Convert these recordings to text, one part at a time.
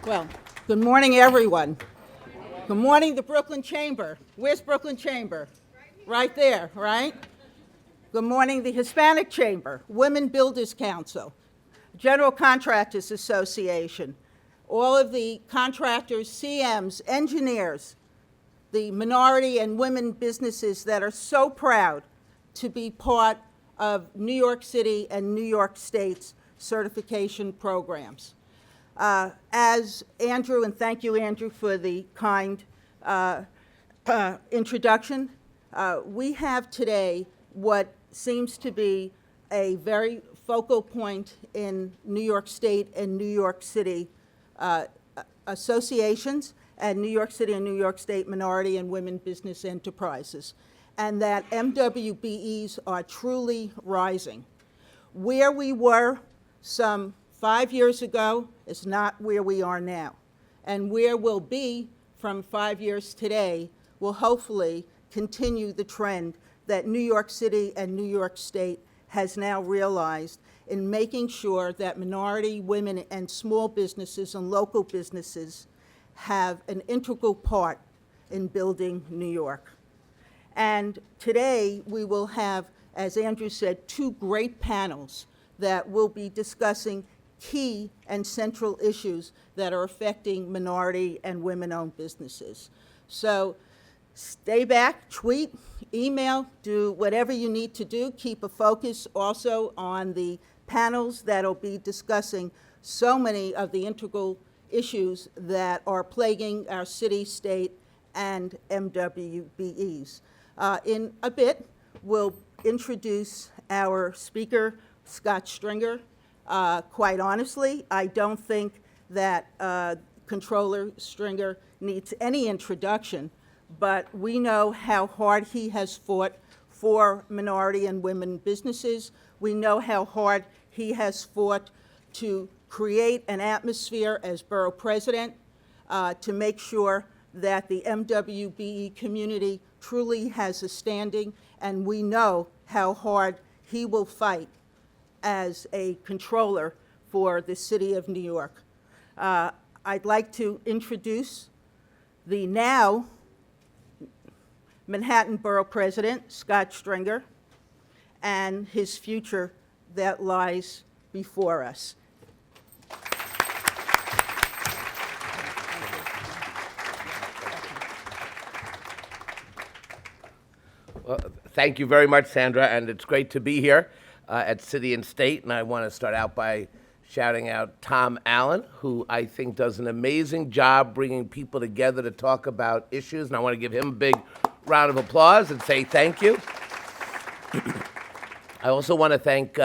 Well, good morning, everyone. Good morning, the Brooklyn Chamber. Where's Brooklyn Chamber? Right there, right? Good morning, the Hispanic Chamber, Women Builders Council, General Contractors Association, all of the contractors, CMs, engineers, the minority and women businesses that are so proud to be part of New York City and New York State's certification programs. As Andrew, and thank you, Andrew, for the kind introduction, we have today what seems to be a very focal point in New York State and New York City associations and New York City and New York State minority and women business enterprises, and that MWBEs are truly rising. Where we were some 5 years ago is not where we are now. And where we'll be from 5 years today will hopefully continue the trend that New York City and New York State has now realized in making sure that minority, women, and small businesses and local businesses have an integral part in building New York. And today we will have, as Andrew said, two great panels that will be discussing key and central issues that are affecting minority and women-owned businesses. So stay back, tweet, email, do whatever you need to do. Keep a focus also on the panels that will be discussing so many of the integral issues that are plaguing our city, state, and MWBEs. In a bit, we'll introduce our speaker, Scott Stringer. Quite honestly, I don't think that Controller Stringer needs any introduction, but we know how hard he has fought for minority and women businesses. We know how hard he has fought to create an atmosphere as borough president to make sure that the MWBE community truly has a standing, and we know how hard he will fight as a controller for the city of New York. I'd like to introduce the now Manhattan Borough President, Scott Stringer, and his future that lies before us. Well, thank you very much, Sandra, and it's great to be here at City and State, and I want to start out by shouting out Tom Allen, who I think does an amazing job bringing people together to talk about issues, and I want to give him a big round of applause and say thank you. I also want to thank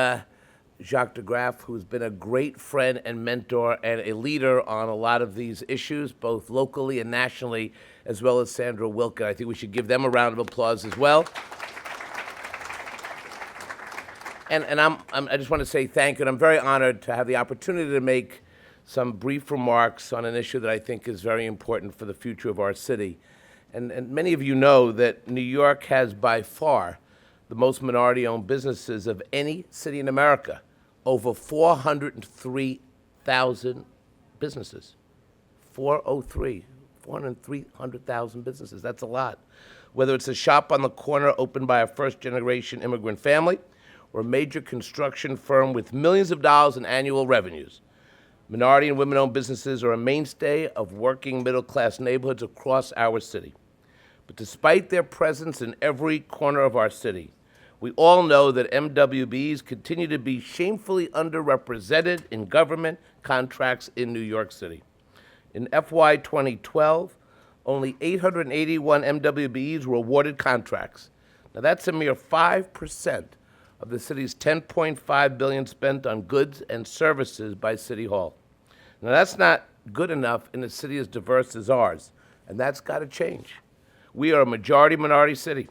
Jacques de Graaf, who's been a great friend and mentor and a leader on a lot of these issues, both locally and nationally, as well as Sandra Wilken. I think we should give them a round of applause as well. And I just want to say thank you, and I'm very honored to have the opportunity to make some brief remarks on an issue that I think is very important for the future of our city. And many of you know that New York has by far the most minority-owned businesses of any city in America, over 403,000 businesses. 403,000 businesses, that's a lot. Whether it's a shop on the corner opened by a first-generation immigrant family, or a major construction firm with millions of dollars in annual revenues. Minority and women-owned businesses are a mainstay of working middle-class neighborhoods across our city. But despite their presence in every corner of our city, we all know that MWBs continue to be shamefully underrepresented in government contracts in New York City. In FY 2012, only 881 MWBs were awarded contracts. Now that's a mere 5% of the city's $10.5 billion spent on goods and services by City Hall. Now that's not good enough in a city as diverse as ours, and that's got to change. We are a majority-minority city,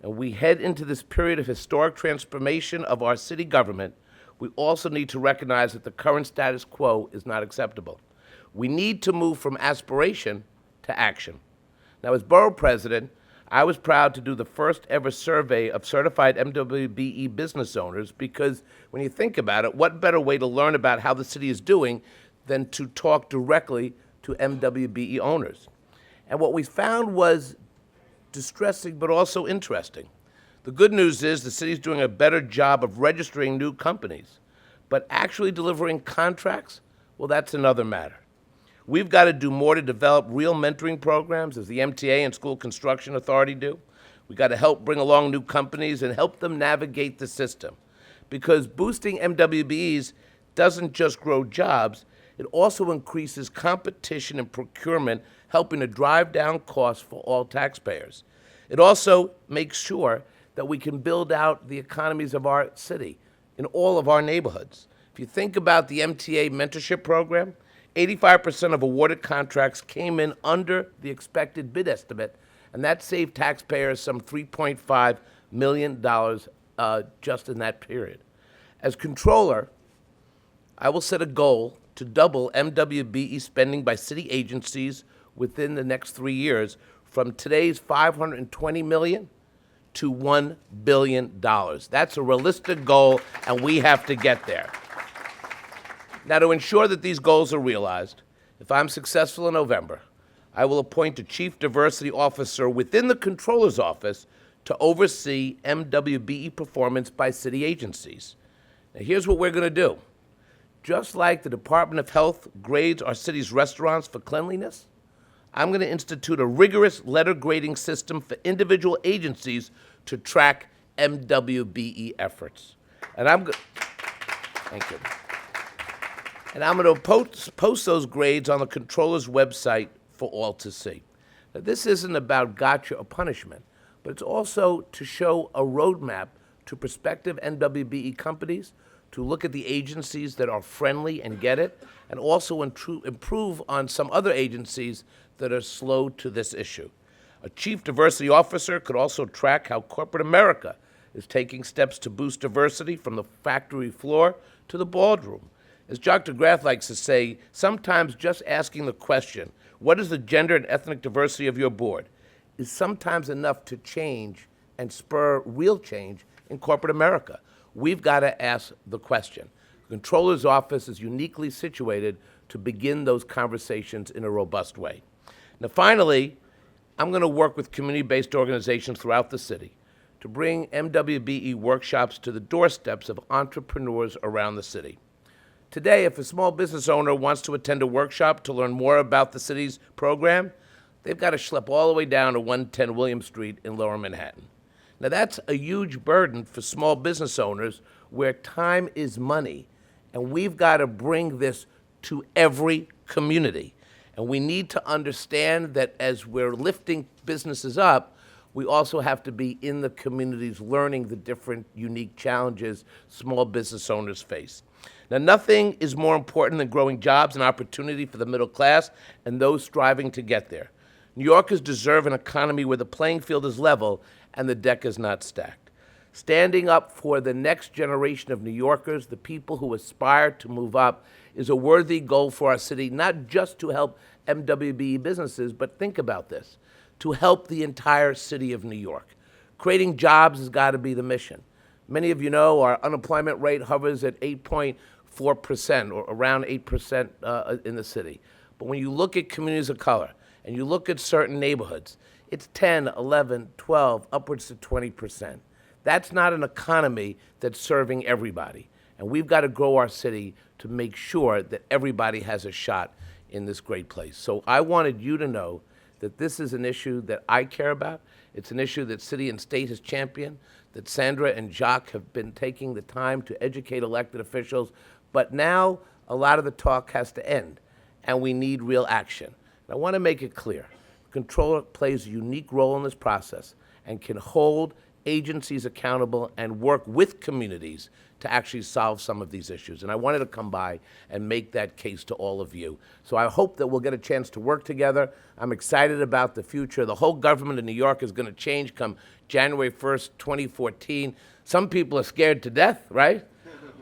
and we head into this period of historic transformation of our city government. We also need to recognize that the current status quo is not acceptable. We need to move from aspiration to action. Now, as borough president, I was proud to do the first ever survey of certified MWBE business owners because when you think about it, what better way to learn about how the city is doing than to talk directly to MWBE owners. And what we found was distressing but also interesting. The good news is the city's doing a better job of registering new companies, but actually delivering contracts, well, that's another matter. We've got to do more to develop real mentoring programs, as the MTA and School Construction Authority do. We've got to help bring along new companies and help them navigate the system. Because boosting MWBEs doesn't just grow jobs, it also increases competition and procurement, helping to drive down costs for all taxpayers. It also makes sure that we can build out the economies of our city in all of our neighborhoods. If you think about the MTA mentorship program, 85% of awarded contracts came in under the expected bid estimate, and that saved taxpayers some $3.5 million just in that period. As controller, I will set a goal to double MWBE spending by city agencies within the next 3 years, from today's $520 million to $1 billion. That's a realistic goal, and we have to get there. Now, to ensure that these goals are realized, if I'm successful in November, I will appoint a chief diversity officer within the controller's office to oversee MWBE performance by city agencies. Now, here's what we're going to do. Just like the Department of Health grades our city's restaurants for cleanliness, I'm going to institute a rigorous letter grading system for individual agencies to track MWBE efforts. And I'm going to post those grades on the controller's website for all to see. Now, this isn't about gotcha or punishment, but it's also to show a roadmap to prospective MWBE companies to look at the agencies that are friendly and get it, and also improve on some other agencies that are slow to this issue. A chief diversity officer could also track how corporate America is taking steps to boost diversity from the factory floor to the boardroom. As Dr. Graff likes to say, sometimes just asking the question, what is the gender and ethnic diversity of your board, is sometimes enough to change and spur real change in corporate America. We've got to ask the question. The Controller's Office is uniquely situated to begin those conversations in a robust way. Now, finally, I'm going to work with community-based organizations throughout the city to bring MWBE workshops to the doorsteps of entrepreneurs around the city. Today, if a small business owner wants to attend a workshop to learn more about the city's program, they've got to schlep all the way down to 110 William Street in Lower Manhattan. Now, that's a huge burden for small business owners where time is money, and we've got to bring this to every community. And we need to understand that as we're lifting businesses up, we also have to be in the communities learning the different unique challenges small business owners face. Now, nothing is more important than growing jobs and opportunity for the middle class and those striving to get there. New Yorkers deserve an economy where the playing field is level and the deck is not stacked. Standing up for the next generation of New Yorkers, the people who aspire to move up, is a worthy goal for our city, not just to help MWBE businesses, but think about this, to help the entire city of New York. Creating jobs has got to be the mission. Many of you know our unemployment rate hovers at 8.4%, or around 8% in the city. But when you look at communities of color and you look at certain neighborhoods, it's 10, 11, 12, upwards to 20%. That's not an economy that's serving everybody. And we've got to grow our city to make sure that everybody has a shot in this great place. So I wanted you to know that this is an issue that I care about. It's an issue that city and state has championed, that Sandra and Jacques have been taking the time to educate elected officials. But now a lot of the talk has to end, and we need real action. And I want to make it clear. The Controller plays a unique role in this process and can hold agencies accountable and work with communities to actually solve some of these issues. And I wanted to come by and make that case to all of you. So I hope that we'll get a chance to work together. I'm excited about the future. The whole government in New York is going to change come January 1st, 2014. Some people are scared to death, right?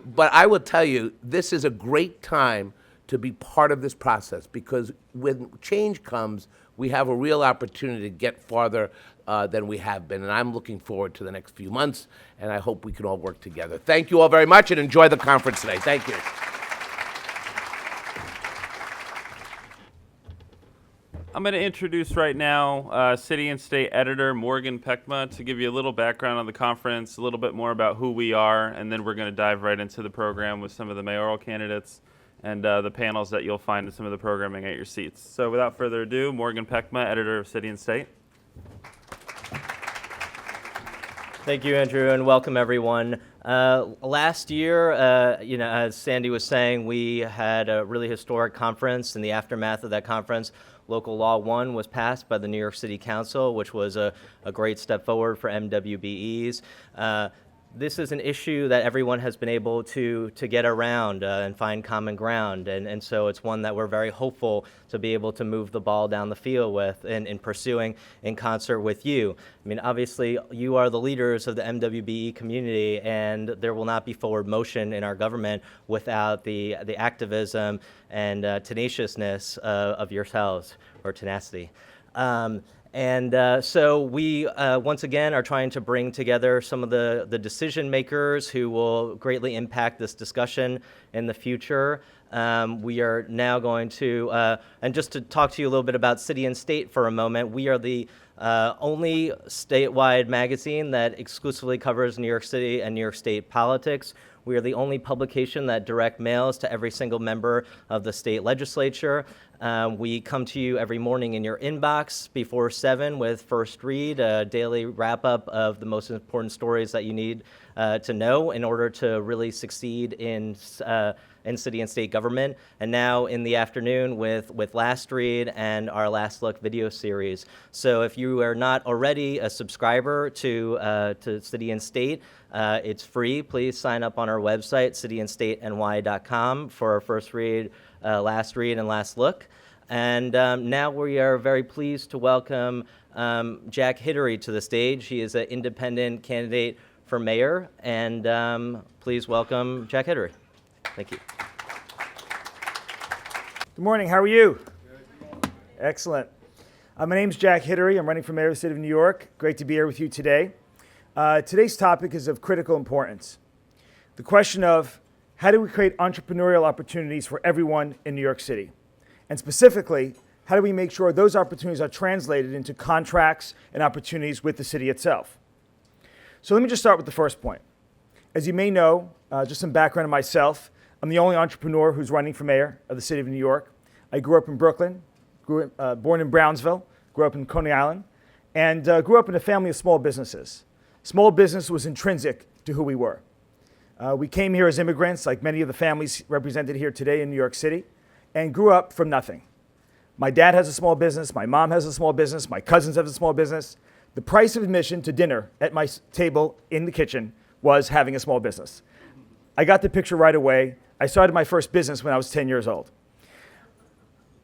But I will tell you, this is a great time to be part of this process, because when change comes, we have a real opportunity to get farther than we have been. And I'm looking forward to the next few months, and I hope we can all work together. Thank you all very much, and enjoy the conference today. Thank you. I'm going to introduce right now City and State Editor Morgan Peckma to give you a little background on the conference, a little bit more about who we are, and then we're going to dive right into the program with some of the mayoral candidates and the panels that you'll find in some of the programming at your seats. So without further ado, Morgan Peckma, Editor of City and State. Thank you, Andrew, and welcome everyone. Last year, as Sandy was saying, we had a really historic conference. In the aftermath of that conference, Local Law 1 was passed by the New York City Council, which was a great step forward for MWBEs. This is an issue that everyone has been able to get around and find common ground, and so it's one that we're very hopeful to be able to move the ball down the field with in pursuing in concert with you. I mean, obviously, you are the leaders of the MWBE community, and there will not be forward motion in our government without the activism and tenaciousness of yourselves, or tenacity. So we, once again, are trying to bring together some of the decision makers who will greatly impact this discussion in the future. We are now going to, and just to talk to you a little bit about City and State for a moment, we are the only statewide magazine that exclusively covers New York City and New York State politics. We are the only publication that direct mails to every single member of the state legislature. We come to you every morning in your inbox before 7 with First Read, a daily wrap-up of the most important stories that you need to know in order to really succeed in city and state government. And now in the afternoon with Last Read and our Last Look video series. So if you are not already a subscriber to City and State, it's free. Please sign up on our website, cityandstateny.com, for our First Read, Last Read, and Last Look. And now we are very pleased to welcome Jack Hidary to the stage. He is an independent candidate for mayor, and please welcome Jack Hidary. Thank you. Good morning. How are you? Excellent. My name's Jack Hidary. I'm running for mayor of the city of New York. Great to be here with you today. Today's topic is of critical importance. The question of how do we create entrepreneurial opportunities for everyone in New York City? And specifically, how do we make sure those opportunities are translated into contracts and opportunities with the city itself? So let me just start with the first point. As you may know, just some background on myself, I'm the only entrepreneur who's running for mayor of the city of New York. I grew up in Brooklyn, born in Brownsville, grew up in Coney Island, and grew up in a family of small businesses. Small business was intrinsic to who we were. We came here as immigrants, like many of the families represented here today in New York City, and grew up from nothing. My dad has a small business, my mom has a small business, my cousins have a small business. The price of admission to dinner at my table in the kitchen was having a small business. I got the picture right away. I started my first business when I was 10 years old.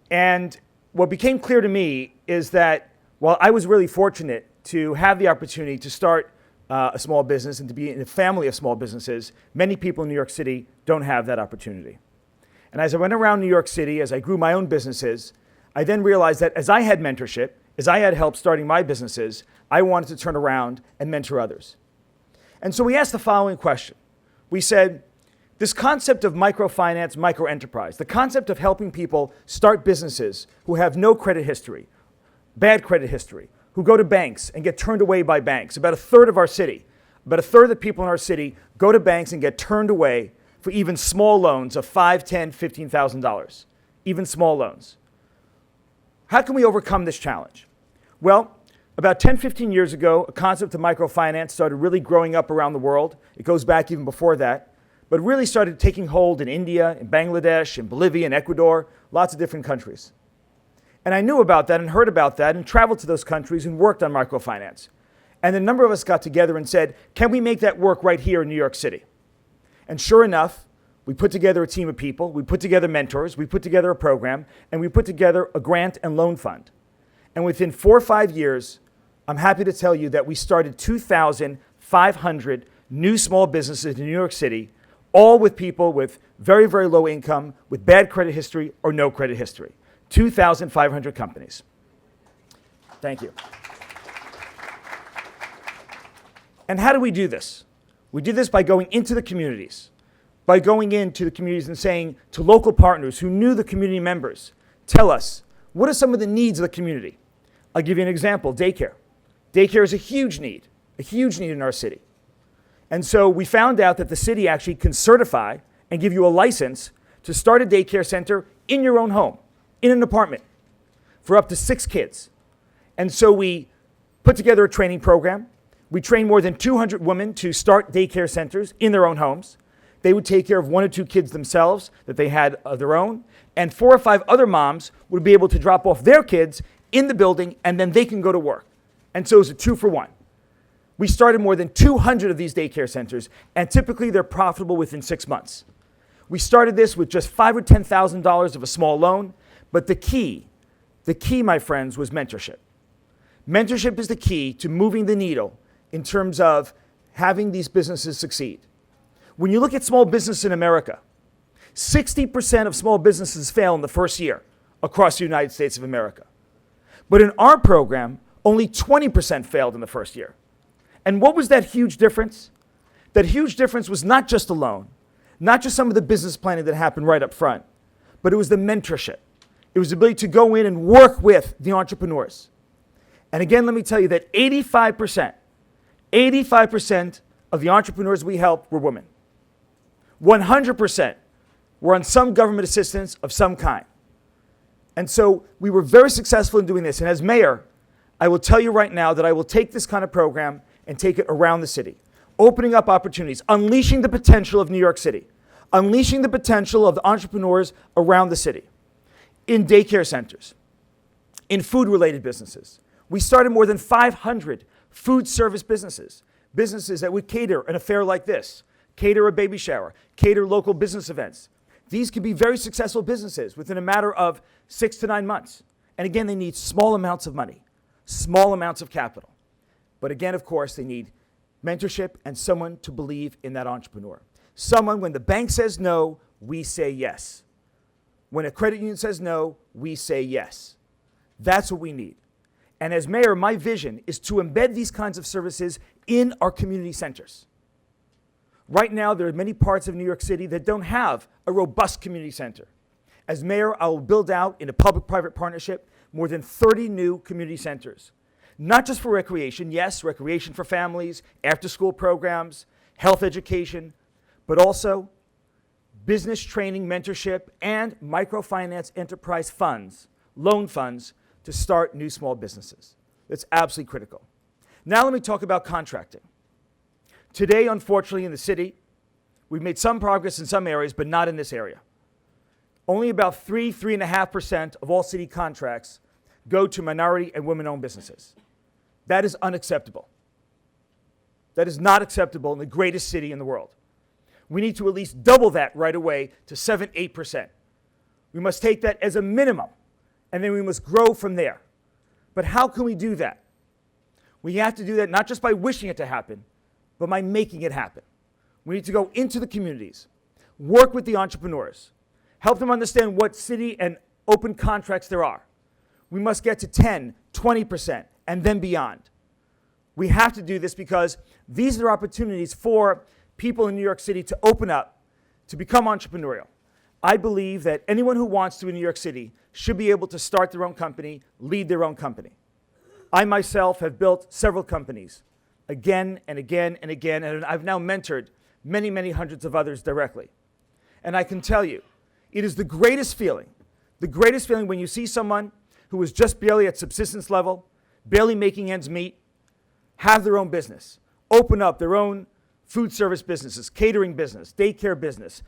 And what became clear to me is that while I was really fortunate to have the opportunity to start a small business and to be in a family of small businesses, many people in New York City don't have that opportunity. And as I went around New York City, as I grew my own businesses, I then realized that as I had mentorship, as I had help starting my businesses, I wanted to turn around and mentor others. And so we asked the following question. We said, this concept of microfinance, microenterprise, the concept of helping people start businesses who have no credit history, bad credit history, who go to banks and get turned away by banks. About a third of our city, about a third of the people in our city go to banks and get turned away for even small loans of $5,000, $10,000, $15,000, even small loans. How can we overcome this challenge? Well, about 10, 15 years ago, a concept of microfinance started really growing up around the world. It goes back even before that, but really started taking hold in India, in Bangladesh, in Bolivia, in Ecuador, lots of different countries. And I knew about that and heard about that and traveled to those countries and worked on microfinance. And a number of us got together and said, can we make that work right here in New York City? And sure enough, we put together a team of people, we put together mentors, we put together a program, and we put together a grant and loan fund. And within 4 or 5 years, I'm happy to tell you that we started 2,500 new small businesses in New York City, all with people with very, very low income, with bad credit history or no credit history. 2,500 companies. Thank you. And how do we do this? We do this by going into the communities, and saying to local partners who knew the community members, tell us, What are some of the needs of the community? I'll give you an example, daycare. Daycare is a huge need in our city. And so we found out that the city actually can certify and give you a license to start a daycare center in your own home, in an apartment, for up to 6 kids. And so we put together a training program. We trained more than 200 women to start daycare centers in their own homes. They would take care of 1 or 2 kids themselves that they had of their own, and 4 or 5 other moms would be able to drop off their kids in the building, and then they can go to work. And so it was a 2-for-1. We started more than 200 of these daycare centers, and typically they're profitable within 6 months. We started this with just $5,000 or $10,000 of a small loan, but the key, my friends, was mentorship. Mentorship is the key to moving the needle in terms of having these businesses succeed. When you look at small business in America, 60% of small businesses fail in the first year across the United States of America. But in our program, only 20% failed in the first year. And what was that huge difference? That huge difference was not just a loan, not just some of the business planning that happened right up front, but it was the mentorship. It was the ability to go in and work with the entrepreneurs. And again, let me tell you that 85% of the entrepreneurs we helped were women. 100% were on some government assistance of some kind. And so we were very successful in doing this. And as mayor, I will tell you right now that I will take this kind of program and take it around the city, opening up opportunities, unleashing the potential of New York City, unleashing the potential of the entrepreneurs around the city, in daycare centers, in food-related businesses. We started more than 500 food service businesses that would cater an affair like this, cater a baby shower, cater local business events. These could be very successful businesses within a matter of 6 to 9 months. And again, they need small amounts of money, small amounts of capital. But again, of course, they need mentorship and someone to believe in that entrepreneur. Someone, when the bank says no, we say yes. When a credit union says no, we say yes. That's what we need. And as mayor, my vision is to embed these kinds of services in our community centers. Right now, there are many parts of New York City that don't have a robust community center. As mayor, I will build out, in a public-private partnership, more than 30 new community centers. Not just for recreation, yes, recreation for families, after-school programs, health education, but also business training, mentorship, and microfinance enterprise funds, loan funds, to start new small businesses. That's absolutely critical. Now let me talk about contracting. Today, unfortunately, in the city, we've made some progress in some areas, but not in this area. Only about 3.5% of all city contracts go to minority and women-owned businesses. That is unacceptable. That is not acceptable in the greatest city in the world. We need to at least double that right away to 7-8%. We must take that as a minimum, and then we must grow from there. But how can we do that? We have to do that not just by wishing it to happen, but by making it happen. We need to go into the communities, work with the entrepreneurs, help them understand what city and open contracts there are. We must get to 10, 20%, and then beyond. We have to do this because these are opportunities for people in New York City to open up, to become entrepreneurial. I believe that anyone who wants to in New York City should be able to start their own company, lead their own company. I myself have built several companies again and again and again, and I've now mentored many, many hundreds of others directly. And I can tell you, it is the greatest feeling when you see someone who is just barely at subsistence level, barely making ends meet, have their own business, open up their own food service businesses, catering business, daycare business,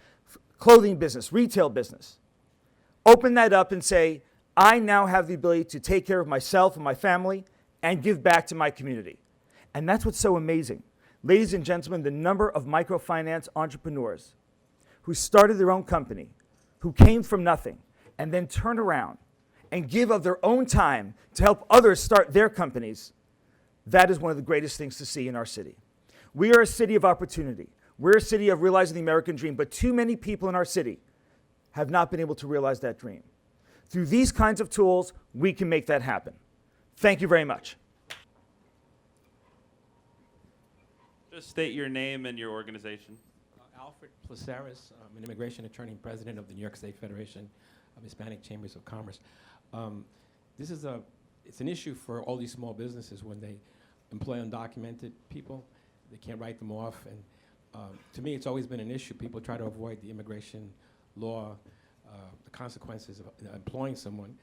clothing business, retail business. Open that up and say, I now have the ability to take care of myself and my family and give back to my community. And that's what's so amazing. Ladies and gentlemen, the number of microfinance entrepreneurs who started their own company, who came from nothing, and then turned around and give of their own time to help others start their companies, that is one of the greatest things to see in our city. We are a city of opportunity. We're a city of realizing the American dream, but too many people in our city have not been able to realize that dream. Through these kinds of tools, we can make that happen. Thank you very much. Just state your name and your organization. Alfred Placeres. I'm an immigration attorney and president of the New York State Federation of Hispanic Chambers of Commerce. it's an issue for all these small businesses when they employ undocumented people. They can't write them off, and to me, it's always been an issue. People try to avoid the immigration law, the consequences of employing someone,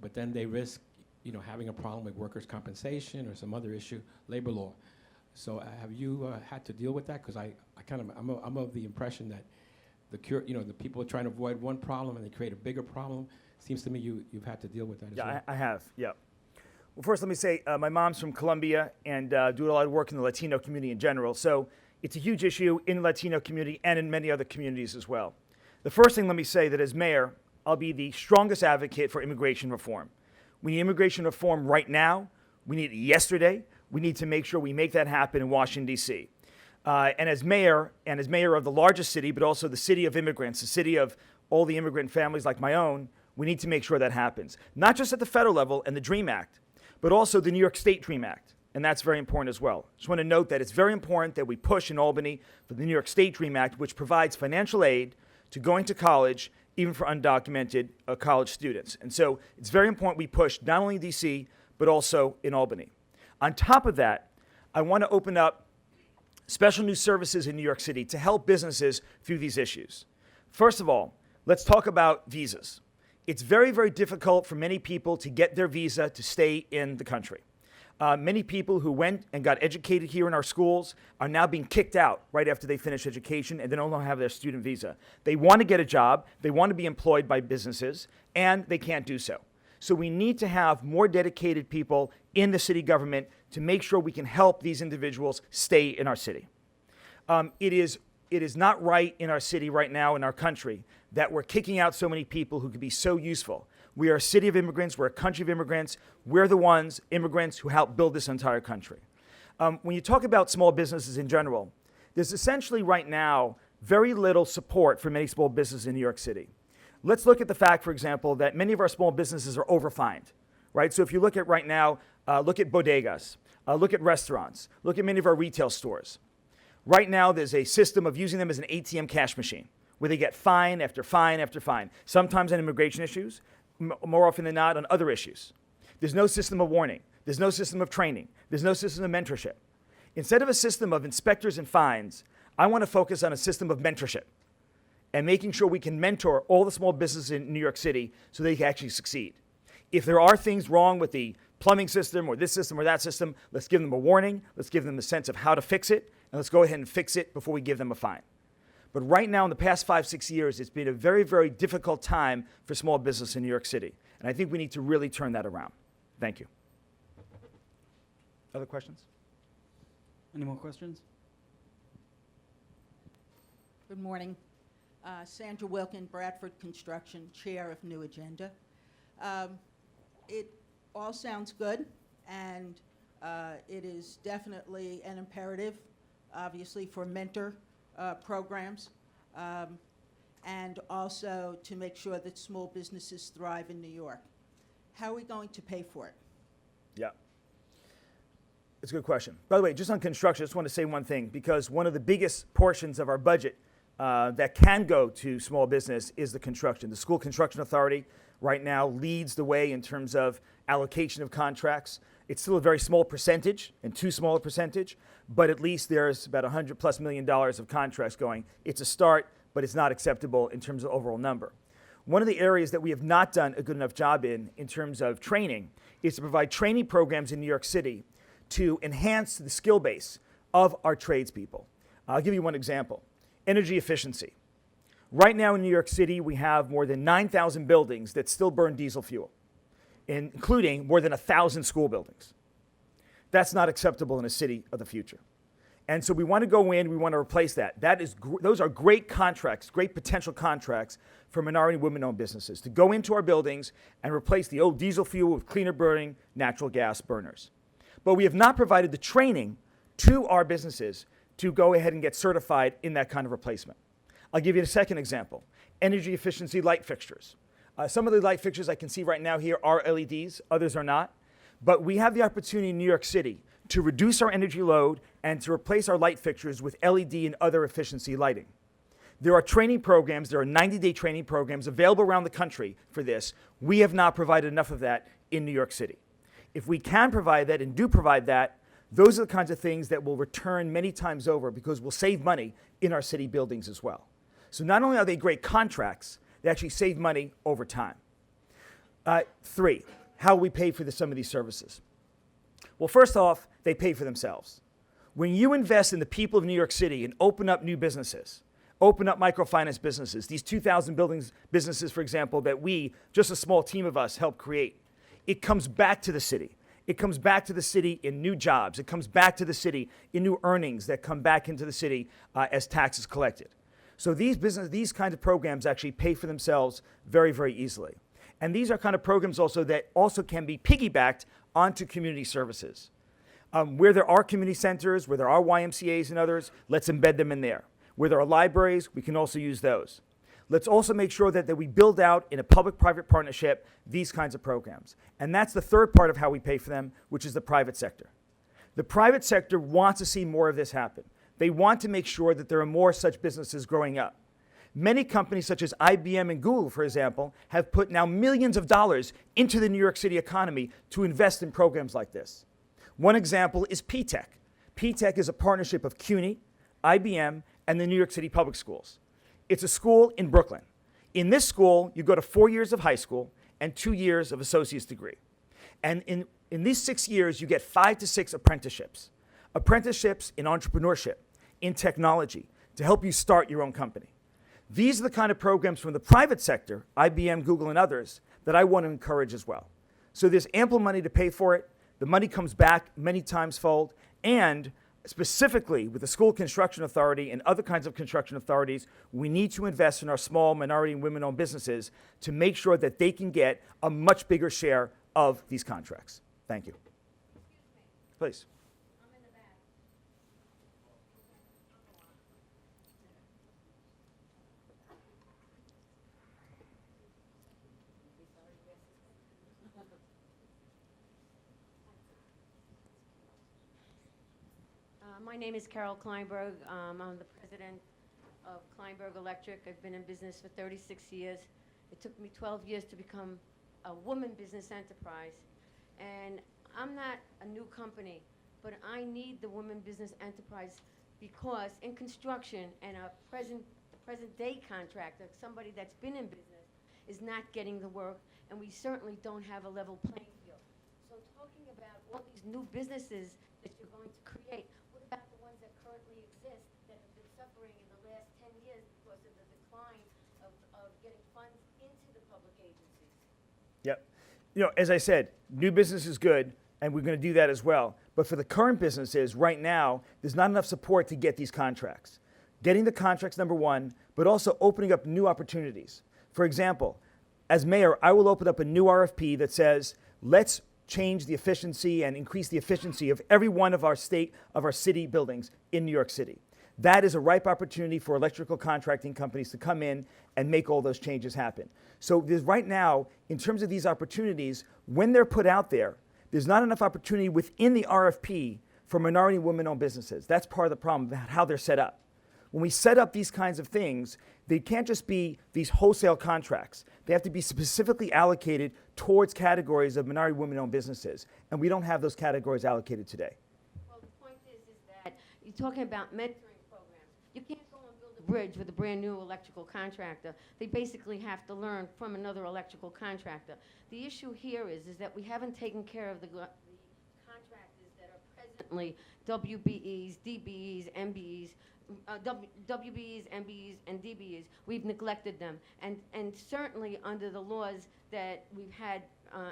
but then they risk, having a problem with workers' compensation or some other issue, labor law. So have you had to deal with that? Because I'm of the impression that the people are trying to avoid one problem and they create a bigger problem. Seems to me you've had to deal with that as well. Yeah, I have, yeah. Well, first let me say, my mom's from Colombia and do a lot of work in the Latino community in general. So it's a huge issue in the Latino community and in many other communities as well. The first thing, let me say that as mayor, I'll be the strongest advocate for immigration reform. We need immigration reform right now. We need it yesterday. We need to make sure we make that happen in Washington, D.C. And as mayor of the largest city, but also the city of immigrants, the city of all the immigrant families like my own, we need to make sure that happens. Not just at the federal level and the DREAM Act, but also the New York State DREAM Act. And that's very important as well. Just want to note that it's very important that we push in Albany for the New York State DREAM Act, which provides financial aid to going to college, even for undocumented college students. And so it's very important we push not only in D.C., but also in Albany. On top of that, I want to open up special new services in New York City to help businesses through these issues. First of all, let's talk about visas. It's very, very difficult for many people to get their visa to stay in the country. Many people who went and got educated here in our schools are now being kicked out right after they finish education and they no longer have their student visa. They want to get a job, they want to be employed by businesses, and they can't do so. So we need to have more dedicated people in the city government to make sure we can help these individuals stay in our city. It is not right in our city right now, in our country, that we're kicking out so many people who could be so useful. We are a city of immigrants. We're a country of immigrants. We're the ones, immigrants, who help build this entire country. When you talk about small businesses in general, there's essentially right now very little support for many small businesses in New York City. Let's look at the fact, for example, that many of our small businesses are overfined, right? So if you look at right now, look at bodegas, look at restaurants, look at many of our retail stores. Right now, there's a system of using them as an ATM cash machine, where they get fine after fine after fine, sometimes on immigration issues, more often than not on other issues. There's no system of warning. There's no system of training. There's no system of mentorship. Instead of a system of inspectors and fines, I want to focus on a system of mentorship and making sure we can mentor all the small businesses in New York City so they can actually succeed. If there are things wrong with the plumbing system or this system or that system, let's give them a warning, let's give them a sense of how to fix it, and let's go ahead and fix it before we give them a fine. But right now, in the past 5-6 years, it's been a very, very difficult time for small business in New York City. And I think we need to really turn that around. Thank you. Other questions? Any more questions? Good morning. Sandra Wilkin, Bradford Construction, Chair of New Agenda. It all sounds good, and it is definitely an imperative, obviously, for mentor programs, and also to make sure that small businesses thrive in New York. How are we going to pay for it? Yeah. It's a good question. By the way, just on construction, I just want to say one thing, because one of the biggest portions of our budget that can go to small business is the construction. The School Construction Authority right now leads the way in terms of allocation of contracts. It's still a very small percentage, and too small a percentage, but at least there's about $100+ million of contracts going. It's a start, but it's not acceptable in terms of overall number. One of the areas that we have not done a good enough job in terms of training is to provide training programs in New York City to enhance the skill base of our tradespeople. I'll give you one example. Energy efficiency. Right now in New York City, we have more than 9,000 buildings that still burn diesel fuel, including more than 1,000 school buildings. That's not acceptable in a city of the future. And so we want to go in, we want to replace that. Those are great contracts, great potential contracts for minority and women-owned businesses to go into our buildings and replace the old diesel fuel with cleaner burning natural gas burners. But we have not provided the training to our businesses to go ahead and get certified in that kind of replacement. I'll give you a second example. Energy efficiency light fixtures. Some of the light fixtures I can see right now here are LEDs, others are not. But we have the opportunity in New York City to reduce our energy load and to replace our light fixtures with LED and other efficiency lighting. There are training programs, there are 90-day training programs available around the country for this. We have not provided enough of that in New York City. If we can provide that and do provide that, those are the kinds of things that will return many times over because we'll save money in our city buildings as well. So not only are they great contracts, they actually save money over time. 3, how we pay for some of these services. Well, first off, they pay for themselves. When you invest in the people of New York City and open up new businesses, open up microfinance businesses, these 2,000 businesses, for example, that we, just a small team of us, helped create, it comes back to the city. It comes back to the city in new jobs. It comes back to the city in new earnings that come back into the city as taxes collected. So these kinds of programs actually pay for themselves very, very easily. And these are kind of programs also that also can be piggybacked onto community services. Where there are community centers, where there are YMCAs and others, let's embed them in there. Where there are libraries, we can also use those. Let's also make sure that we build out in a public-private partnership these kinds of programs. And that's the third part of how we pay for them, which is the private sector. The private sector wants to see more of this happen. They want to make sure that there are more such businesses growing up. Many companies such as IBM and Google, for example, have put now millions of dollars into the New York City economy to invest in programs like this. One example is P-TECH. P-TECH is a partnership of CUNY, IBM, and the New York City Public Schools. It's a school in Brooklyn. In this school, you go to 4 years of high school and 2 years of associate's degree. And in these 6 years, you get 5 to 6 apprenticeships. Apprenticeships in entrepreneurship, in technology, to help you start your own company. These are the kind of programs from the private sector, IBM, Google, and others, that I want to encourage as well. So there's ample money to pay for it. The money comes back many times fold, and specifically with the School Construction Authority and other kinds of construction authorities, we need to invest in our small minority and women-owned businesses to make sure that they can get a much bigger share of these contracts. Thank you. Please. My name is Carol Kleinberg. I'm the president of Kleinberg Electric. I've been in business for 36 years. It took me 12 years to become a woman business enterprise. And I'm not a new company, but I need the woman business enterprise because in construction and a present day contractor, somebody that's been in business, is not getting the work, and we certainly don't have a level playing field. So talking about all these new businesses that you're going to create, what about the ones that currently exist that have been suffering in the last 10 years because of the decline of getting funds into the public agencies? Yep. You know, as I said, new business is good, and we're going to do that as well. But for the current businesses, right now, there's not enough support to get these contracts. Getting the contracts, number one, but also opening up new opportunities. For example, as mayor, I will open up a new RFP that says, let's change the efficiency and increase the efficiency of every one of our city buildings in New York City. That is a ripe opportunity for electrical contracting companies to come in and make all those changes happen. So there's right now, in terms of these opportunities, when they're put out there, there's not enough opportunity within the RFP for minority and women-owned businesses. That's part of the problem, how they're set up. When we set up these kinds of things, they can't just be these wholesale contracts. They have to be specifically allocated towards categories of minority women-owned businesses. And we don't have those categories allocated today. Well, the point is that you're talking about mentoring programs. You can't go and build a bridge with a brand new electrical contractor. They basically have to learn from another electrical contractor. The issue here is that we haven't taken care of the contractors that are presently WBEs, DBEs, MBEs, WBEs, MBEs, and DBEs. We've neglected them. And certainly under the laws that we've had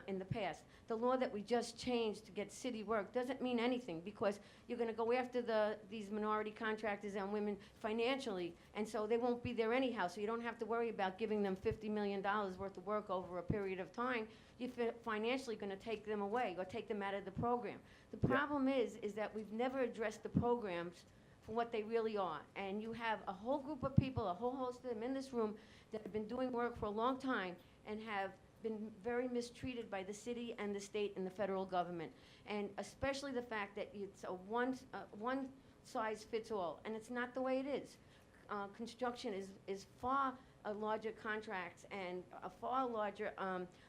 in the past. The law that we just changed to get city work doesn't mean anything because you're going to go after these minority contractors and women financially, and so they won't be there anyhow. So you don't have to worry about giving them $50 million worth of work over a period of time. You're financially going to take them away or take them out of the program. The problem is that we've never addressed the programs for what they really are. And you have a whole group of people, a whole host of them in this room that have been doing work for a long time and have been very mistreated by the city and the state and the federal government. And especially the fact that it's a one size fits all, and it's not the way it is. Construction is far a larger contracts and a far larger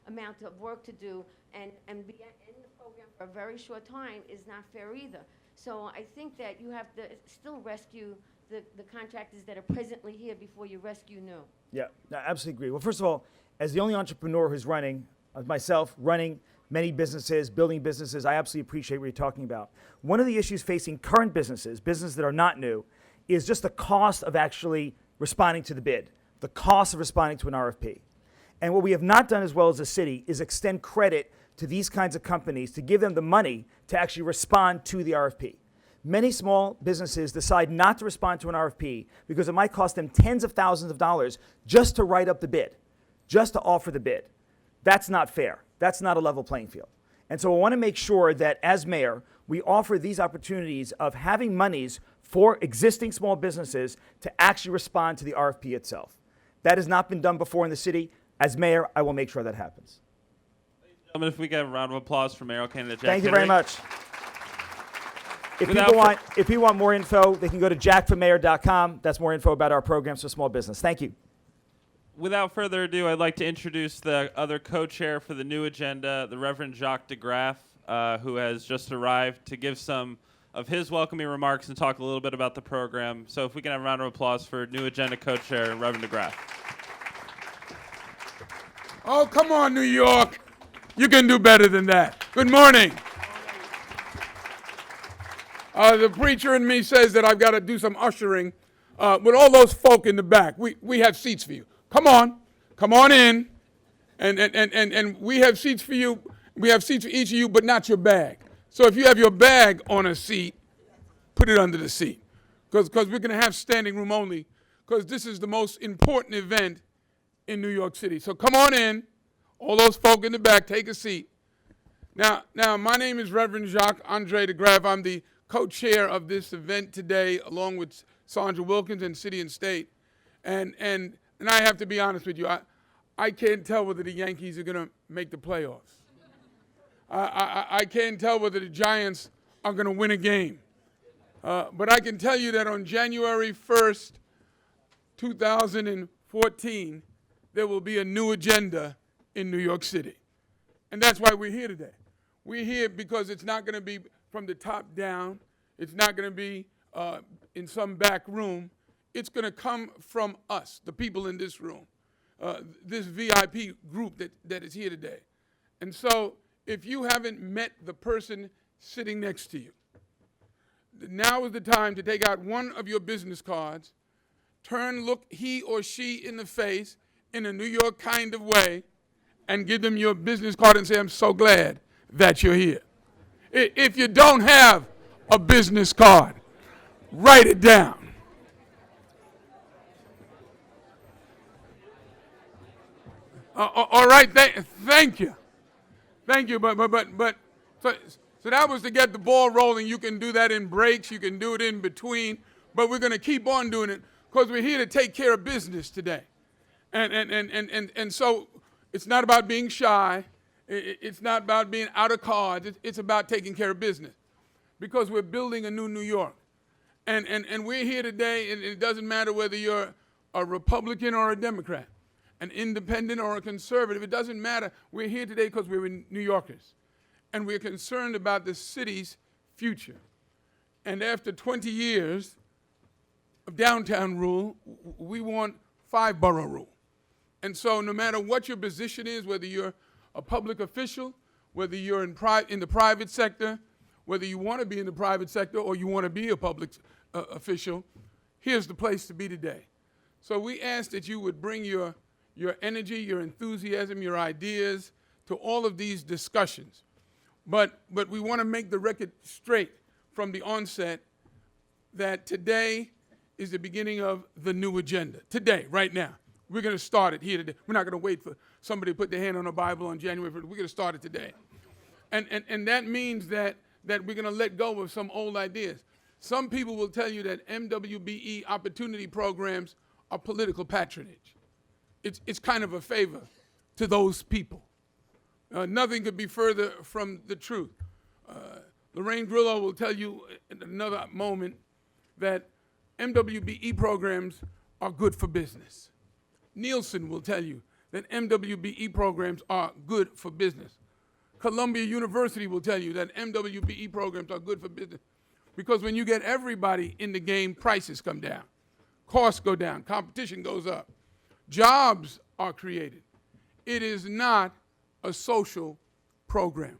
amount of work to do and be in the program for a very short time is not fair either. So I think that you have to still rescue the contractors that are presently here before you rescue new. Yeah, I absolutely agree. Well, first of all, as the only entrepreneur who's running, myself, running many businesses, building businesses, I absolutely appreciate what you're talking about. One of the issues facing current businesses that are not new, is just the cost of actually responding to the bid, the cost of responding to an RFP. And what we have not done as well as a city is extend credit to these kinds of companies to give them the money to actually respond to the RFP. Many small businesses decide not to respond to an RFP because it might cost them tens of thousands of dollars just to write up the bid, just to offer the bid. That's not fair. That's not a level playing field. And so I want to make sure that as mayor, we offer these opportunities of having monies for existing small businesses to actually respond to the RFP itself. That has not been done before in the city. As mayor, I will make sure that happens. Gentlemen, if we get a round of applause for mayoral candidate Jack Thank you very Henry. much. If Without people want more info, they can go to jackformayor.com. That's more info about our programs for small business. Thank you. Without further ado, I'd like to introduce the other co-chair for the new agenda, the Reverend Jacques DeGraff, who has just arrived to give some of his welcoming remarks and talk a little bit about the program. So if we can have a round of applause for new agenda co-chair, Reverend DeGraff. Oh, come on, New York. You can do better than that. Good morning. The preacher in me says that I've got to do some ushering with all those folk in the back. We have seats for you. Come on in. And we have seats for you. We have seats for each of you, but not your bag. So if you have your bag on a seat, put it under the seat. Because we're going to have standing room only, because this is the most important event in New York City. So come on in. All those folk in the back, take a seat. Now, my name is Reverend Jacques Andre DeGraff. I'm the co-chair of this event today, along with Sandra Wilkins and City and State. And I have to be honest with you, I can't tell whether the Yankees are going to make the playoffs. I can't tell whether the Giants are going to win a game. But I can tell you that on January 1st, 2014, there will be a new agenda in New York City. And that's why we're here today. We're here because it's not going to be from the top down. It's not going to be in some back room. It's going to come from us, the people in this room, this VIP group that is here today. And so if you haven't met the person sitting next to you, now is the time to take out one of your business cards, look he or she in the face in a New York kind of way, and give them your business card and say, I'm so glad that you're here. If you don't have a business card, write it down. All right, thank you. Thank you, so that was to get the ball rolling. You can do that in breaks, you can do it in between, but we're going to keep on doing it because we're here to take care of business today. And so it's not about being shy. It's not about being out of cards. It's about taking care of business because we're building a new New York. And we're here today, and it doesn't matter whether you're a Republican or a Democrat, an independent or a conservative. It doesn't matter. We're here today because we're New Yorkers, and we're concerned about the city's future. And after 20 years of downtown rule, we want 5-borough rule. And so no matter what your position is, whether you're a public official, whether you're in the private sector, whether you want to be in the private sector or you want to be a public official, here's the place to be today. So we ask that you would bring your energy, your enthusiasm, your ideas to all of these discussions. But we want to make the record straight from the onset that today is the beginning of the new agenda. Today, right now. We're going to start it here today. We're not going to wait for somebody to put their hand on a Bible on January 1st. We're going to start it today. And that means that we're going to let go of some old ideas. Some people will tell you that MWBE opportunity programs are political patronage. It's kind of a favor to those people. Nothing could be further from the truth. Lorraine Grillo will tell you in another moment that MWBE programs are good for business. Nielsen will tell you that MWBE programs are good for business. Columbia University will tell you that MWBE programs are good for business. Because when you get everybody in the game, prices come down, costs go down, competition goes up, jobs are created. It is not a social program.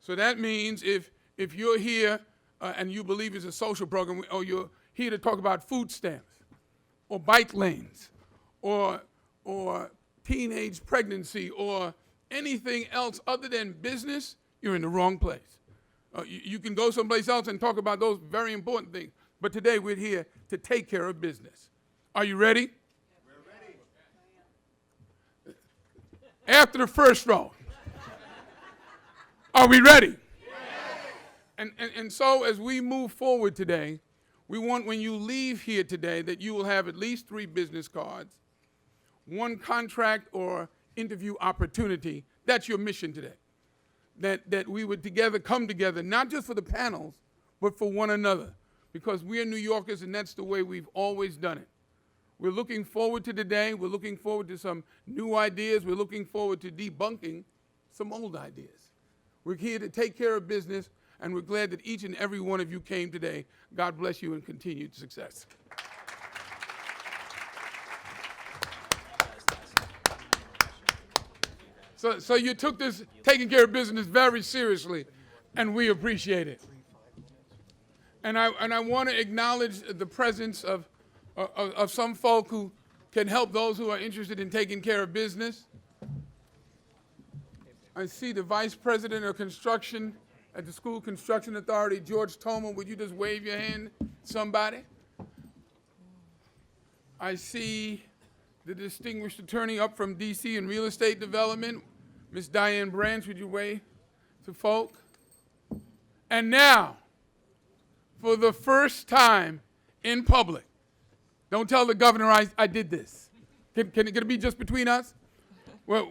So that means if you're here and you believe it's a social program, or you're here to talk about food stamps, or bike lanes, or teenage pregnancy, or anything else other than business, you're in the wrong place. You can go someplace else and talk about those very important things. But today we're here to take care of business. Are you ready? We're ready. After the first row. Are we ready? Yes. And so as we move forward today, we want when you leave here today that you will have at least 3 business cards, 1 contract or interview opportunity. That's your mission today. That we would come together, not just for the panels, but for one another. Because we are New Yorkers, and that's the way we've always done it. We're looking forward to today. We're looking forward to some new ideas. We're looking forward to debunking some old ideas. We're here to take care of business, and we're glad that each and every one of you came today. God bless you and continued success. So you took this taking care of business very seriously, and we appreciate it. And I want to acknowledge the presence of some folk who can help those who are interested in taking care of business. I see the Vice President of Construction at the School Construction Authority, George Toma. Would you just wave your hand, somebody? I see the distinguished attorney up from D.C. in real estate development, Ms. Diane Branch. Would you wave to folk? And now, for the first time in public, don't tell the governor I did this. Can it be just between us? Well,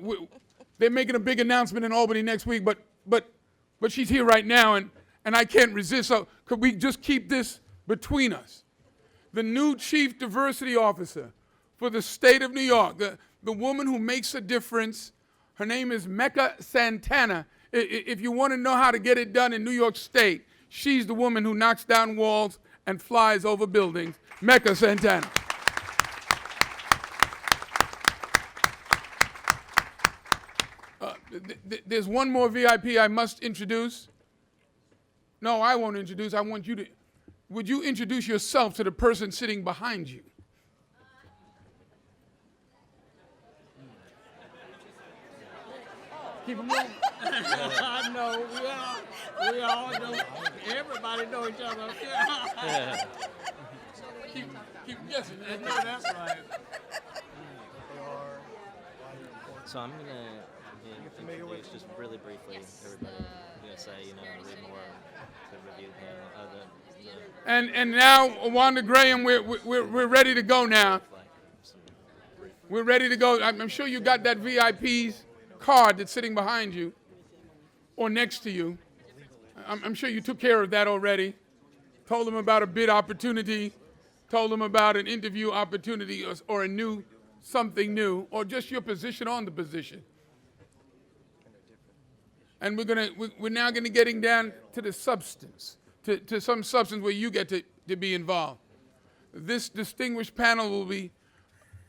they're making a big announcement in Albany next week, but she's here right now, and I can't resist. So could we just keep this between us? The new Chief Diversity Officer for the state of New York, the woman who makes a difference, her name is Mecca Santana. If you want to know how to get it done in New York State, she's the woman who knocks down walls and flies over buildings, Mecca Santana. There's one more VIP I must introduce. No, I won't introduce. I want you to. Would you introduce yourself to the person sitting behind you? Keep it moving. I know. We all know. Everybody know each other. Keep guessing. No, that's right. So I'm going to introduce just really briefly everybody. I'm going to say, read more to review And now, Wanda Graham, we're ready to go now. We're ready to go. I'm sure you got that VIP's card that's sitting behind you or next to you. I'm sure you took care of that already. Told them about a bid opportunity, told them about an interview opportunity or something new, or just your position on the position. And we're now going to getting down to the substance, to some substance where you get to be involved. This distinguished panel will be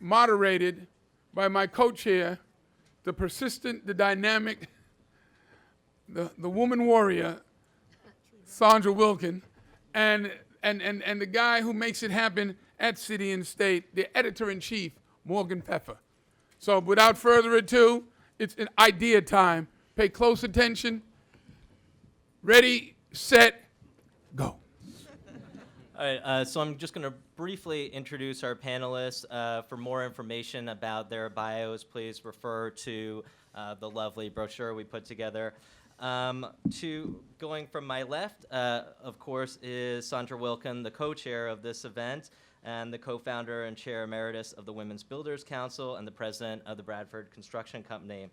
moderated by my co-chair, the persistent, the dynamic, the woman warrior, Sandra Wilkin, and the guy who makes it happen at City and State, the editor-in-chief, Morgan Peffer. So without further ado, it's an idea time. Pay close attention. Ready, set, go. All right, so I'm just going to briefly introduce our panelists. For more information about their bios, please refer to the lovely brochure we put together. Going from my left, of course, is Sandra Wilkin, the co-chair of this event, and the co-founder and chair emeritus of the Women's Builders Council and the president of the Bradford Construction Company.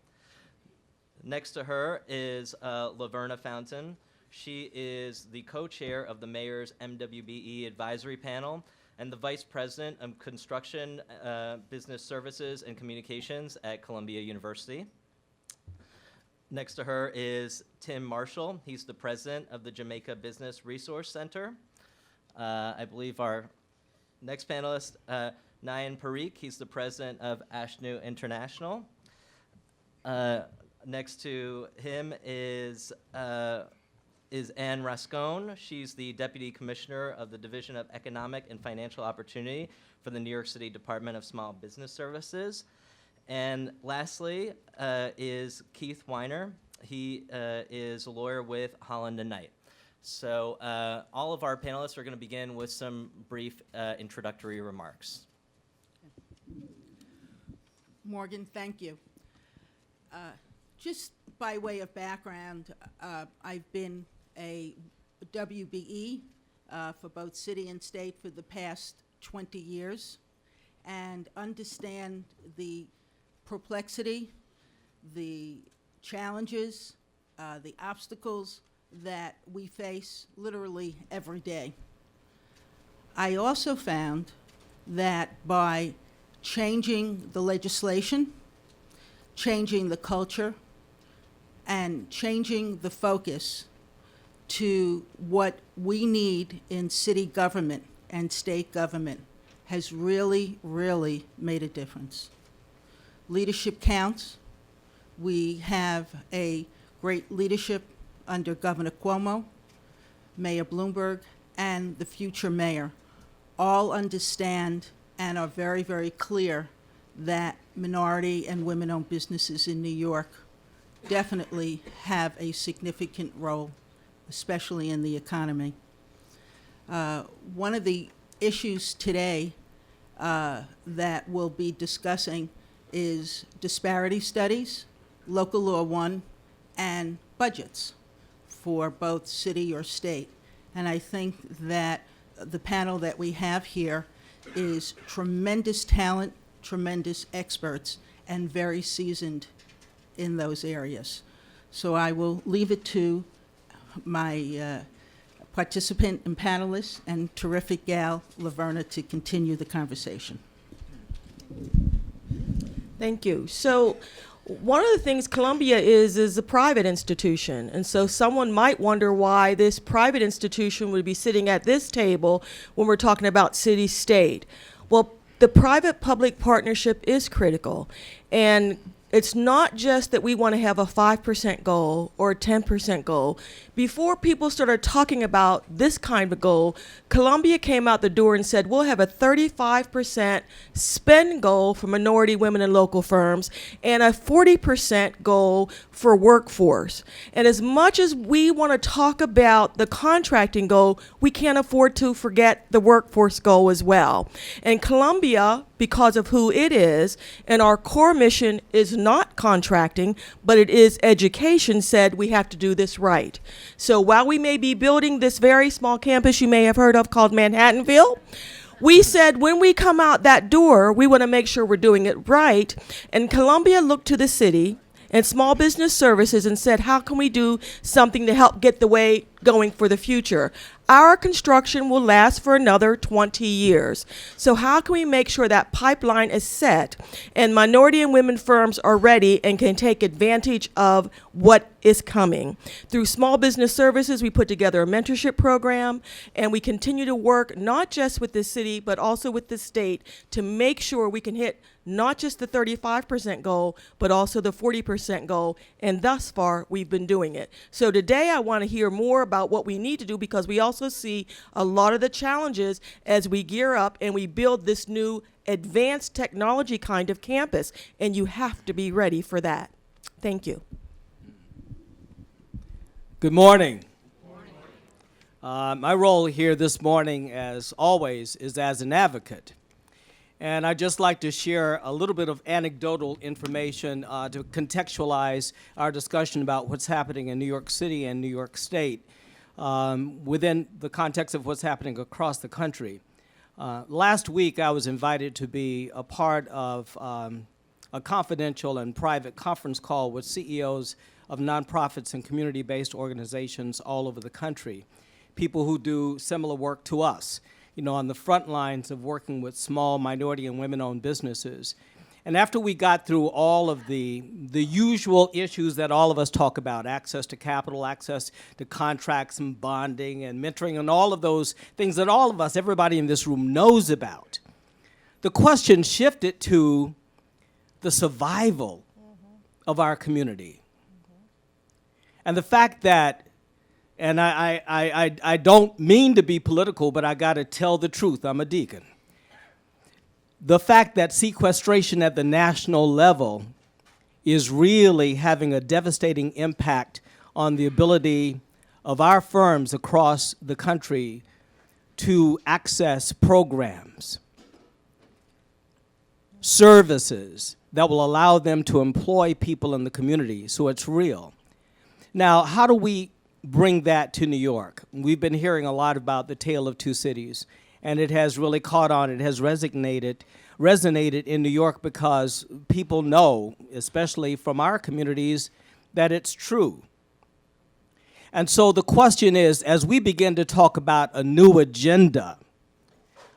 Next to her is Laverna Fountain. She is the co-chair of the mayor's MWBE advisory panel and the Vice President of Construction, Business Services, and Communications at Columbia University. Next to her is Tim Marshall. He's the President of the Jamaica Business Resource Center. I believe our next panelist, Nayan Parikh, he's the President of Ashnu International. Next to him is Anne Rascone. She's the Deputy Commissioner of the Division of Economic and Financial Opportunity for the New York City Department of Small Business Services. And lastly is Keith Weiner. He is a lawyer with Holland & Knight. So all of our panelists are going to begin with some brief introductory remarks. Morgan, thank you. Just by way of background, I've been a WBE for both city and state for the past 20 years and understand the perplexity, the challenges, the obstacles that we face literally every day. I also found that by changing the legislation, changing the culture, and changing the focus to what we need in city government and state government has really, really made a difference. Leadership counts. We have a great leadership under Governor Cuomo, Mayor Bloomberg, and the future mayor all understand and are very, very clear that minority and women-owned businesses in New York definitely have a significant role, especially in the economy. One of the issues today that we'll be discussing is disparity studies, local law 1, and budgets for both city or state. And I think that the panel that we have here is tremendous talent, tremendous experts, and very seasoned in those areas. So I will leave it to my participant and panelists and terrific gal, Laverna, to continue the conversation. Thank you. So one of the things Columbia is a private institution. And so someone might wonder why this private institution would be sitting at this table when we're talking about city-state. Well, the private-public partnership is critical. And it's not just that we want to have a 5% goal or a 10% goal. Before people started talking about this kind of goal, Columbia came out the door and said, we'll have a 35% spend goal for minority women and local firms and a 40% goal for workforce. And as much as we want to talk about the contracting goal, we can't afford to forget the workforce goal as well. And Columbia, because of who it is, and our core mission is not contracting, but it is education, said we have to do this right. So while we may be building this very small campus you may have heard of called Manhattanville, we said when we come out that door, we want to make sure we're doing it right. And Columbia looked to the city and small business services and said, how can we do something to help get the way going for the future? Our construction will last for another 20 years. So how can we make sure that pipeline is set and minority and women firms are ready and can take advantage of what is coming? Through small business services, we put together a mentorship program, and we continue to work not just with the city, but also with the state to make sure we can hit not just the 35% goal, but also the 40% goal. And thus far, we've been doing it. So today, I want to hear more about what we need to do, because we also see a lot of the challenges as we gear up and we build this new advanced technology kind of campus. And you have to be ready for that. Thank you. Good morning. My role here this morning, as always, is as an advocate. And I'd just like to share a little bit of anecdotal information to contextualize our discussion about what's happening in New York City and New York State within the context of what's happening across the country. Last week, I was invited to be a part of a confidential and private conference call with CEOs of nonprofits and community-based organizations all over the country, people who do similar work to us. on the front lines of working with small minority and women-owned businesses. And after we got through all of the usual issues that all of us talk about, access to capital, access to contracts and bonding and mentoring and all of those things that all of us, everybody in this room knows about, the question shifted to the survival of our community. And the fact that, and I don't mean to be political, but I got to tell the truth, I'm a deacon. The fact that sequestration at the national level is really having a devastating impact on the ability of our firms across the country to access programs, services that will allow them to employ people in the community, so it's real. Now, how do we bring that to New York? We've been hearing a lot about the Tale of Two Cities, and it has really caught on. It has resonated in New York because people know, especially from our communities, that it's true. And so the question is, as we begin to talk about a new agenda,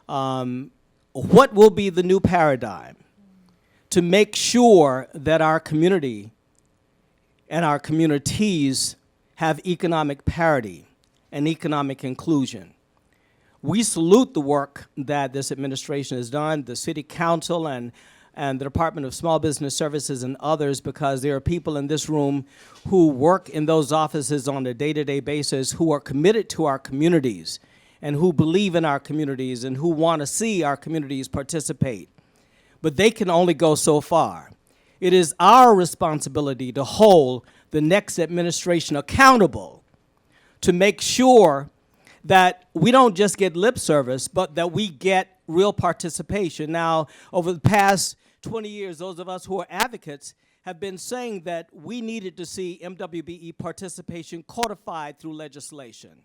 what will be the new paradigm to make sure that our community and our communities have economic parity and economic inclusion? We salute the work that this administration has done, the City Council and the Department of Small Business Services and others, because there are people in this room who work in those offices on a day-to-day basis who are committed to our communities and who believe in our communities and who want to see our communities participate. But they can only go so far. It is our responsibility to hold the next administration accountable to make sure that we don't just get lip service, but that we get real participation. Now, over the past 20 years, those of us who are advocates have been saying that we needed to see MWBE participation codified through legislation.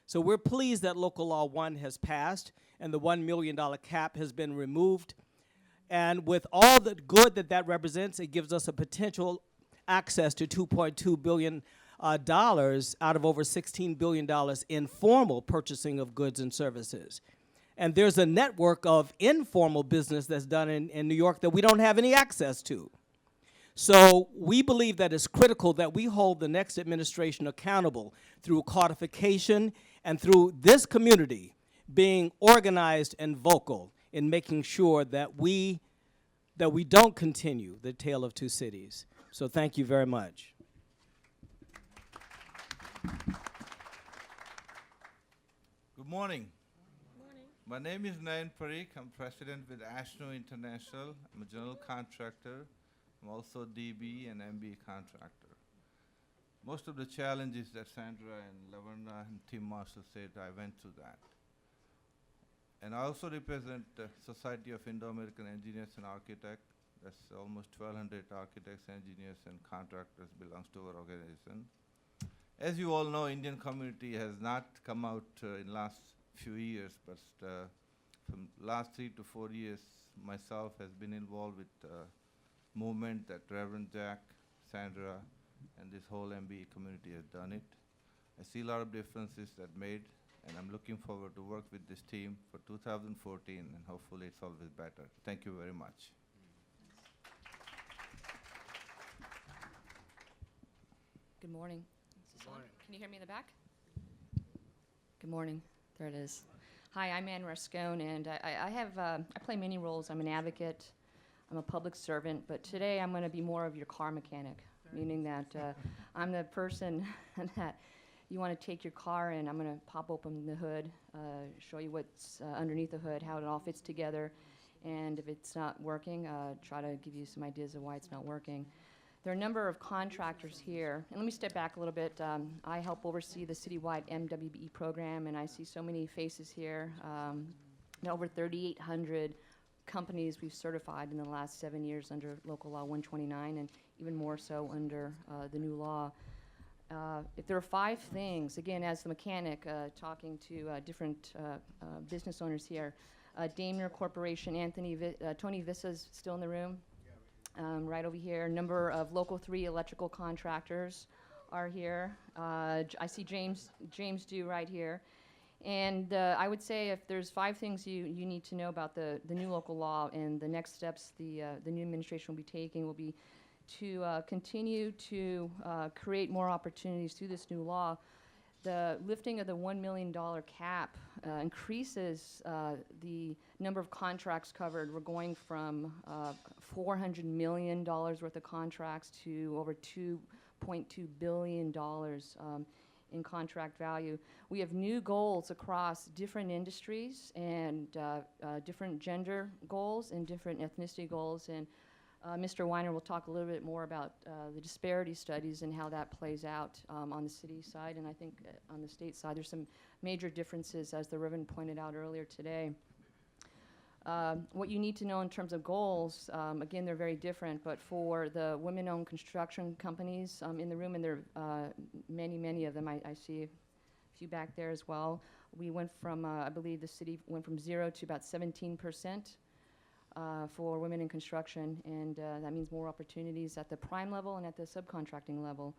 So we're pleased that Local Law 1 has passed and the $1 million cap has been removed. And with all the good that that represents, it gives us a potential access to $2.2 billion out of over $16 billion in formal purchasing of goods and services. And there's a network of informal business that's done in New York that we don't have any access to. So we believe that it's critical that we hold the next administration accountable through codification and through this community being organized and vocal in making sure that we don't continue the Tale of Two Cities. So thank you very much. Good morning. My name is Nayan Parikh. I'm president with Ashno International. I'm a general contractor. I'm also DB and MB contractor. Most of the challenges that Sandra and Laverna and Tim Marshall said, I went through that. And I also represent the Society of Indo-American Engineers and Architects. That's almost 1,200 architects, engineers, and contractors belongs to our organization. As you all know, Indian community has not come out in last few years, but from last 3 to 4 years, myself has been involved with movement that Reverend Jack, Sandra, and this whole MBE community has done it. I see a lot of differences that made, and I'm looking forward to work with this team for 2014, and hopefully it's always better. Thank you very much. Good morning. Can you hear me in the back? Good morning. There it is. Hi, I'm Ann Rascone, and I play many roles. I'm an advocate. I'm a public servant, but today I'm going to be more of your car mechanic, meaning that I'm the person that you want to take your car and I'm going to pop open the hood, show you what's underneath the hood, how it all fits together, and if it's not working, try to give you some ideas of why it's not working. There are a number of contractors here, and let me step back a little bit. I help oversee the citywide MWBE program, and I see so many faces here. Over 3,800 companies we've certified in the last 7 years under Local Law 129, and even more so under the new law. If there are 5 things, again, as the mechanic talking to different business owners here, Daimler Corporation, Tony Vissa's still in the room. Right over here, a number of Local 3 electrical contractors are here. I see James Dew right here. And I would say if there's 5 things you need to know about the new local law and the next steps the new administration will be taking will be to continue to create more opportunities through this new law. The lifting of the $1 million cap increases the number of contracts covered. We're going from $400 million worth of contracts to over $2.2 billion in contract value. We have new goals across different industries and different gender goals and different ethnicity goals. And Mr. Weiner will talk a little bit more about the disparity studies and how that plays out on the city side. And I think on the state side, there's some major differences, as the Reverend pointed out earlier today. What you need to know in terms of goals, again, they're very different, but for the women-owned construction companies in the room, and there are many of them, I see a few back there as well. We went from, I believe the city went from 0 to about 17% for women in construction, and that means more opportunities at the prime level and at the subcontracting level.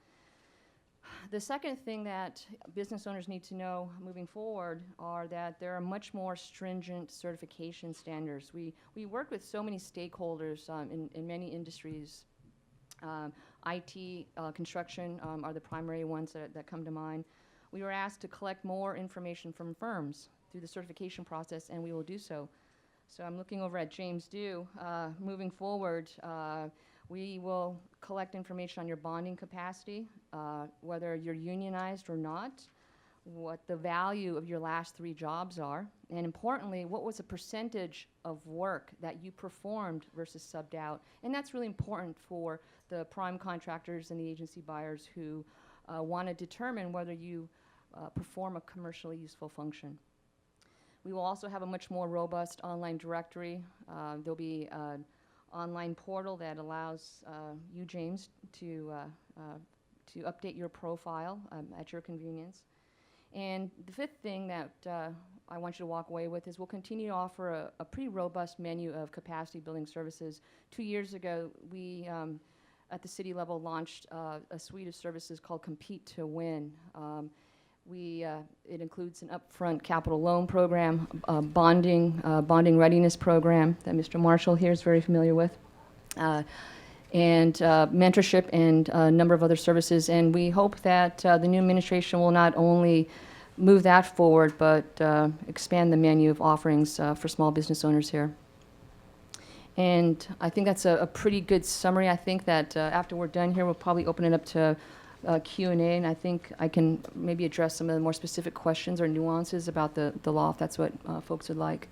The second thing that business owners need to know moving forward are that there are much more stringent certification standards. We work with so many stakeholders in many industries. IT, construction are the primary ones that come to mind. We were asked to collect more information from firms through the certification process, and we will do so. So I'm looking over at James Dew. Moving forward, we will collect information on your bonding capacity, whether you're unionized or not, what the value of your last 3 jobs are, and importantly, what was the percentage of work that you performed versus subbed out. And that's really important for the prime contractors and the agency buyers who want to determine whether you perform a commercially useful function. We will also have a much more robust online directory. There'll be an online portal that allows you, James, to update your profile at your convenience. And the 5th thing that I want you to walk away with is we'll continue to offer a pretty robust menu of capacity building services. 2 years ago, we, at the city level, launched a suite of services called Compete to Win. It includes an upfront capital loan program, bonding readiness program that Mr. Marshall here is very familiar with, and mentorship and a number of other services. And we hope that the new administration will not only move that forward, but expand the menu of offerings for small business owners here. And I think that's a pretty good summary. I think that after we're done here, we'll probably open it up to Q&A, and I think I can maybe address some of the more specific questions or nuances about the law, if that's what folks would like.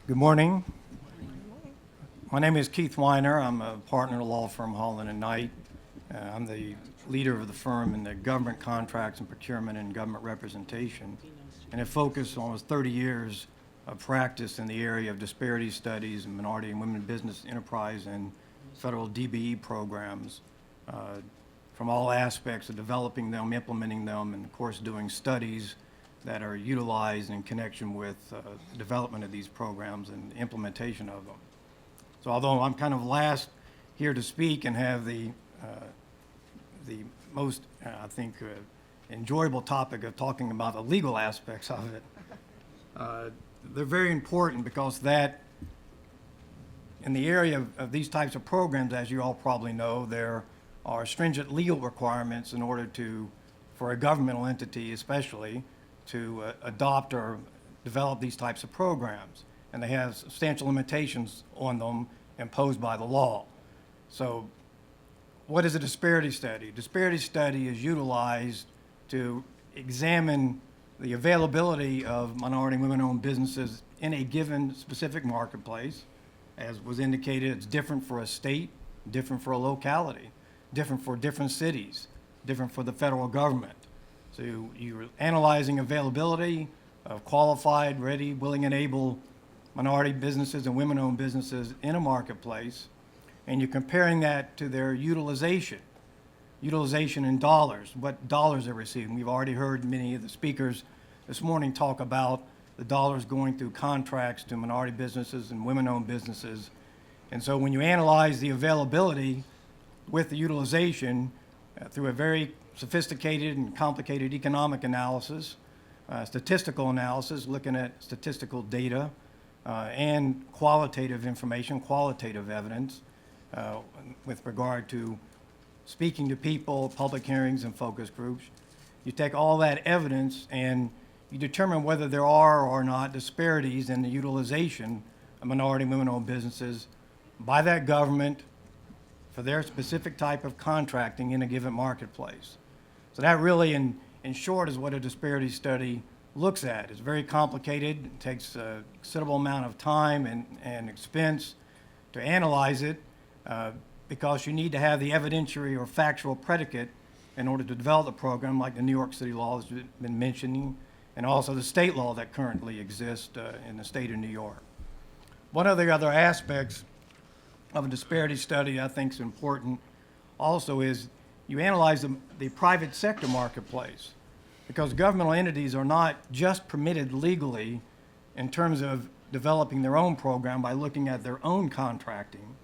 Good morning. My name is Keith Weiner. I'm a partner at law firm Holland & Knight. I'm the leader of the firm in the government contracts and procurement and government representation, and have focused almost 30 years of practice in the area of disparity studies and minority and women business enterprise and federal DBE programs from all aspects of developing them, implementing them, and of course doing studies that are utilized in connection with development of these programs and implementation of them. So although I'm kind of last here to speak and have the most, I think, enjoyable topic of talking about the legal aspects of it, they're very important because that, in the area of these types of programs, as you all probably know, there are stringent legal requirements in order for a governmental entity especially, to adopt or develop these types of programs. And they have substantial limitations on them imposed by the law. So what is a disparity study? Disparity study is utilized to examine the availability of minority and women-owned businesses in a given specific marketplace. As was indicated, it's different for a state, different for a locality, different for different cities, different for the federal government. So you're analyzing availability of qualified, ready, willing, and able minority businesses and women-owned businesses in a marketplace, and you're comparing that to their utilization in dollars, what dollars they're receiving. We've already heard many of the speakers this morning talk about the dollars going through contracts to minority businesses and women-owned businesses. And so when you analyze the availability with the utilization through a very sophisticated and complicated economic analysis, statistical analysis, looking at statistical data, and qualitative information, qualitative evidence with regard to speaking to people, public hearings, and focus groups. You take all that evidence and you determine whether there are or not disparities in the utilization of minority and women-owned businesses by that government for their specific type of contracting in a given marketplace. So that really, in short, is what a disparity study looks at. It's very complicated. It takes a considerable amount of time and expense to analyze it because you need to have the evidentiary or factual predicate in order to develop the program, like the New York City law has been mentioning, and also the state law that currently exists in the state of New York. One of the other aspects of a disparity study I think is important also is you analyze the private sector marketplace, because governmental entities are not just permitted legally in terms of developing their own program by looking at their own contracting.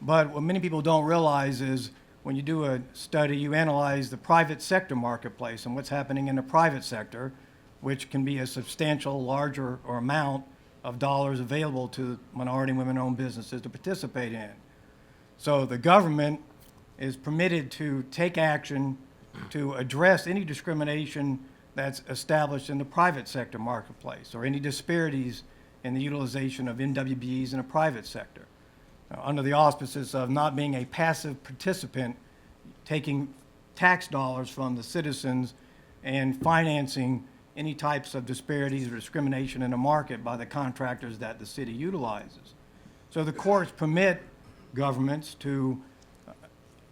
But what many people don't realize is when you do a study, you analyze the private sector marketplace and what's happening in the private sector, which can be a substantial, larger or amount of dollars available to minority and women-owned businesses to participate in. So the government is permitted to take action to address any discrimination that's established in the private sector marketplace or any disparities in the utilization of MWBEs in the private sector, under the auspices of not being a passive participant, taking tax dollars from the citizens and financing any types of disparities or discrimination in the market by the contractors that the city utilizes. So the courts permit governments to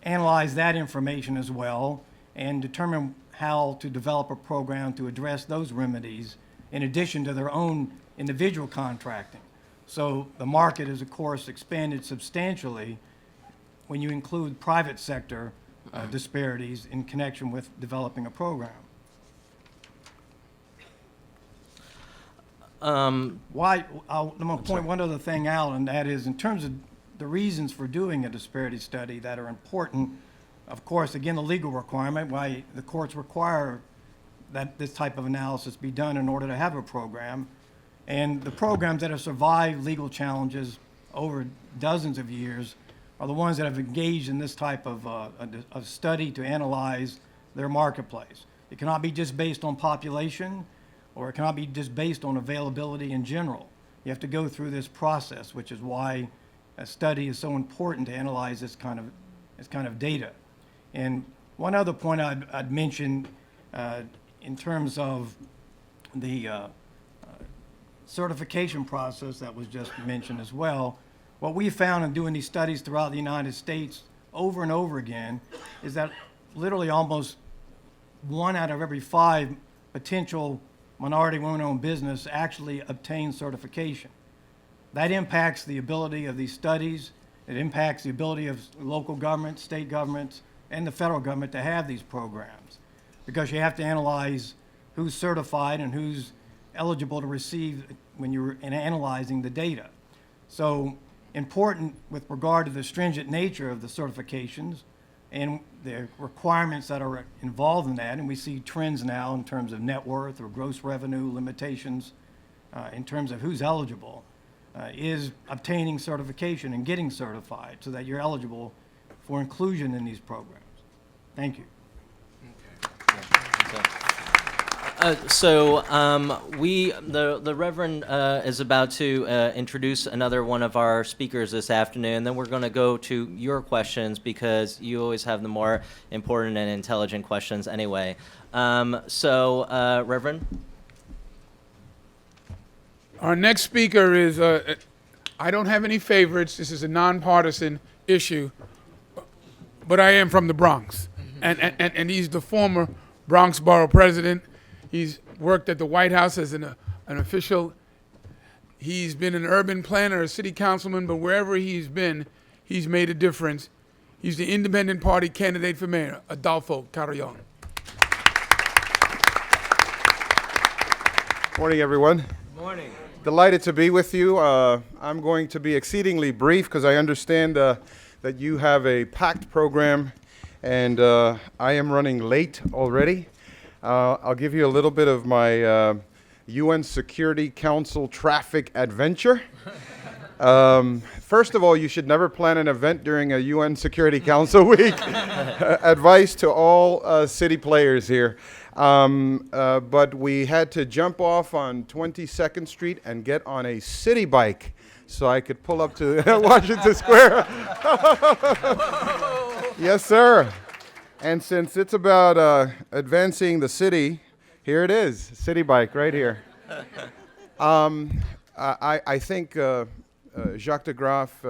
analyze that information as well and determine how to develop a program to address those remedies in addition to their own individual contracting. So the market is, of course, expanded substantially when you include private sector disparities in connection with developing a program. I'm going to point one other thing out, and that is in terms of the reasons for doing a disparity study that are important. Of course, again, the legal requirement, why the courts require that this type of analysis be done in order to have a program. And the programs that have survived legal challenges over dozens of years are the ones that have engaged in this type of study to analyze their marketplace. It cannot be just based on population, or it cannot be just based on availability in general. You have to go through this process, which is why a study is so important to analyze this kind of data. And one other point I'd mention in terms of the certification process that was just mentioned as well, what we found in doing these studies throughout the United States over and over again is that literally almost 1 out of every 5 potential minority women-owned business actually obtain certification. That impacts the ability of these studies. It impacts the ability of local governments, state governments, and the federal government to have these programs, because you have to analyze who's certified and who's eligible to receive when you're analyzing the data. So important with regard to the stringent nature of the certifications and the requirements that are involved in that, and we see trends now in terms of net worth or gross revenue limitations in terms of who's eligible, is obtaining certification and getting certified so that you're eligible for inclusion in these programs. Thank you. The Reverend is about to introduce another one of our speakers this afternoon. Then we're going to go to your questions because you always have the more important and intelligent questions anyway. Reverend? Our next speaker is, I don't have any favorites. This is a nonpartisan issue, but I am from the Bronx. And he's the former Bronx Borough President. He's worked at the White House as an official. He's been an urban planner, a city councilman, but wherever he's been, he's made a difference. He's the Independent Party candidate for mayor, Adolfo Carrion. Morning, everyone. Morning. Delighted to be with you. I'm going to be exceedingly brief because I understand that you have a packed program, and I am running late already. I'll give you a little bit of my UN Security Council traffic adventure. First of all, you should never plan an event during a UN Security Council week. Advice to all city players here. But we had to jump off on 22nd Street and get on a city bike so I could pull up to Washington Square. Yes, sir. And since it's about advancing the city, here it is, city bike right here. I think Jacques de Graaf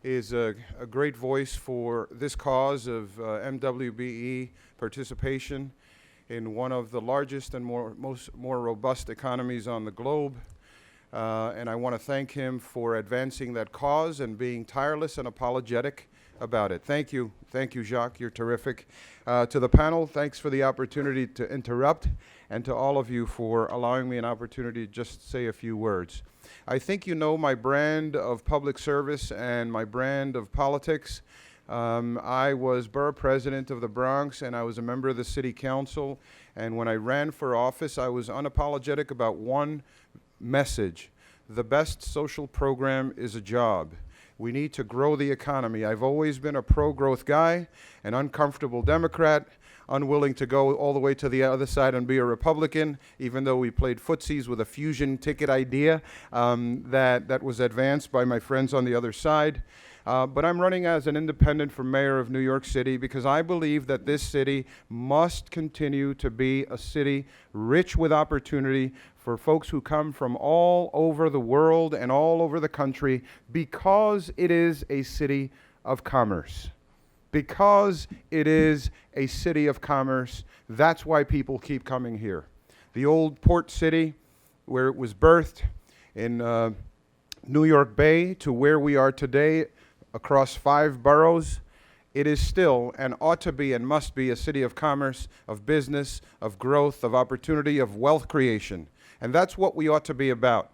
is a great voice for this cause of MWBE participation in one of the largest and more robust economies on the globe. And I want to thank him for advancing that cause and being tireless and apologetic about it. Thank you, Jacques, you're terrific. To the panel, thanks for the opportunity to interrupt, and to all of you for allowing me an opportunity to just say a few words. I think you know my brand of public service and my brand of politics. I was borough president of the Bronx, and I was a member of the city council, and when I ran for office, I was unapologetic about one message: the best social program is a job. We need to grow the economy. I've always been a pro-growth guy, an uncomfortable Democrat, unwilling to go all the way to the other side and be a Republican, even though we played footsies with a fusion ticket idea that was advanced by my friends on the other side. But I'm running as an independent for mayor of New York City because I believe that this city must continue to be a city rich with opportunity for folks who come from all over the world and all over the country, because it is a city of commerce. Because it is a city of commerce, that's why people keep coming here. The old port city, where it was birthed in New York Bay, to where we are today across 5 boroughs, it is still and ought to be and must be a city of commerce, of business, of growth, of opportunity, of wealth creation. And that's what we ought to be about.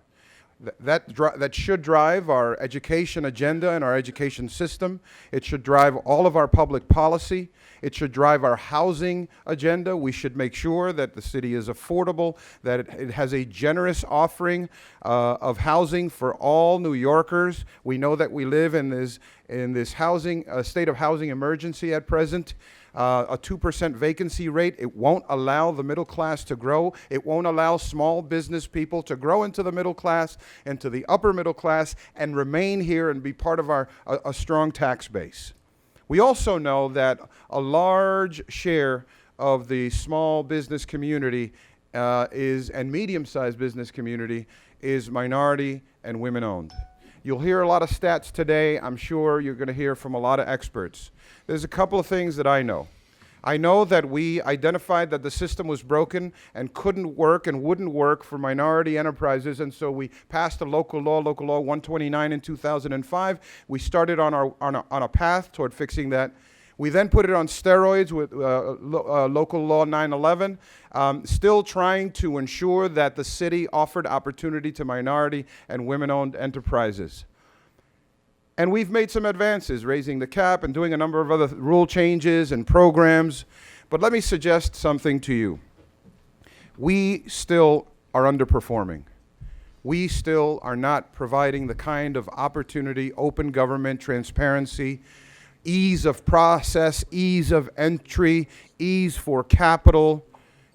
That should drive our education agenda and our education system. It should drive all of our public policy. It should drive our housing agenda. We should make sure that the city is affordable, that it has a generous offering of housing for all New Yorkers. We know that we live in this housing state of housing emergency at present. A 2% vacancy rate. It won't allow the middle class to grow. It won't allow small business people to grow into the middle class, into the upper middle class, and remain here and be part of a strong tax base. We also know that a large share of the small business community and medium-sized business community is minority and women-owned. You'll hear a lot of stats today. I'm sure you're going to hear from a lot of experts. There's a couple of things that I know. I know that we identified that the system was broken and couldn't work and wouldn't work for minority enterprises, and so we passed a local law 129 in 2005. We started on a path toward fixing that. We then put it on steroids with local law 911, still trying to ensure that the city offered opportunity to minority and women-owned enterprises. And we've made some advances, raising the cap and doing a number of other rule changes and programs. But let me suggest something to you. We still are underperforming. We still are not providing the kind of opportunity, open government, transparency, ease of process, ease of entry, ease for capital,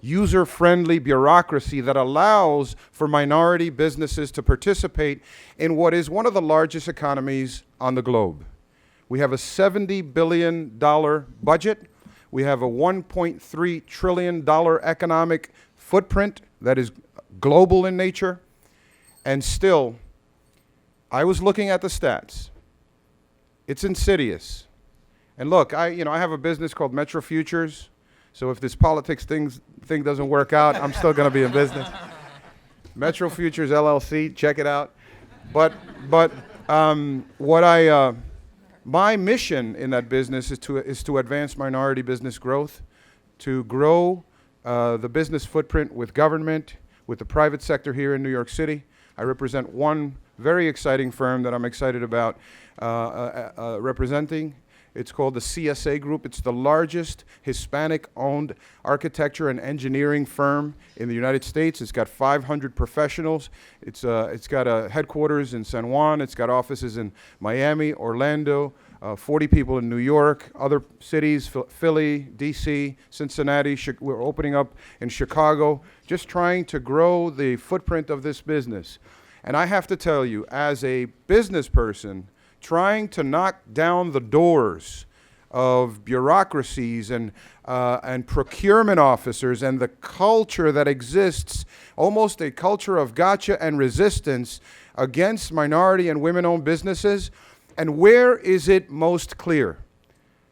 user-friendly bureaucracy that allows for minority businesses to participate in what is one of the largest economies on the globe. We have a $70 billion budget. We have a $1.3 trillion economic footprint that is global in nature. And still, I was looking at the stats. It's insidious. And look, I have a business called Metro Futures. So if this politics thing doesn't work out, I'm still going to be in business. Metro Futures LLC, check it out. But my mission in that business is to advance minority business growth, to grow the business footprint with government, with the private sector here in New York City. I represent one very exciting firm that I'm excited about representing. It's called the CSA Group. It's the largest Hispanic-owned architecture and engineering firm in the United States. It's got 500 professionals. It's got a headquarters in San Juan. It's got offices in Miami, Orlando, 40 people in New York, other cities, Philly, DC, Cincinnati. We're opening up in Chicago, just trying to grow the footprint of this business. And I have to tell you, as a business person, trying to knock down the doors of bureaucracies and procurement officers and the culture that exists, almost a culture of gotcha and resistance against minority and women-owned businesses. And where is it most clear?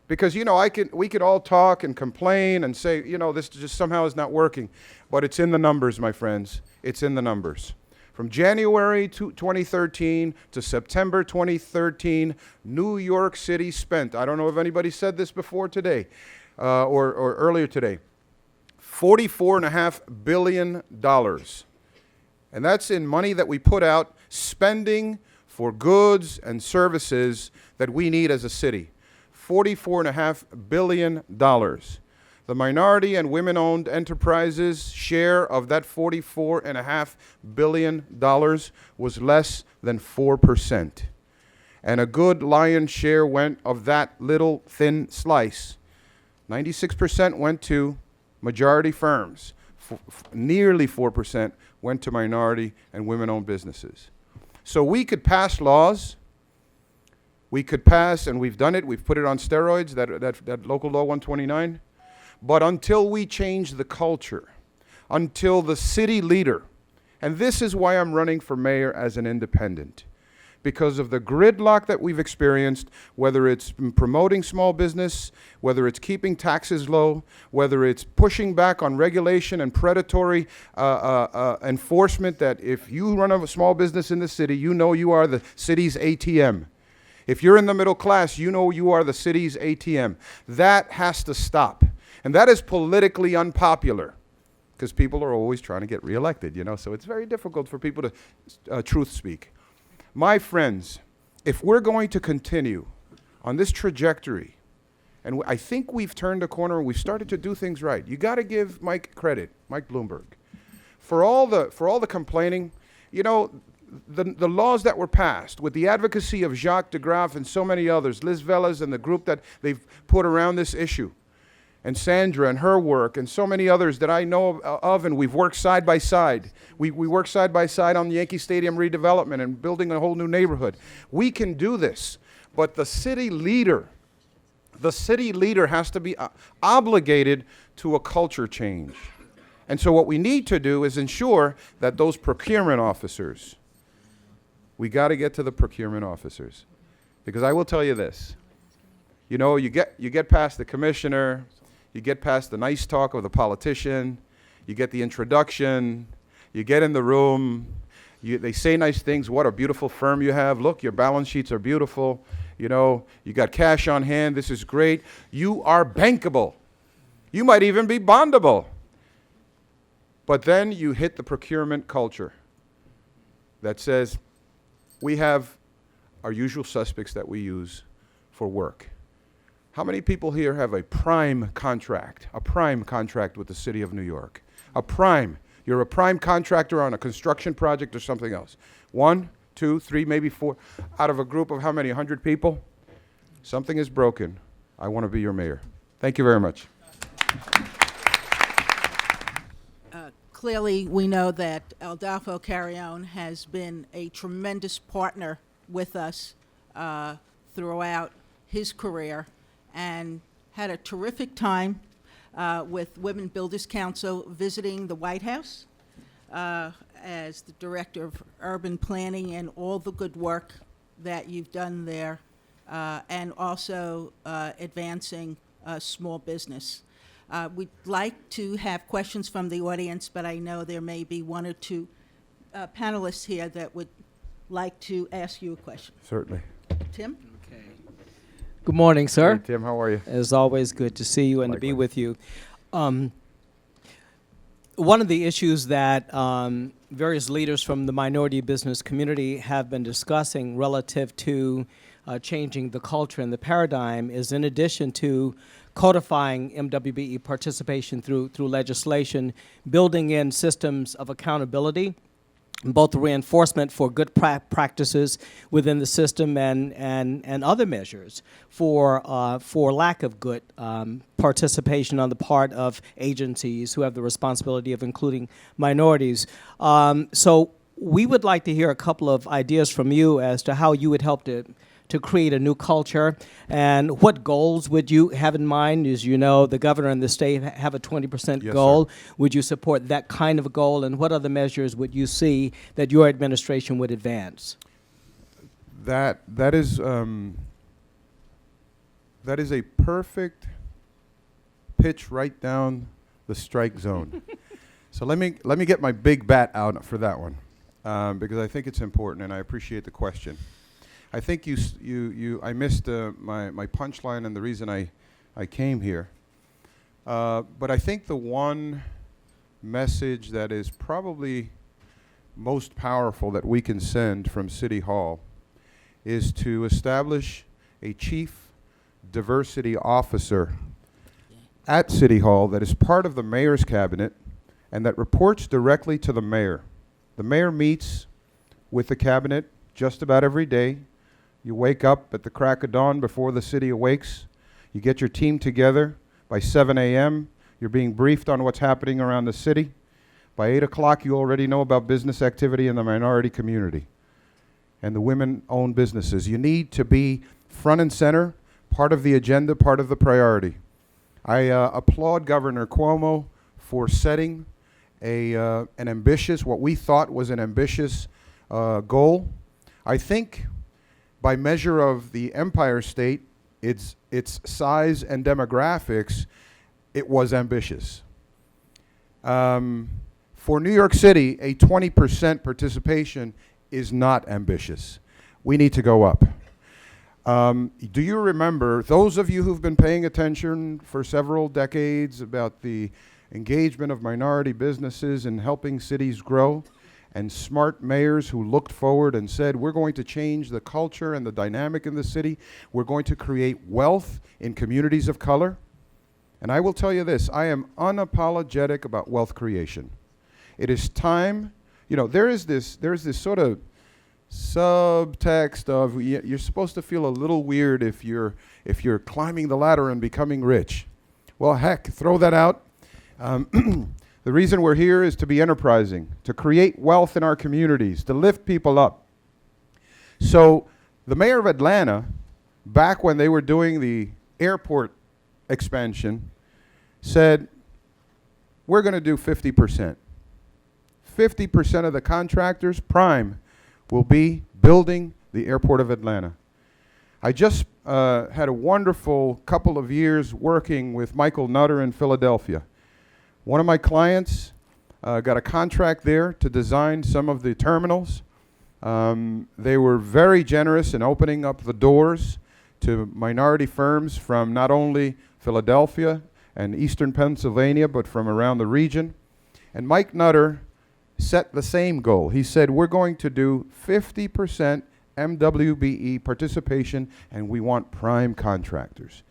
Because, you know, we could all talk and complain and say, you know, this just somehow is not working. But it's in the numbers, my friends. It's in the numbers. From January 2013 to September 2013, New York City spent, I don't know if anybody said this before today or earlier today, $44.5 billion. And that's in money that we put out spending for goods and services that we need as a city. $44.5 billion. The minority and women-owned enterprises' share of that $44.5 billion was less than 4%. And a good lion's share went of that little thin slice. 96% went to majority firms. Nearly 4% went to minority and women-owned businesses. So we could pass laws. We could pass, and we've done it, we've put it on steroids, that local law 129. But until we change the culture, until the city leader, and this is why I'm running for mayor as an independent, because of the gridlock that we've experienced, whether it's promoting small business, whether it's keeping taxes low, whether it's pushing back on regulation and predatory enforcement, that if you run a small business in the city, you know you are the city's ATM. If you're in the middle class, you know you are the city's ATM. That has to stop. And that is politically unpopular because people are always trying to get reelected, you know, so it's very difficult for people to truth speak. My friends, if we're going to continue on this trajectory, and I think we've turned a corner and we've started to do things right, you got to give Mike credit, Mike Bloomberg, for all the complaining. You know, the laws that were passed with the advocacy of Jacques DeGraff and so many others, Liz Velas and the group that they've put around this issue, and Sandra and her work, and so many others that I know of, and we've worked side by side. We work side by side on the Yankee Stadium redevelopment and building a whole new neighborhood. We can do this, but the city leader has to be obligated to a culture change. And so what we need to do is ensure that those procurement officers, we got to get to the procurement officers. Because I will tell you this, you know, you get past the commissioner, you get past the nice talk of the politician, you get the introduction, you get in the room, they say nice things, what a beautiful firm you have, look, your balance sheets are beautiful, you know, you got cash on hand, this is great, you are bankable, you might even be bondable. But then you hit the procurement culture that says, we have our usual suspects that we use for work. How many people here have a prime contract with the city of New York? You're a prime contractor on a construction project or something else. 1, 2, 3, maybe 4, out of a group of how many, 100 people? Something is broken. I want to be your mayor. Thank you very much. Clearly, we know that Adolfo Carrion has been a tremendous partner with us throughout his career and had a terrific time with Women Builders Council visiting the White House as the Director of Urban Planning, and all the good work that you've done there, and also advancing small business. We'd like to have questions from the audience, but I know there may be one or two panelists here that would like to ask you a question. Certainly. Tim? Okay. Good morning, sir. Hey, Tim, how are you? As always, good to see you and to be with you. one of the issues that various leaders from the minority business community have been discussing relative to changing the culture and the paradigm is, in addition to codifying MWBE participation through legislation, building in systems of accountability, both reinforcement for good practices within the system and other measures for lack of good participation on the part of agencies who have the responsibility of including minorities. So we would like to hear a couple of ideas from you as to how you would help to create a new culture, and what goals would you have in mind? As you know, the governor and the state have a 20% Yes, goal. sir. Would you support that kind of a goal, and what other measures would you see that your administration would advance? That is a perfect pitch right down the strike zone. So let me get my big bat out for that one, because I think it's important, and I appreciate the question. I think I missed my punchline and the reason I came here. But I think the one message that is probably most powerful that we can send from City Hall is to establish a chief diversity officer at City Hall that is part of the mayor's cabinet and that reports directly to the mayor. The mayor meets with the cabinet just about every day. You wake up at the crack of dawn before the city awakes. You get your team together. By 7 a.m., you're being briefed on what's happening around the city. By 8 o'clock, you already know about business activity in the minority community and the women-owned businesses. You need to be front and center, part of the agenda, part of the priority. I applaud Governor Cuomo for setting an ambitious, what we thought was an ambitious goal. I think by measure of the Empire State, its size and demographics, it was ambitious. For New York City, a 20% participation is not ambitious. We need to go up. Do you remember, those of you who've been paying attention for several decades about the engagement of minority businesses in helping cities grow, and smart mayors who looked forward and said, we're going to change the culture and the dynamic in the city. We're going to create wealth in communities of color. And I will tell you this, I am unapologetic about wealth creation. It is time, there is this sort of subtext of you're supposed to feel a little weird if you're climbing the ladder and becoming rich. Well, heck, throw that out. The reason we're here is to be enterprising, to create wealth in our communities, to lift people up. So the mayor of Atlanta, back when they were doing the airport expansion, said, we're going to do 50%. 50% of the contractors, prime, will be building the airport of Atlanta. I just had a wonderful couple of years working with Michael Nutter in Philadelphia. One of my clients got a contract there to design some of the terminals. They were very generous in opening up the doors to minority firms from not only Philadelphia and eastern Pennsylvania, but from around the region. And Mike Nutter set the same goal. He said, we're going to do 50% MWBE participation, and we want prime contractors.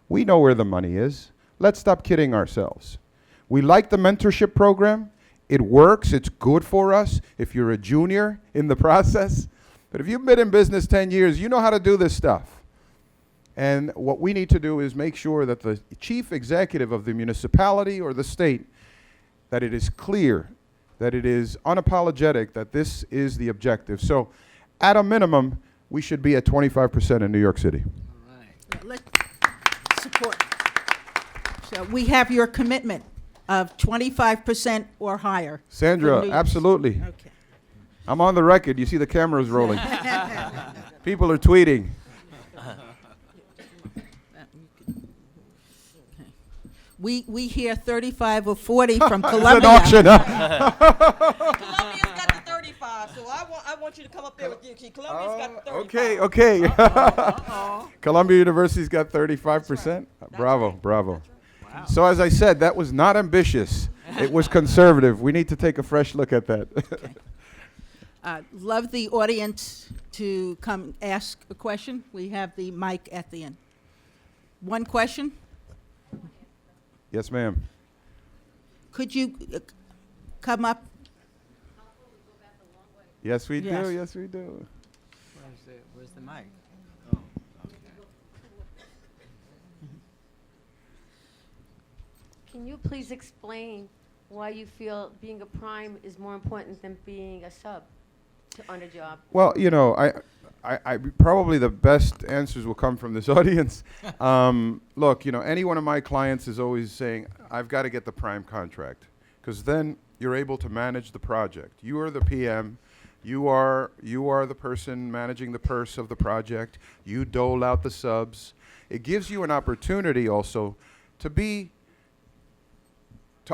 We know where the money is. Let's stop kidding ourselves. We like the mentorship program. It works. It's good for us if you're a junior in the process. But if you've been in business 10 years, you know how to do this stuff. And what we need to do is make sure that the chief executive of the municipality or the state, that it is clear, that it is unapologetic, that this is the objective. So at a minimum, we should be at 25% in New York City. All right. Let's support. So we have your commitment of 25% or higher. Sandra, absolutely. Okay. I'm on the record. You see the cameras rolling. People are tweeting. We hear 35 or 40 from It's Columbia. an auction, huh? Columbia's got the 35, so I want you to come up there with you. See, Columbia's got the 35. Okay. Columbia University's got 35%. Bravo, bravo. So as I said, that was not ambitious. It was conservative. We need to take a fresh look at that. Love the audience to come ask a question. We have the mic at the end. One question? Yes, ma'am. Could you come up? Yes, we Yes. do. Yes, we do. Where's the mic? Can you please explain why you feel being a prime is more important than being a sub on a job? Well, you know, I probably the best answers will come from this audience. Look, you know, any one of my clients is always saying, I've got to get the prime contract, because then you're able to manage the project. You are the PM. You are the person managing the purse of the project. You dole out the subs. It gives you an opportunity also to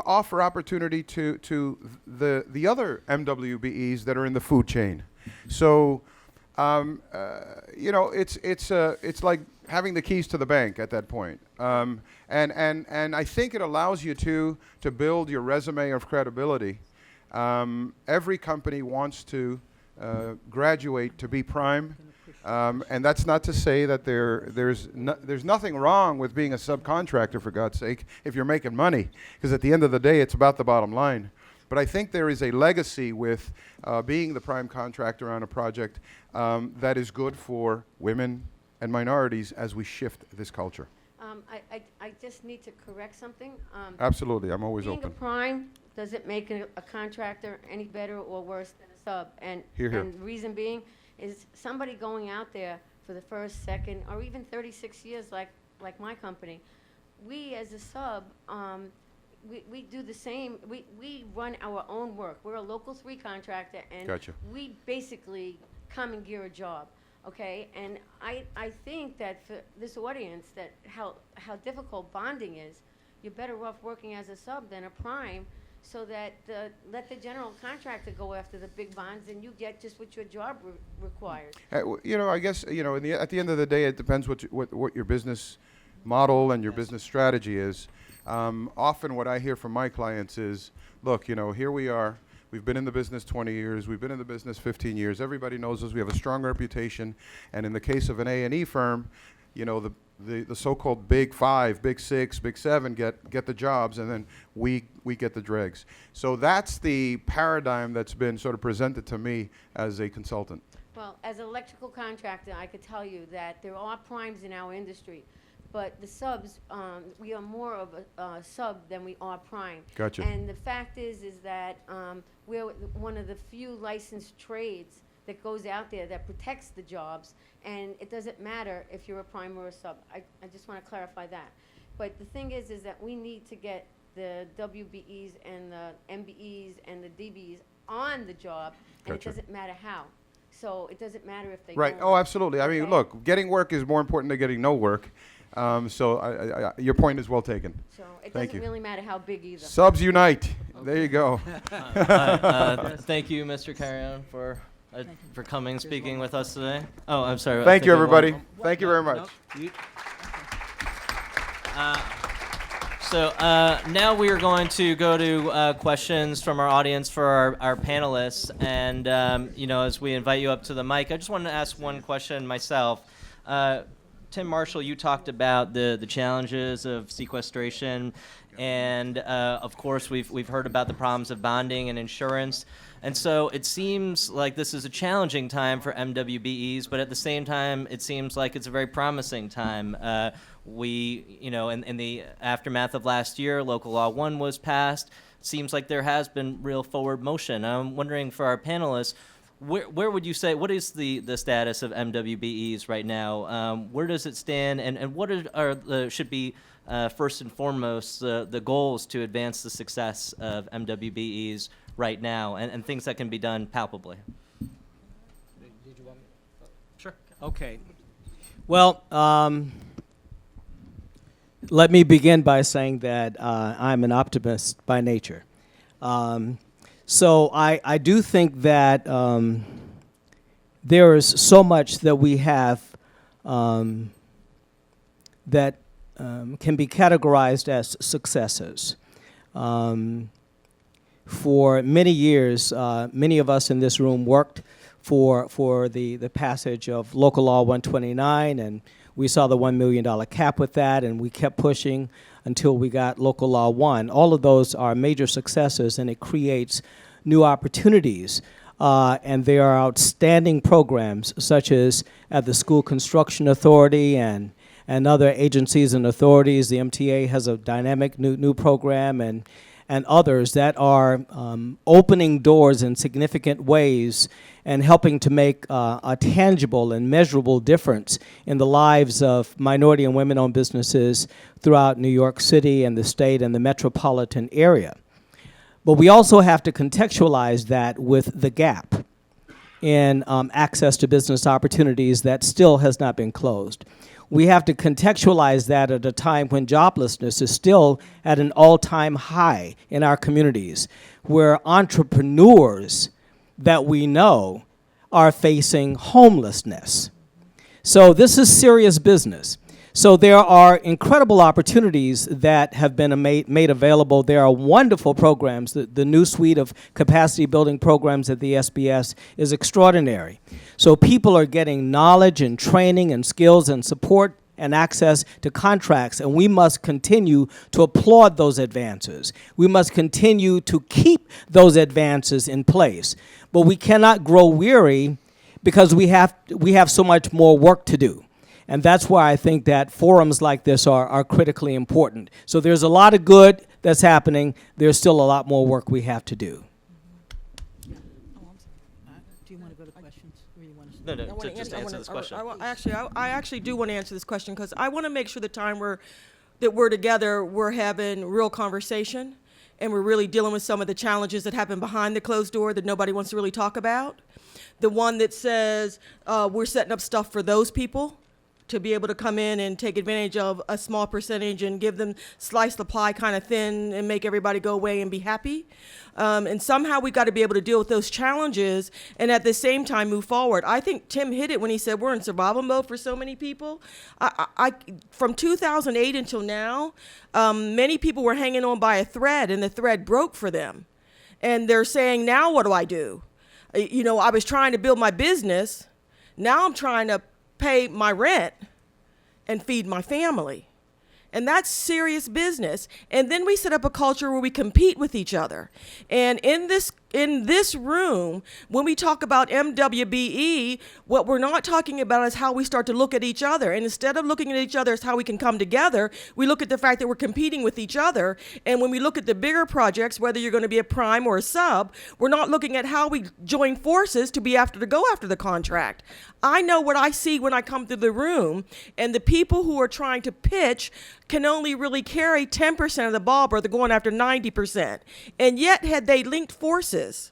offer opportunity to the other MWBEs that are in the food chain. So, you know, it's like having the keys to the bank at that point. And I think it allows you to build your resume of credibility. Every company wants to graduate to be prime, and that's not to say that there's nothing wrong with being a subcontractor, for God's sake, if you're making money, because at the end of the day, it's about the bottom line. But I think there is a legacy with being the prime contractor on a project that is good for women and minorities as we shift this culture. I just need to correct something. Absolutely, I'm always Being open. a prime doesn't make a contractor any better or worse than a sub. And Hear, hear. and the reason being is somebody going out there for the first, second, or even 36 years like my company, we as a sub, we do the same. We run our own work. We're a local 3 contractor, and Gotcha. we basically commandeer a job. Okay, and I think that for this audience, that how difficult bonding is, you're better off working as a sub than a prime, so that let the general contractor go after the big bonds, and you get just what your job requires. You know, I guess, you know, at the end of the day, it depends what your business model and your business strategy is. Often what I hear from my clients is, look, you know, here we are. We've been in the business 20 years. We've been in the business 15 years. Everybody knows us. We have a strong reputation. And in the case of an A&E firm, you know, the so-called big 5, big 6, big 7 get the jobs, and then we get the dregs. So that's the paradigm that's been sort of presented to me as a consultant. Well, as an electrical contractor, I could tell you that there are primes in our industry, but the subs, we are more of a sub than we are prime. Gotcha. And the fact is that we're one of the few licensed trades that goes out there that protects the jobs, and it doesn't matter if you're a prime or a sub. I just want to clarify that. But the thing is that we need to get the WBEs and the MBEs and the DBEs on the job, and Gotcha. it doesn't matter how. So it doesn't matter if they Right. don't. Oh, absolutely. I mean, Okay? look, getting work is more important than getting no work. So your point is well taken. So it Thank doesn't you. really matter how big either. Subs unite. There you go. Thank you, Mr. Carrion, for coming, speaking with us today. Oh, I'm sorry. I Thank think you, we won. everybody. Thank you very much. So now we are going to go to questions from our audience for our panelists. And, you know, as we invite you up to the mic, I just wanted to ask one question myself. Tim Marshall, you talked about the challenges of sequestration. And, of course, we've heard about the problems of bonding and insurance. And so it seems like this is a challenging time for MWBEs, but at the same time, it seems like it's a very promising time. We, you know, in the aftermath of last year, Local Law 1 was passed. Seems like there has been real forward motion. I'm wondering for our panelists, where would you say, what is the status of MWBEs right now? Where does it stand, and what should be first and foremost the goals to advance the success of MWBEs right now, and things that can be done palpably? Sure. Okay. Well, let me begin by saying that I'm an optimist by nature. So I do think that there is so much that we have that can be categorized as successes. for many years, many of us in this room worked for the passage of Local Law 129, and we saw the $1 million cap with that, and we kept pushing until we got Local Law 1. All of those are major successes, and it creates new opportunities. And there are outstanding programs, such as at the School Construction Authority and other agencies and authorities. The MTA has a dynamic new program, and others that are opening doors in significant ways and helping to make a tangible and measurable difference in the lives of minority and women-owned businesses throughout New York City and the state and the metropolitan area. But we also have to contextualize that with the gap in access to business opportunities that still has not been closed. We have to contextualize that at a time when joblessness is still at an all-time high in our communities, where entrepreneurs that we know are facing homelessness. So this is serious business. So there are incredible opportunities that have been made available. There are wonderful programs. The new suite of capacity building programs at the SBS is extraordinary. So people are getting knowledge and training and skills and support and access to contracts, and we must continue to applaud those advances. We must continue to keep those advances in place. But we cannot grow weary because we have so much more work to do. And that's why I think that forums like this are critically important. So there's a lot of good that's happening. There's still a lot more work we have to do. Do you want to go to questions? Or you want to No, just answer this question. I actually do want to answer this question because I want to make sure the time that we're together, we're having real conversation and we're really dealing with some of the challenges that happen behind the closed door that nobody wants to really talk about. The one that says we're setting up stuff for those people to be able to come in and take advantage of a small percentage and give them slice the pie kind of thin and make everybody go away and be happy. And somehow we got to be able to deal with those challenges and at the same time move forward. I think Tim hit it when he said we're in survival mode for so many people. From 2008 until now, many people were hanging on by a thread and the thread broke for them. And they're saying, now what do I do? You know, I was trying to build my business. Now I'm trying to pay my rent and feed my family. And that's serious business. And then we set up a culture where we compete with each other. And in this room, when we talk about MWBE, what we're not talking about is how we start to look at each other. And instead of looking at each other as how we can come together, we look at the fact that we're competing with each other. And when we look at the bigger projects, whether you're going to be a prime or a sub, we're not looking at how we join forces to go after the contract. I know what I see when I come through the room, and the people who are trying to pitch can only really carry 10% of the ball, but they're going after 90%. And yet, had they linked forces,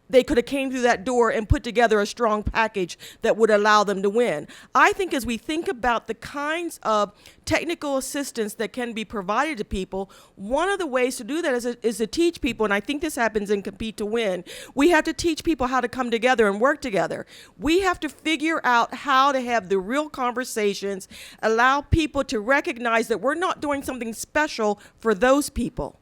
they could have came through that door and put together a strong package that would allow them to win. I think as we think about the kinds of technical assistance that can be provided to people, one of the ways to do that is to teach people, and I think this happens in Compete to Win, we have to teach people how to come together and work together. We have to figure out how to have the real conversations, allow people to recognize that we're not doing something special for those people.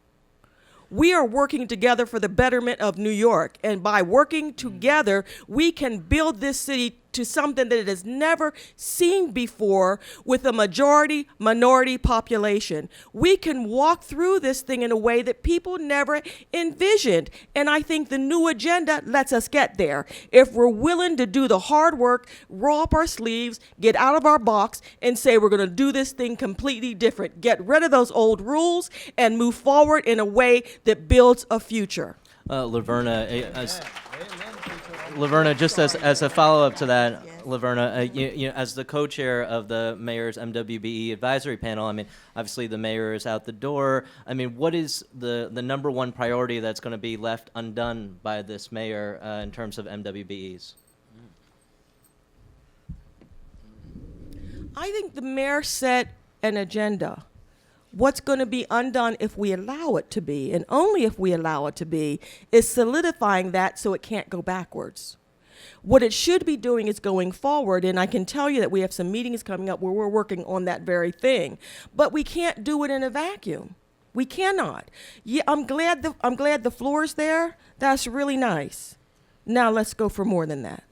We are working together for the betterment of New York. And by working together, we can build this city to something that it has never seen before with a minority population. We can walk through this thing in a way that people never envisioned. And I think the new agenda lets us get there. If we're willing to do the hard work, roll up our sleeves, get out of our box, and say we're going to do this thing completely different, get rid of those old rules, and move forward in a way that builds a future. Laverna, just as a follow-up to that, Laverna, as the co-chair of the mayor's MWBE advisory panel, I mean, obviously the mayor is out the door. I mean, what is the number one priority that's going to be left undone by this mayor in terms of MWBEs? I think the mayor set an agenda. What's going to be undone if we allow it to be, and only if we allow it to be, is solidifying that so it can't go backwards. What it should be doing is going forward, and I can tell you that we have some meetings coming up where we're working on that very thing. But we can't do it in a vacuum. We cannot. Yeah, I'm glad the floor is there. That's really nice. Now let's go for more than that.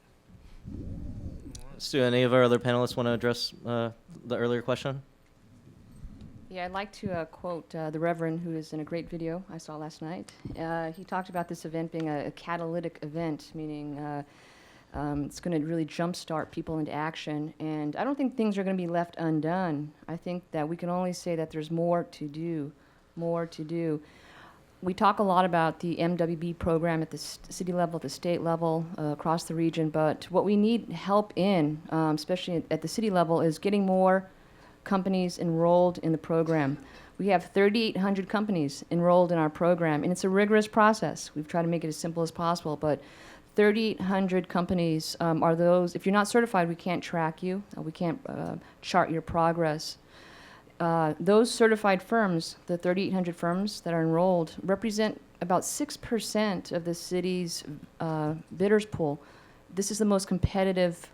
Do any of our other panelists want to address the earlier question? Yeah, I'd like to quote the Reverend, who is in a great video I saw last night. He talked about this event being a catalytic event, meaning it's going to really jumpstart people into action. And I don't think things are going to be left undone. I think that we can only say that there's more to do, more to do. We talk a lot about the MWB program at the city level, at the state level, across the region, but what we need help in, especially at the city level, is getting more companies enrolled in the program. We have 3,800 companies enrolled in our program, and it's a rigorous process. We've tried to make it as simple as possible, but 3,800 companies are those. If you're not certified, we can't track you. We can't chart your progress. Those certified firms, the 3,800 firms that are enrolled, represent about 6% of the city's bidders pool. This is the most competitive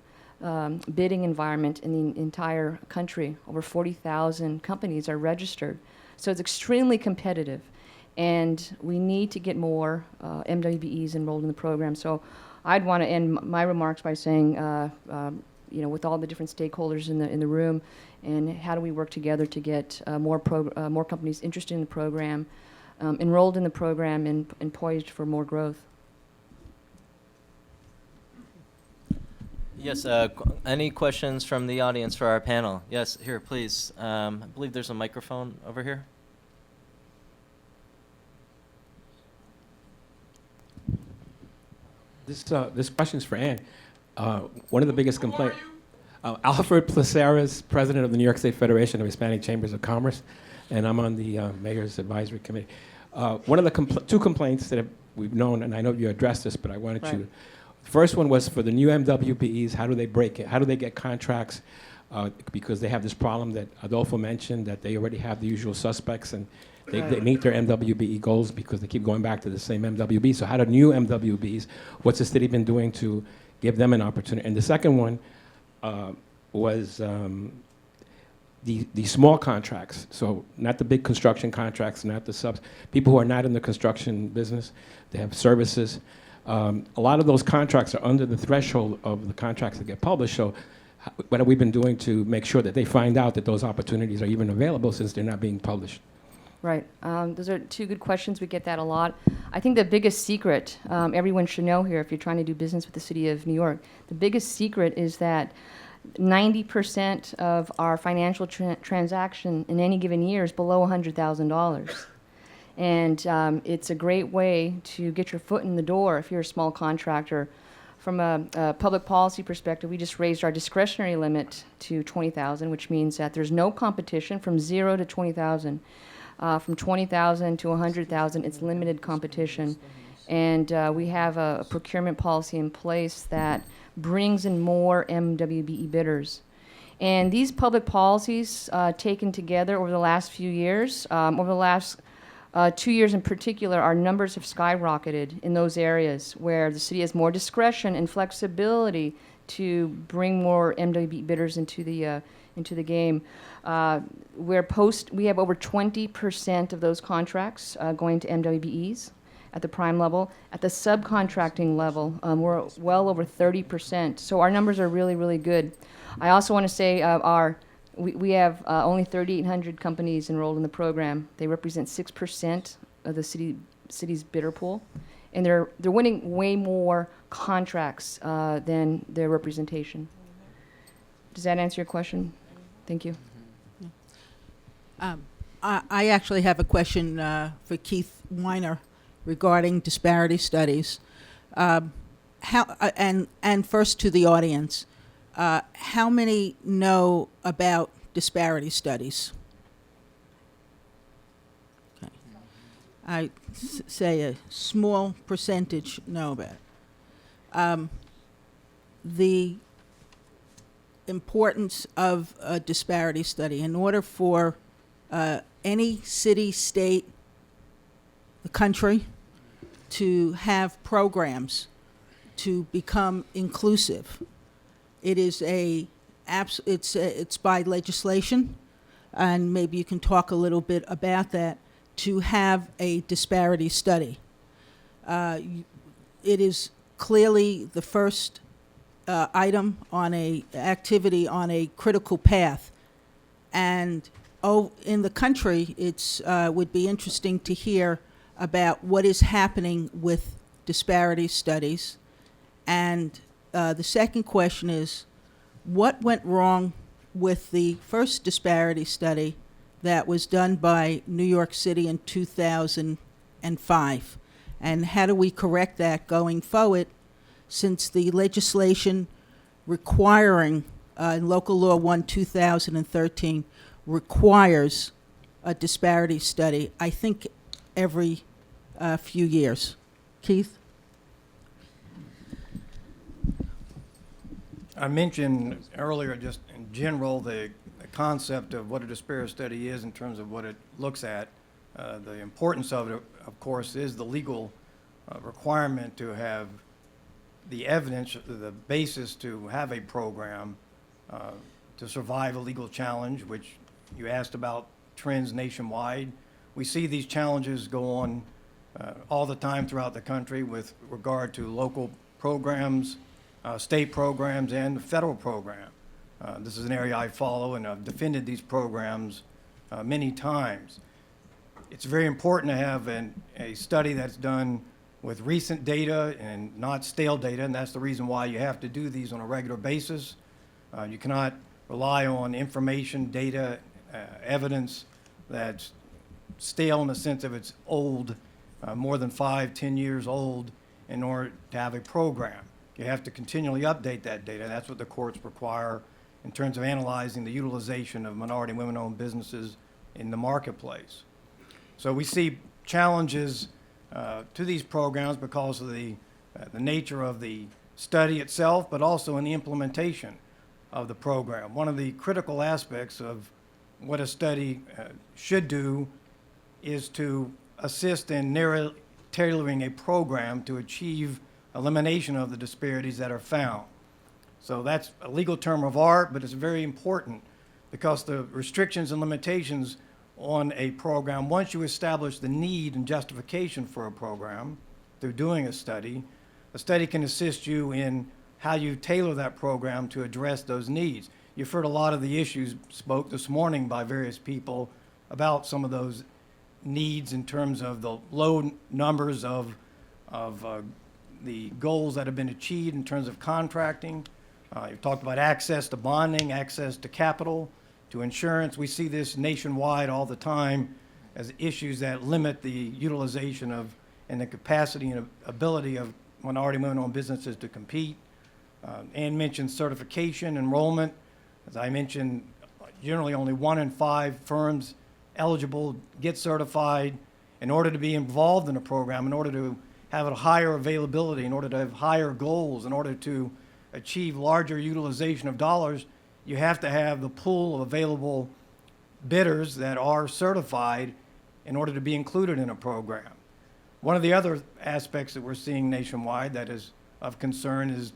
bidding environment in the entire country. Over 40,000 companies are registered. So it's extremely competitive. And we need to get more MWBEs enrolled in the program. So I'd want to end my remarks by saying, with all the different stakeholders in the room, and how do we work together to get more companies interested in the program, enrolled in the program, and poised for more growth. Yes, any questions from the audience for our panel? Yes, here, please. I believe there's a microphone over here. This question is for Ann. One of the biggest complaints. Alfred Placeres, president of the New York State Federation of Hispanic Chambers of Commerce, and I'm on the Mayor's Advisory Committee. One of the two complaints that we've known, and I know you addressed this, but I wanted you. The first one was for the new MWBEs. How do they break it? How do they get contracts? Because they have this problem that Adolfo mentioned, that they already have the usual suspects, and they meet their MWBE goals because they keep going back to the same MWB. So how do new MWBEs, what's the city been doing to give them an opportunity? And the second one was the small contracts. So not the big construction contracts, not the subs. People who are not in the construction business, they have services. A lot of those contracts are under the threshold of the contracts that get published. So what have we been doing to make sure that they find out that those opportunities are even available since they're not being published? Right. Those are two good questions. We get that a lot. I think the biggest secret, everyone should know here if you're trying to do business with the city of New York, the biggest secret is that 90% of our financial transaction in any given year is below $100,000. And it's a great way to get your foot in the door if you're a small contractor. From a public policy perspective, we just raised our discretionary limit to $20,000, which means that there's no competition from 0 to $20,000. From $20,000 to $100,000, it's limited competition. And we have a procurement policy in place that brings in more MWBE bidders. And these public policies taken together over the last few years, over the last 2 years in particular, our numbers have skyrocketed in those areas where the city has more discretion and flexibility to bring more MWBE bidders into the game. We have over 20% of those contracts going to MWBEs at the prime level. At the subcontracting level, we're well over 30%. So our numbers are really, really good. I also want to say we have only 3,800 companies enrolled in the program. They represent 6% of the city's bidder pool, and they're winning way more contracts than their representation. Does that answer your question? Thank you. I actually have a question for Keith Weiner regarding disparity studies. And first to the audience, how many know about disparity studies? Okay. I say a small percentage know about it. The importance of a disparity study in order for any city, state, the country to have programs to become inclusive. It is it's by legislation, and maybe you can talk a little bit about that, to have a disparity study. It is clearly the first item on a activity on a critical path. And in the country, it's would be interesting to hear about what is happening with disparity studies. And the second question is, what went wrong with the first disparity study that was done by New York City in 2005? And how do we correct that going forward, since the legislation requiring, Local Law 1, 2013, requires a disparity study, I think, every few years. Keith? I mentioned earlier, just in general, the concept of what a disparity study is in terms of what it looks at. The importance of it, of course, is the legal requirement to have the evidence, the basis to have a program to survive a legal challenge, which you asked about trends nationwide. We see these challenges go on all the time throughout the country with regard to local programs, state programs, and the federal program. This is an area I follow, and I've defended these programs many times. It's very important to have a study that's done with recent data and not stale data, and that's the reason why you have to do these on a regular basis. You cannot rely on information, data, evidence that's stale in the sense of it's old, more than 5-10 years old, in order to have a program. You have to continually update that data. That's what the courts require in terms of analyzing the utilization of minority and women-owned businesses in the marketplace. So we see challenges to these programs because of the nature of the study itself, but also in the implementation of the program. One of the critical aspects of what a study should do is to assist in tailoring a program to achieve elimination of the disparities that are found. So that's a legal term of art, but it's very important because the restrictions and limitations on a program, once you establish the need and justification for a program through doing a study can assist you in how you tailor that program to address those needs. You've heard a lot of the issues spoke this morning by various people about some of those needs in terms of the low numbers of the goals that have been achieved in terms of contracting. You've talked about access to bonding, access to capital, to insurance. We see this nationwide all the time as issues that limit the utilization of and the capacity and ability of minority women-owned businesses to compete. Ann mentioned certification, enrollment. As I mentioned, generally only 1 in 5 firms eligible get certified. In order to be involved in a program, in order to have a higher availability, in order to have higher goals, in order to achieve larger utilization of dollars, you have to have the pool of available bidders that are certified in order to be included in a program. One of the other aspects that we're seeing nationwide that is of concern is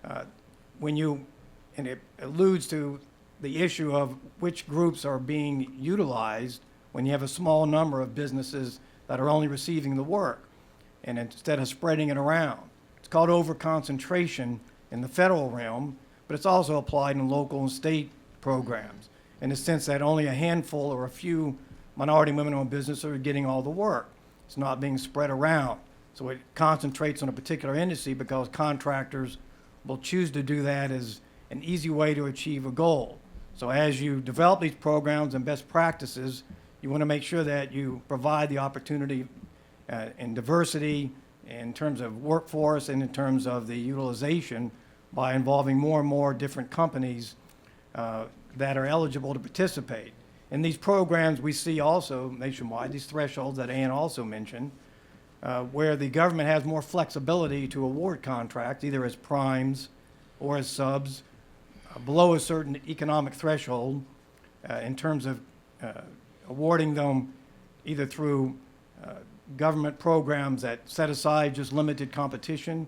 and it alludes to the issue of which groups are being utilized when you have a small number of businesses that are only receiving the work, and instead of spreading it around. It's called overconcentration in the federal realm, but it's also applied in local and state programs in the sense that only a handful or a few minority and women-owned businesses are getting all the work. It's not being spread around. So it concentrates on a particular industry because contractors will choose to do that as an easy way to achieve a goal. So as you develop these programs and best practices, you want to make sure that you provide the opportunity and diversity in terms of workforce and in terms of the utilization by involving more and more different companies that are eligible to participate. In these programs, we see also nationwide these thresholds that Ann also mentioned, where the government has more flexibility to award contracts, either as primes or as subs, below a certain economic threshold in terms of awarding them either through government programs that set aside just limited competition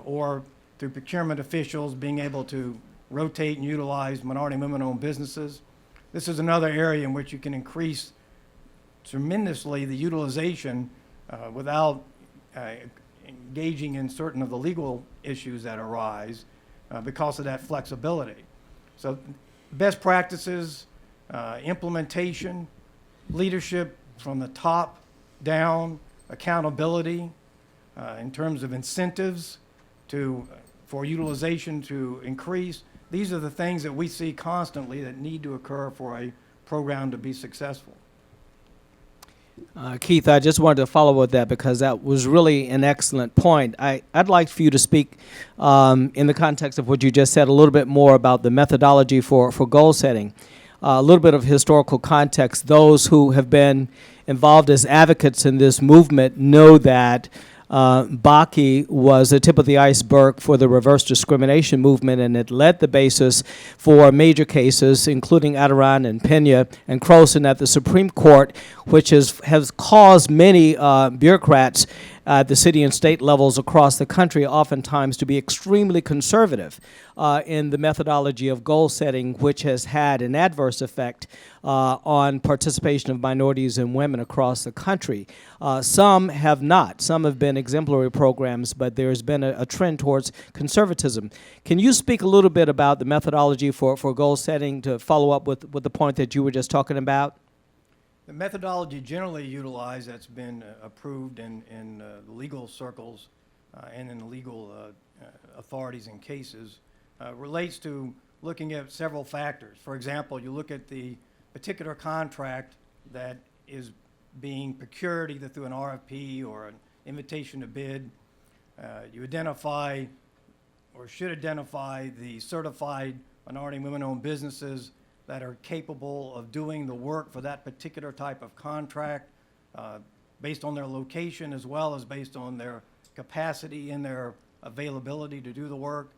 or through procurement officials being able to rotate and utilize minority and women-owned businesses. This is another area in which you can increase tremendously the utilization without engaging in certain of the legal issues that arise because of that flexibility. So best practices, implementation, leadership from the top down, accountability in terms of incentives for utilization to increase. These are the things that we see constantly that need to occur for a program to be successful. Keith, I just wanted to follow with that because that was really an excellent point. I'd like for you to speak in the context of what you just said a little bit more about the methodology for goal setting. A little bit of historical context. Those who have been involved as advocates in this movement know that Bakke was the tip of the iceberg for the reverse discrimination movement, and it led the basis for major cases, including Adirondack and Pena and Croson at the Supreme Court, which has caused many bureaucrats at the city and state levels across the country oftentimes to be extremely conservative in the methodology of goal setting, which has had an adverse effect on participation of minorities and women across the country. Some have not. Some have been exemplary programs, but there's been a trend towards conservatism. Can you speak a little bit about the methodology for goal setting to follow up with the point that you were just talking about? The methodology generally utilized that's been approved in the legal circles and in the legal authorities and cases relates to looking at several factors. For example, you look at the particular contract that is being procured either through an RFP or an invitation to bid. You identify or should identify the certified minority and women-owned businesses that are capable of doing the work for that particular type of contract based on their location as well as based on their capacity and their availability to do the work.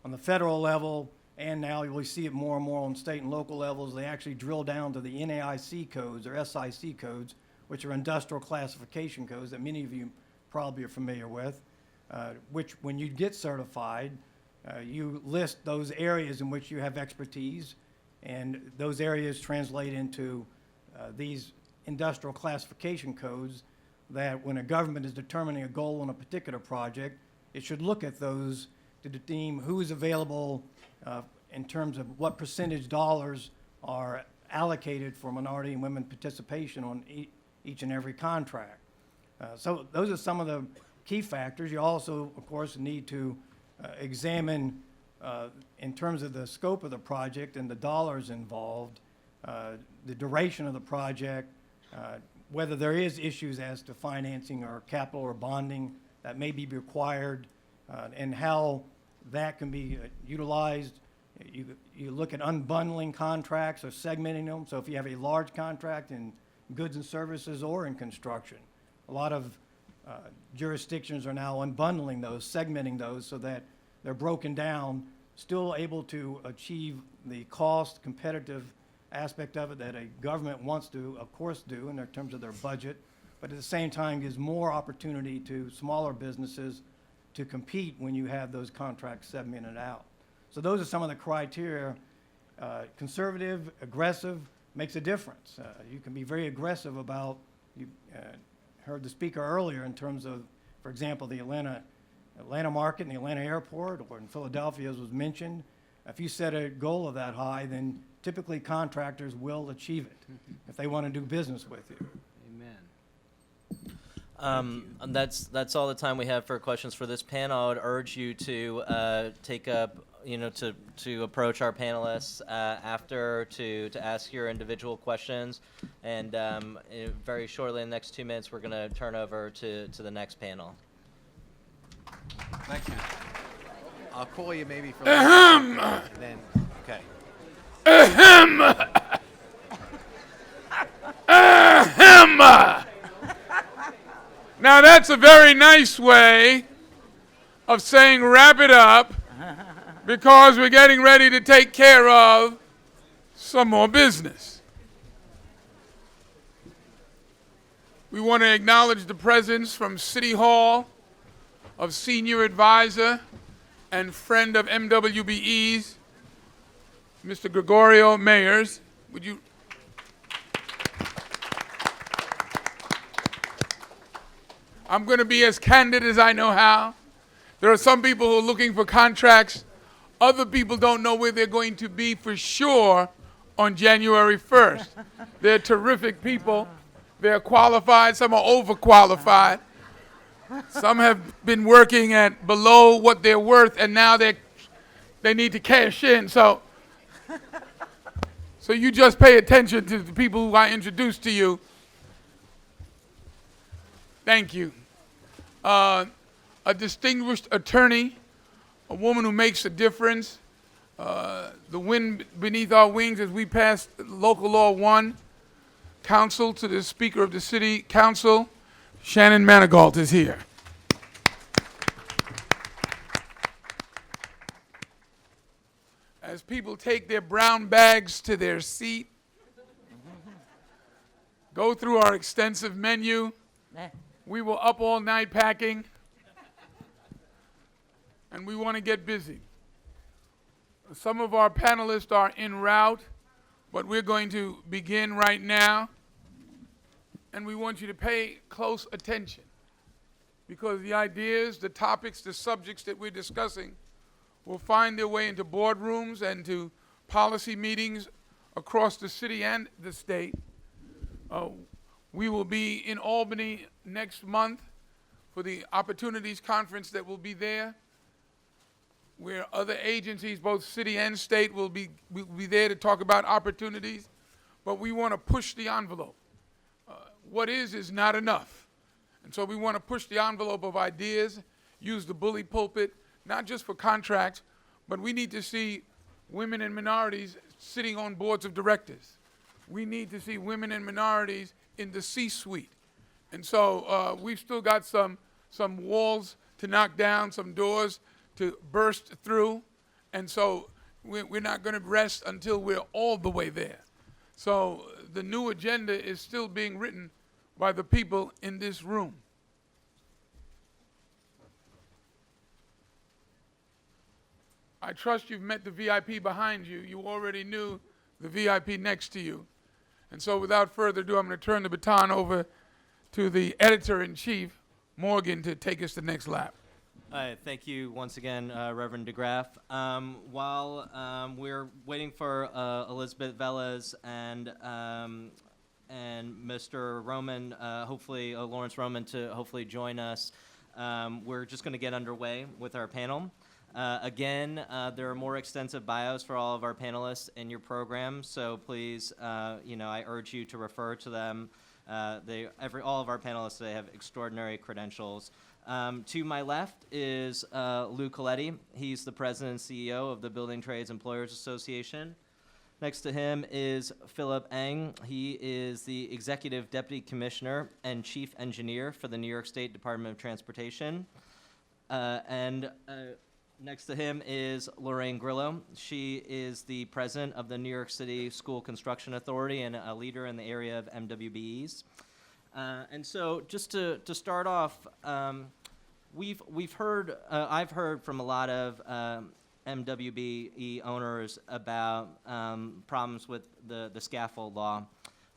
On the federal level, and now we see it more and more on state and local levels, they actually drill down to the NAIC codes or SIC codes, which are industrial classification codes that many of you probably are familiar with, which when you get certified, you list those areas in which you have expertise, and those areas translate into these industrial classification codes that when a government is determining a goal on a particular project, it should look at those to deem who is available in terms of what percentage dollars are allocated for minority and women participation on each and every contract. So those are some of the key factors. You also, of course, need to examine in terms of the scope of the project and the dollars involved, the duration of the project, whether there is issues as to financing or capital or bonding that may be required, and how that can be utilized. You look at unbundling contracts or segmenting them. So if you have a large contract in goods and services or in construction, a lot of jurisdictions are now unbundling those, segmenting those so that they're broken down, still able to achieve the cost competitive aspect of it that a government wants to, of course, do in terms of their budget, but at the same time gives more opportunity to smaller businesses to compete when you have those contracts segmented out. So those are some of the criteria. Conservative, aggressive makes a difference. You can be very aggressive about, you heard the speaker earlier in terms of, for example, the Atlanta market and the Atlanta airport, or in Philadelphia, as was mentioned. If you set a goal of that high, then typically contractors will achieve it if they want to do business with you. That's all the time we have for questions for this panel. I would urge you to take up, to approach our panelists after to ask your individual questions. And very shortly, in the next 2 minutes, we're going to turn over to the next panel. Thank you. I'll call you maybe for and then, okay. Now that's a very nice way of saying wrap it up because we're getting ready to take care of some more business. We want to acknowledge the presence from City Hall of Senior Advisor and friend of MWBE's, Mr. Gregorio Mayers. Would you? I'm going to be as candid as I know how. There are some people who are looking for contracts. Other people don't know where they're going to be for sure on January 1st. They're terrific people. They're qualified. Some are overqualified. Some have been working at below what they're worth, and now they need to cash in. So you just pay attention to the people who I introduced to you. Thank you. A distinguished attorney, a woman who makes a difference. The wind beneath our wings as we pass Local Law 1. Counsel to the Speaker of the City Council, Shannon Manigault is here. As people take their brown bags to their seat, go through our extensive menu, we were up all night packing, and we want to get busy. Some of our panelists are en route, but we're going to begin right now, and we want you to pay close attention because the ideas, the topics, the subjects that we're discussing will find their way into boardrooms and to policy meetings across the city and the state. We will be in Albany next month for the Opportunities Conference that will be there, where other agencies, both city and state, will be there to talk about opportunities. But we want to push the envelope. What is not enough. And so we want to push the envelope of ideas, use the bully pulpit, not just for contracts, but we need to see women and minorities sitting on boards of directors. We need to see women and minorities in the C-suite. And so we've still got some walls to knock down, some doors to burst through. And so we're not going to rest until we're all the way there. So the new agenda is still being written by the people in this room. I trust you've met the VIP behind you. You already knew the VIP next to you. And so without further ado, I'm going to turn the baton over to the editor-in-chief, Morgan, to take us the next lap. Thank you once again, Reverend DeGraff. While we're waiting for Elizabeth Velez and Mr. Roman, hopefully Lawrence Roman, to hopefully join us, we're just going to get underway with our panel. Again, there are more extensive bios for all of our panelists in your program, so please, I urge you to refer to them. All of our panelists today have extraordinary credentials. To my left is Lou Coletti. He's the president and CEO of the Building Trades Employers Association. Next to him is Philip Eng. He is the executive deputy commissioner and chief engineer for the New York State Department of Transportation. Next to him is Lorraine Grillo. She is the president of the New York City School Construction Authority and a leader in the area of MWBEs. And so just to start off, I've heard from a lot of MWBE owners about problems with the scaffold law.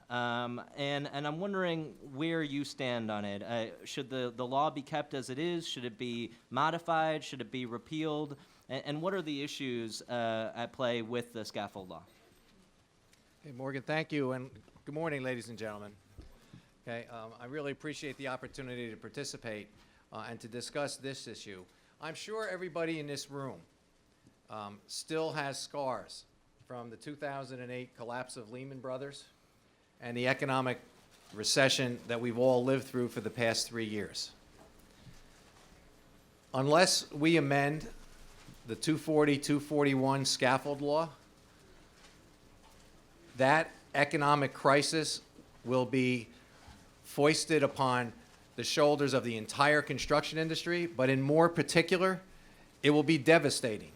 And I'm wondering where you stand on it. Should the law be kept as it is? Should it be modified? Should it be repealed? And what are the issues at play with the scaffold law? Okay, Morgan, thank you, and good morning, ladies and gentlemen. Okay, I really appreciate the opportunity to participate and to discuss this issue. I'm sure everybody in this room still has scars from the 2008 collapse of Lehman Brothers and the economic recession that we've all lived through for the past 3 years. Unless we amend the 240, 241 scaffold law, that economic crisis will be foisted upon the shoulders of the entire construction industry, but in more particular, it will be devastating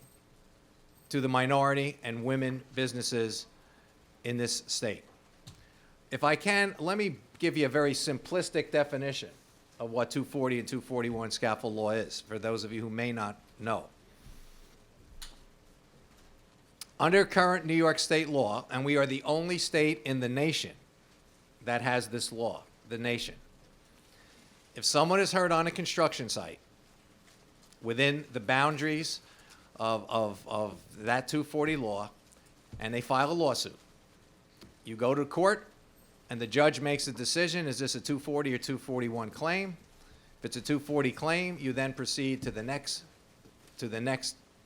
to the minority and women businesses in this state. If I can, let me give you a very simplistic definition of what 240 and 241 scaffold law is, for those of you who may not know. Under current New York State law, and we are the only state in the nation that has this law, the nation, If someone is hurt on a construction site within the boundaries of that 240 law, and they file a lawsuit, you go to court, and the judge makes a decision, is this a 240 or 241 claim? If it's a 240 claim, you then proceed to the next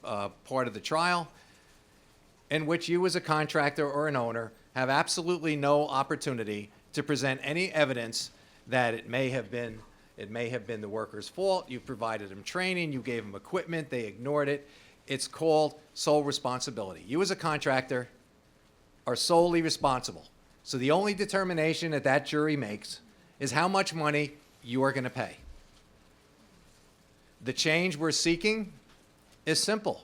part of the trial, in which you as a contractor or an owner have absolutely no opportunity to present any evidence that it may have been the worker's fault. You provided them training, you gave them equipment, they ignored it. It's called sole responsibility. You as a contractor are solely responsible. So the only determination that that jury makes is how much money you are going to pay. The change we're seeking is simple.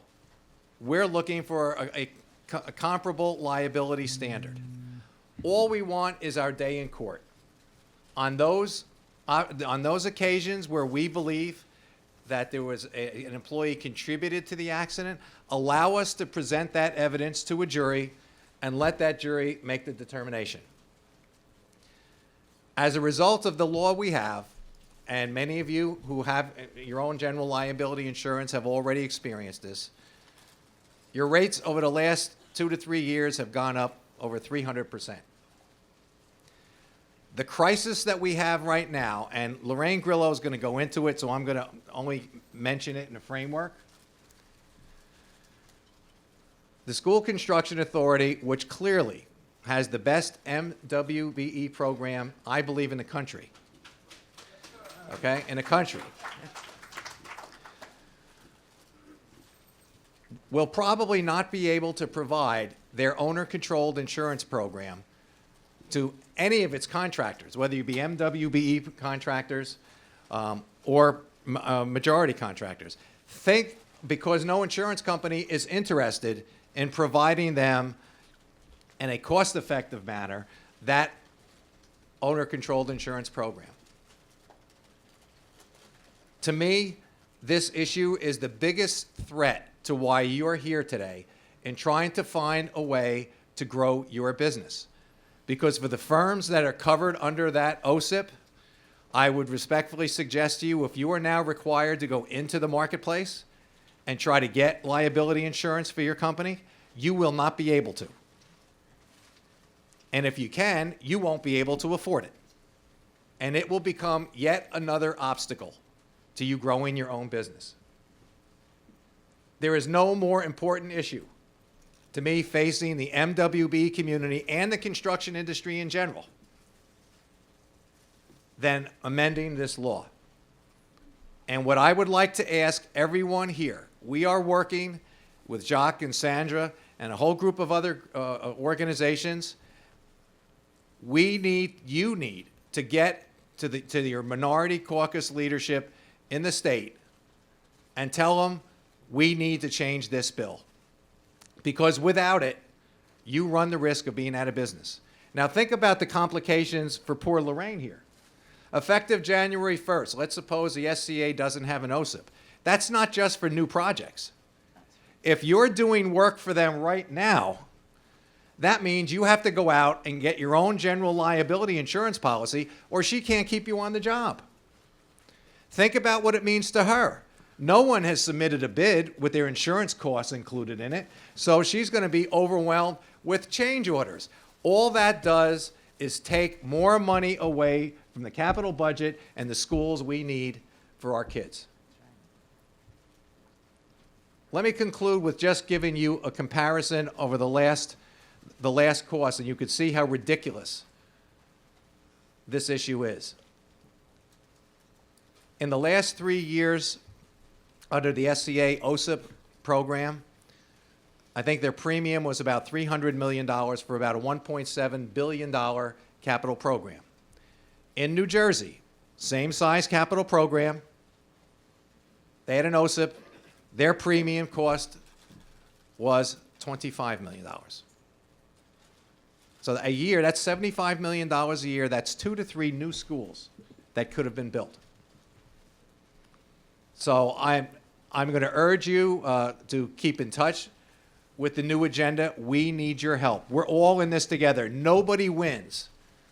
We're looking for a comparable liability standard. All we want is our day in court. On those occasions where we believe that there was an employee contributed to the accident, allow us to present that evidence to a jury and let that jury make the determination. As a result of the law we have, and many of you who have your own general liability insurance have already experienced this, your rates over the last 2 to 3 years have gone up over 300%. The crisis that we have right now, and Lorraine Grillo is going to go into it, so I'm going to only mention it in a framework. The School Construction Authority, which clearly has the best MWBE program, I believe, in the country. Okay, in the country. Will probably not be able to provide their owner-controlled insurance program to any of its contractors, whether you be MWBE contractors or majority contractors. Think, because no insurance company is interested in providing them in a cost-effective manner that owner-controlled insurance program. To me, this issue is the biggest threat to why you're here today in trying to find a way to grow your business. Because for the firms that are covered under that OSIP, I would respectfully suggest to you, if you are now required to go into the marketplace and try to get liability insurance for your company, you will not be able to. And if you can, you won't be able to afford it. And it will become yet another obstacle to you growing your own business. There is no more important issue to me facing the MWB community and the construction industry in general than amending this law. And what I would like to ask everyone here, we are working with Jacques and Sandra and a whole group of other organizations. You need to get to your minority caucus leadership in the state and tell them we need to change this bill. Because without it, you run the risk of being out of business. Now think about the complications for poor Lorraine here. Effective January 1st, let's suppose the SCA doesn't have an OSIP. That's not just for new projects. If you're doing work for them right now, that means you have to go out and get your own general liability insurance policy, or she can't keep you on the job. Think about what it means to her. No one has submitted a bid with their insurance costs included in it, so she's going to be overwhelmed with change orders. All that does is take more money away from the capital budget and the schools we need for our kids. Let me conclude with just giving you a comparison over the last course, and you could see how ridiculous this issue is. In the last 3 years, under the SCA OSIP program, I think their premium was about $300 million for about a $1.7 billion capital program. In New Jersey, same size capital program, they had an OSIP, their premium cost was $25 million. So a year, that's $75 million a year, that's 2 to 3 new schools that could have been built. So I'm going to urge you to keep in touch with the new agenda. We need your help. We're all in this together. Nobody wins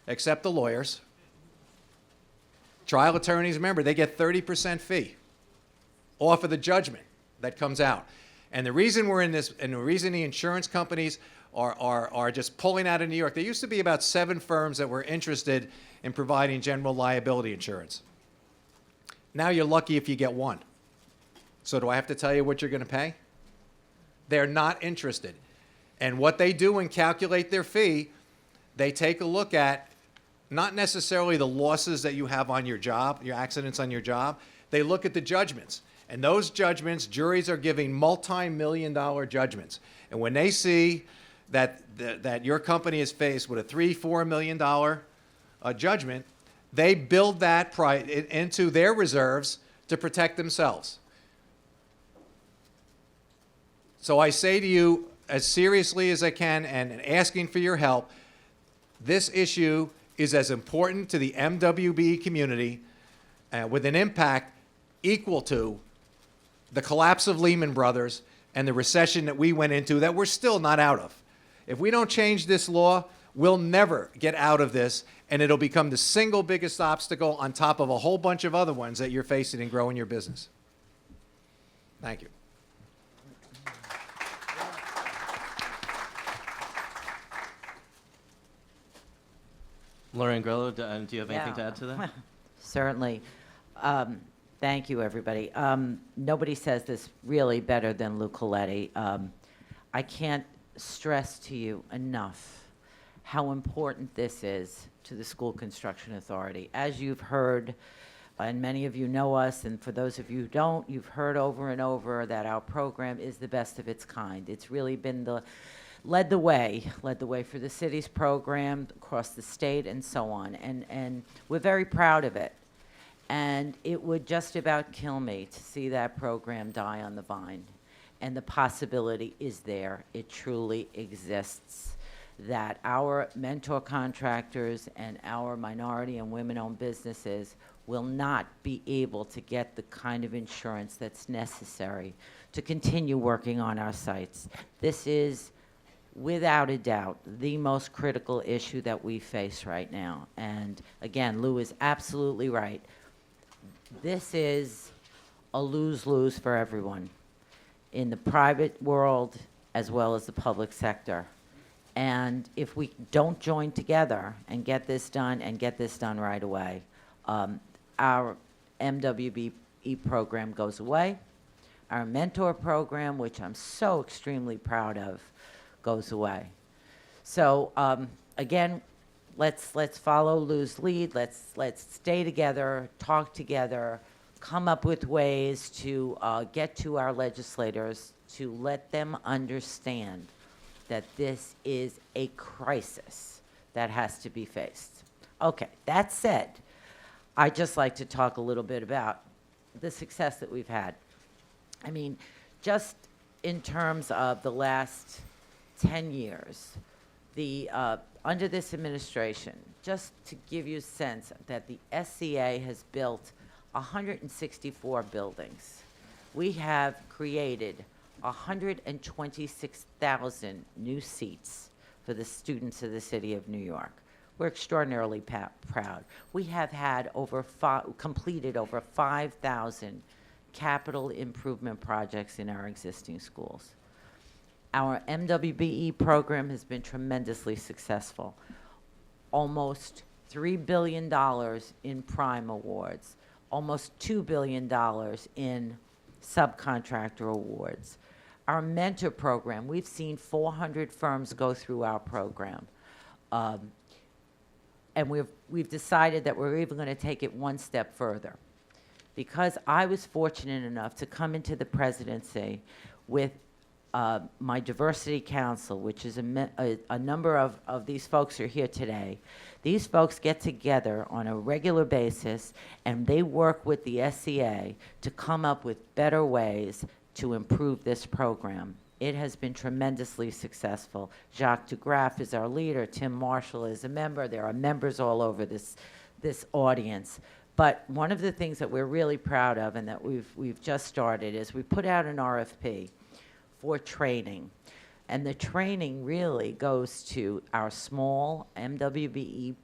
except the lawyers. Trial attorneys, remember, they get 30% fee off of the judgment that comes out. And the reason we're in this, and the reason the insurance companies are just pulling out of New York, there used to be about 7 firms that were interested in providing general liability insurance. Now you're lucky if you get 1. So do I have to tell you what you're going to pay? They're not interested. And what they do and calculate their fee, they take a look at not necessarily the losses that you have on your job, your accidents on your job. They look at the judgments. And those judgments, juries are giving multi-million-dollar judgments. And when they see that your company is faced with a $3-4 million judgment, they build that into their reserves to protect themselves. So I say to you, as seriously as I can, and asking for your help, this issue is as important to the MWBE community with an impact equal to the collapse of Lehman Brothers and the recession that we went into that we're still not out of. If we don't change this law, we'll never get out of this, and it'll become the single biggest obstacle on top of a whole bunch of other ones that you're facing in growing your business. Thank you. Lauren Grillo, do you have anything to Yeah. add to that? Certainly. Thank you, everybody. Nobody says this really better than Lou Coletti. I can't stress to you enough how important this is to the School Construction Authority. As you've heard, and many of you know us, and for those of you who don't, you've heard over and over that our program is the best of its kind. It's really been led the way for the city's program across the state and so on. And we're very proud of it. And it would just about kill me to see that program die on the vine. And the possibility is there. It truly exists. That our mentor contractors and our minority and women-owned businesses will not be able to get the kind of insurance that's necessary to continue working on our sites. This is, without a doubt, the most critical issue that we face right now. And again, Lou is absolutely right. This is a lose-lose for everyone in the private world as well as the public sector. And if we don't join together and get this done and get this done right away, our MWBE program goes away. Our mentor program, which I'm so extremely proud of, goes away. So again, let's follow Lou's lead. Let's stay together, talk together, come up with ways to get to our legislators to let them understand that this is a crisis that has to be faced. Okay, that said, I'd just like to talk a little bit about the success that we've had. I mean, just in terms of the last 10 years, under this administration, just to give you a sense that the SCA has built 164 buildings. We have created 126,000 new seats for the students of the city of New York. We're extraordinarily proud. We have had completed over 5,000 capital improvement projects in our existing schools. Our MWBE program has been tremendously successful. Almost $3 billion in prime awards, almost $2 billion in subcontractor awards. Our mentor program, we've seen 400 firms go through our program. And we've decided that we're even going to take it one step further. Because I was fortunate enough to come into the presidency with my diversity council, which is a number of these folks are here today. These folks get together on a regular basis and they work with the SCA to come up with better ways to improve this program. It has been tremendously successful. Jacques DeGraff is our leader. Tim Marshall is a member. There are members all over this audience. But one of the things that we're really proud of and that we've just started is we put out an RFP for training. And the training really goes to our small MWBE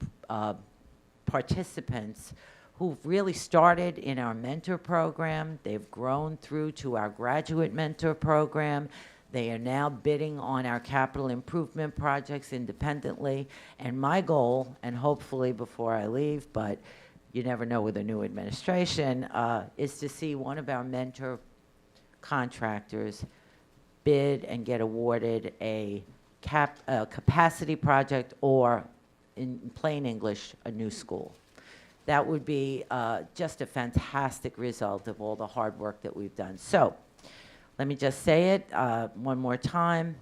participants who've really started in our mentor program. They've grown through to our graduate mentor program. They are now bidding on our capital improvement projects independently. And my goal, and hopefully before I leave, but you never know with a new administration, is to see one of our mentor contractors bid and get awarded a capacity project, or in plain English, a new school. That would be just a fantastic result of all the hard work that we've done. So let me just say it one more time.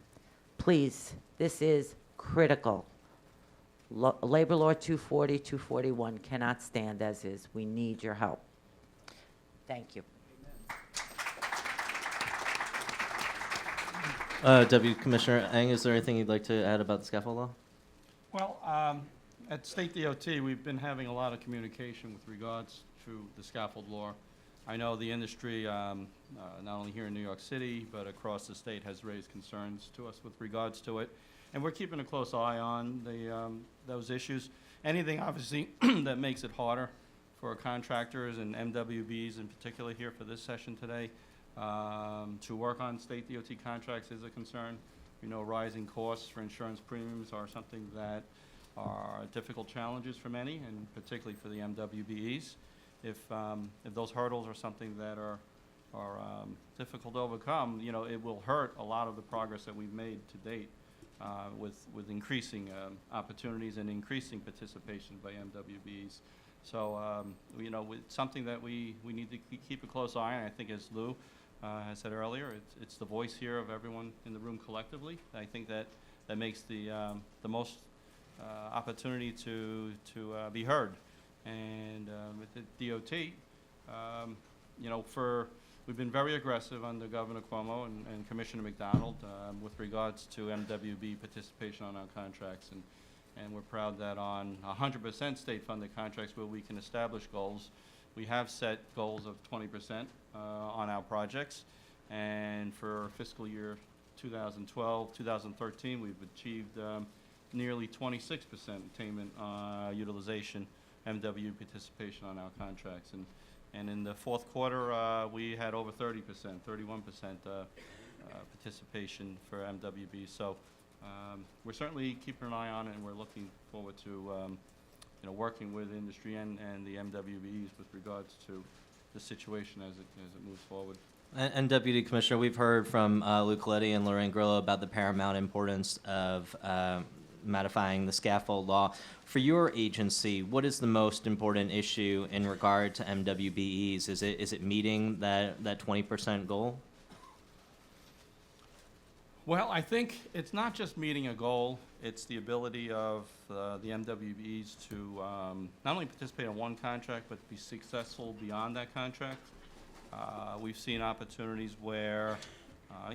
Please, this is critical. Labor Law 240, 241 cannot stand as is. We need your help. Thank you. Deputy Commissioner Eng, is there anything you'd like to add about the scaffold law? Well, at State DOT, we've been having a lot of communication with regards to the scaffold law. I know the industry, not only here in New York City, but across the state, has raised concerns to us with regards to it. And we're keeping a close eye on those issues. Anything, obviously, that makes it harder for contractors and MWBs in particular here for this session today to work on State DOT contracts is a concern. We know rising costs for insurance premiums are something that are difficult challenges for many, and particularly for the MWBEs. If those hurdles are something that are difficult to overcome, you know, it will hurt a lot of the progress that we've made to date with increasing opportunities and increasing participation by MWBEs. So, you know, it's something that we need to keep a close eye on. I think, as Lou has said earlier, it's the voice here of everyone in the room collectively. I think that makes the most opportunity to be heard. And with the DOT, you know, we've been very aggressive under Governor Cuomo and Commissioner McDonald with regards to MWB participation on our contracts. And we're proud that on 100% state-funded contracts where we can establish goals, we have set goals of 20% on our projects. And for fiscal year 2012, 2013, we've achieved nearly 26% attainment utilization, MW participation on our contracts. And in the fourth quarter, we had over 30%, 31% participation for MWB. So we're certainly keeping an eye on it, and we're looking forward to you know, working with industry and the MWBs with regards to the situation as it moves forward. And Deputy Commissioner, we've heard from Lou Coletti and Lorraine Grillo about the paramount importance of modifying the scaffold law. For your agency, what is the most important issue in regard to MWBEs? Is it meeting that 20% goal? Well, I think it's not just meeting a goal, it's the ability of the MWBs to not only participate in one contract, but be successful beyond that contract. We've seen opportunities where,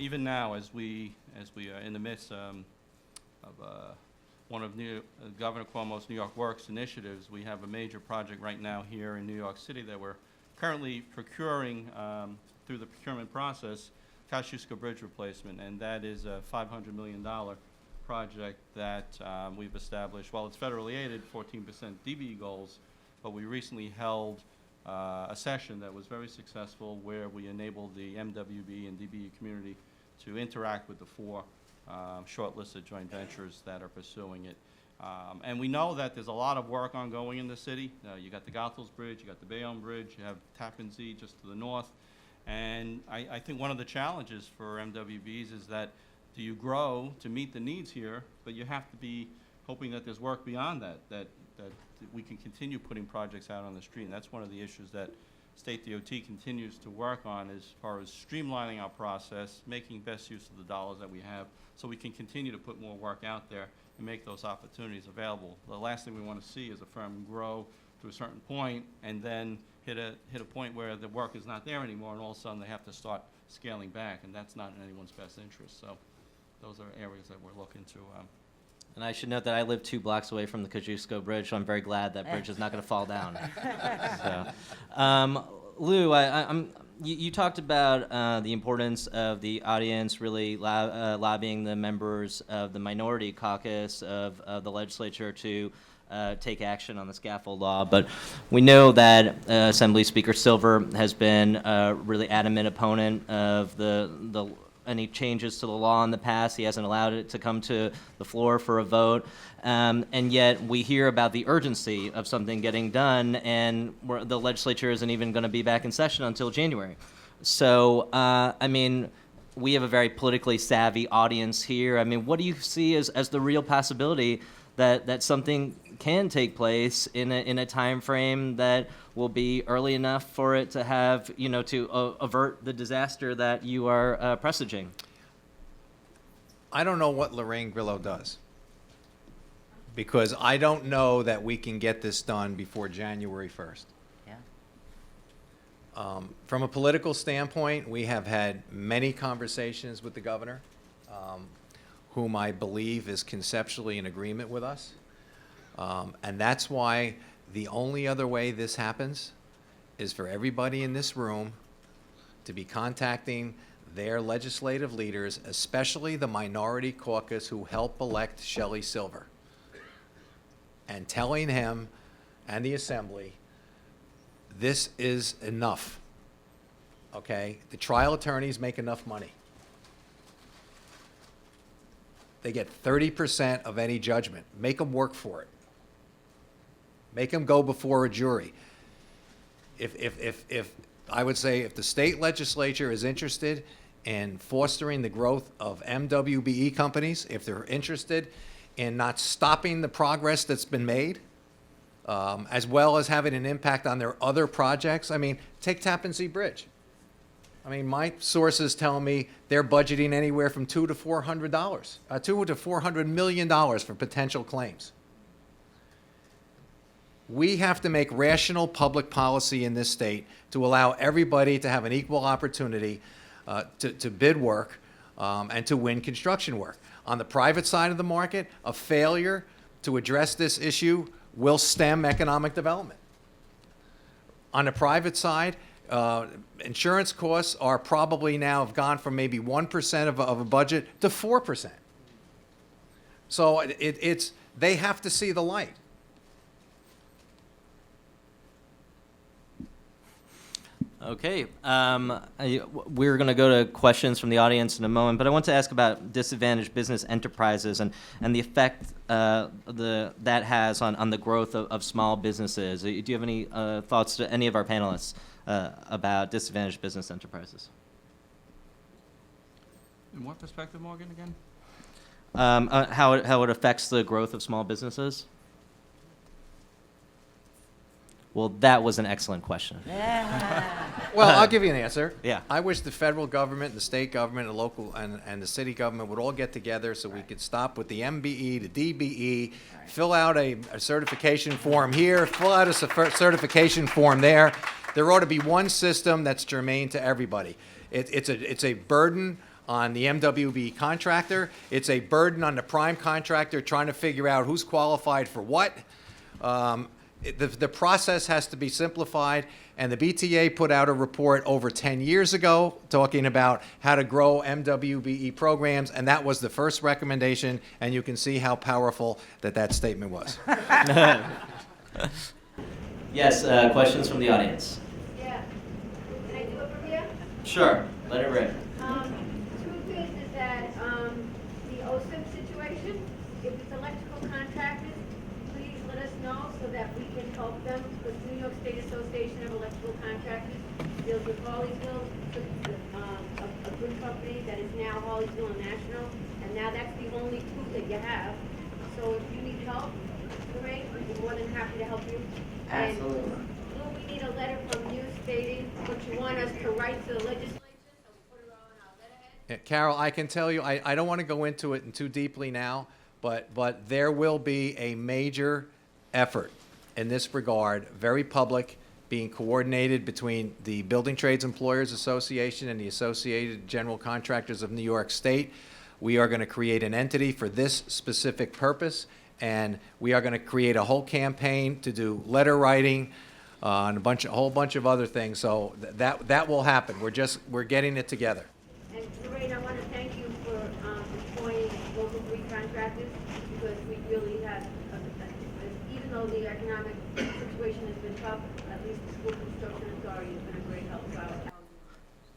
even now, as we are in the midst of one of Governor Cuomo's New York Works initiatives, we have a major project right now here in New York City that we're currently procuring through the procurement process, Kosciuszko Bridge replacement, and that is a $500 million project that we've established. While it's federally aided, 14% DBE goals, but we recently held a session that was very successful where we enabled the MWB and DBE community to interact with the four shortlisted joint ventures that are pursuing it. And we know that there's a lot of work ongoing in the city. You got the Goethals Bridge, you got the Bayonne Bridge, you have Tappan Zee just to the north. And I think one of the challenges for MWBs is that do you grow to meet the needs here, but you have to be hoping that there's work beyond that we can continue putting projects out on the street. And that's one of the issues that State DOT continues to work on as far as streamlining our process, making best use of the dollars that we have so we can continue to put more work out there and make those opportunities available. The last thing we want to see is a firm grow to a certain point and then hit a point where the work is not there anymore, and all of a sudden they have to start scaling back, and that's not in anyone's best interest. So those are areas that we're looking to. And I should note that I live 2 blocks away from the Kosciuszko Bridge, so I'm very glad that bridge is not going to fall down. So, Lou, you talked about the importance of the audience really lobbying the members of the minority caucus of the legislature to take action on the scaffold law. But we know that Assembly Speaker Silver has been a really adamant opponent of any changes to the law in the past. He hasn't allowed it to come to the floor for a vote. And yet we hear about the urgency of something getting done, and the legislature isn't even going to be back in session until January. So, I mean, we have a very politically savvy audience here. I mean, what do you see as the real possibility that something can take place in a time frame that will be early enough for it to have, to avert the disaster that you are presaging? I don't know what Lorraine Grillo does, because I don't know that we can get this done before January 1st. From a political standpoint, we have had many conversations with the governor, whom I believe is conceptually in agreement with us. And that's why the only other way this happens is for everybody in this room to be contacting their legislative leaders, especially the minority caucus who helped elect Shelley Silver, and telling him and the Assembly, this is enough, okay? The trial attorneys make enough money. They get 30% of any judgment. Make them work for it. Make them go before a jury. If I would say if the state legislature is interested in fostering the growth of MWBE companies, if they're interested in not stopping the progress that's been made, as well as having an impact on their other projects. I mean, take Tappan Zee Bridge. I mean, my sources tell me they're budgeting anywhere from $200 to $400 million for potential claims. We have to make rational public policy in this state to allow everybody to have an equal opportunity to bid work and to win construction work. On the private side of the market, a failure to address this issue will stem economic development. On the private side, insurance costs are probably now have gone from maybe 1% of a budget to 4%. So they have to see the light. Okay, we're going to go to questions from the audience in a moment, but I want to ask about disadvantaged business enterprises and the effect that has on the growth of small businesses. Do you have any thoughts to any of our panelists about disadvantaged business enterprises? In what perspective, Morgan, again? How it affects the growth of small businesses? Well, that was an excellent question. Well, I'll give you an answer. Yeah. I wish the federal government, the state government, the local, and the city government would all get together so we could stop with the MBE, the DBE, fill out a certification form here, fill out a certification form there. There ought to be one system that's germane to everybody. It's a burden on the MWBE contractor. It's a burden on the prime contractor trying to figure out who's qualified for what. The process has to be simplified, and the BTA put out a report over 10 years ago talking about how to grow MWBE programs, and that was the first recommendation, and you can see how powerful that statement was. Yes, questions from the audience? Yeah. Can I do it from here? Sure, let it rip. Truth is that the OSIP situation, if it's electrical contractors, please let us know so that we can help them, because New York State Association of Electrical Contractors deals with Harleysville, a good company that is now Harleysville National, and now that's the only group that you have. So if you need help, Lorraine, we'd be more than happy to help you. Absolutely. And we need a letter from you stating what you want us to write to the legislature, so we put it all in our letterhead. Carol, I can tell you, I don't want to go into it too deeply now, but there will be a major effort in this regard, very public, being coordinated between the Building Trades Employers Association and the Associated General Contractors of New York State. We are going to create an entity for this specific purpose, and we are going to create a whole campaign to do letter writing and a whole bunch of other things. So that will happen. We're getting it together. And Lorraine, I want to thank you for employing local 3 contractors, because we really have, even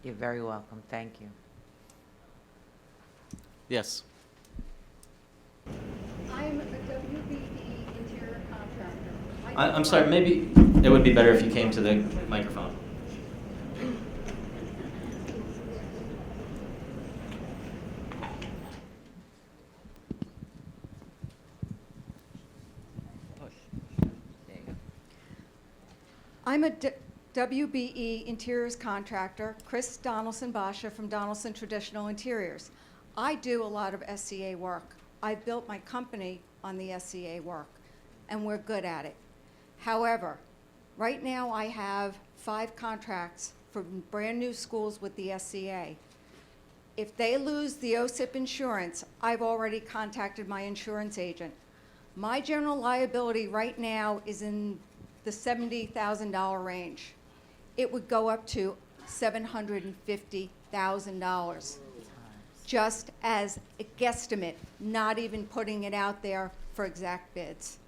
You're very welcome. Thank you. Yes. I'm a WBE interior contractor. I'm sorry, maybe it would be better if you came to the microphone. I'm a WBE interiors contractor, Chris Donaldson Basha from Donaldson Traditional Interiors. I do a lot of SCA work. I built my company on the SCA work, and we're good at it. However, right now I have 5 contracts for brand new schools with the SCA. If they lose the OSIP insurance, I've already contacted my insurance agent. My general liability right now is in the $70,000 range. It would go up to $750,000, just as a guesstimate, not even putting it out there for exact bids.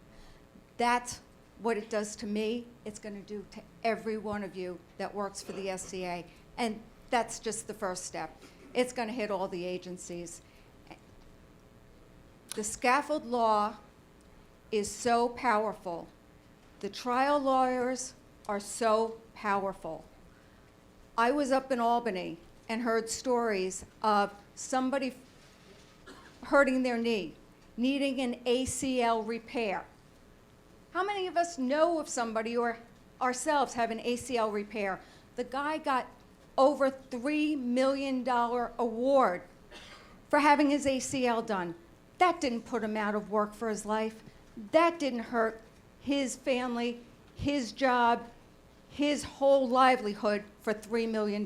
That's what it does to me. It's going to do to every one of you that works for the SCA, and that's just the first step. It's going to hit all the agencies. The scaffold law is so powerful. The trial lawyers are so powerful. I was up in Albany and heard stories of somebody hurting their knee, needing an ACL repair. How many of us know of somebody or ourselves have an ACL repair? The guy got over $3 million award for having his ACL done. That didn't put him out of work for his life. That didn't hurt his family, his job, his whole livelihood for $3 million.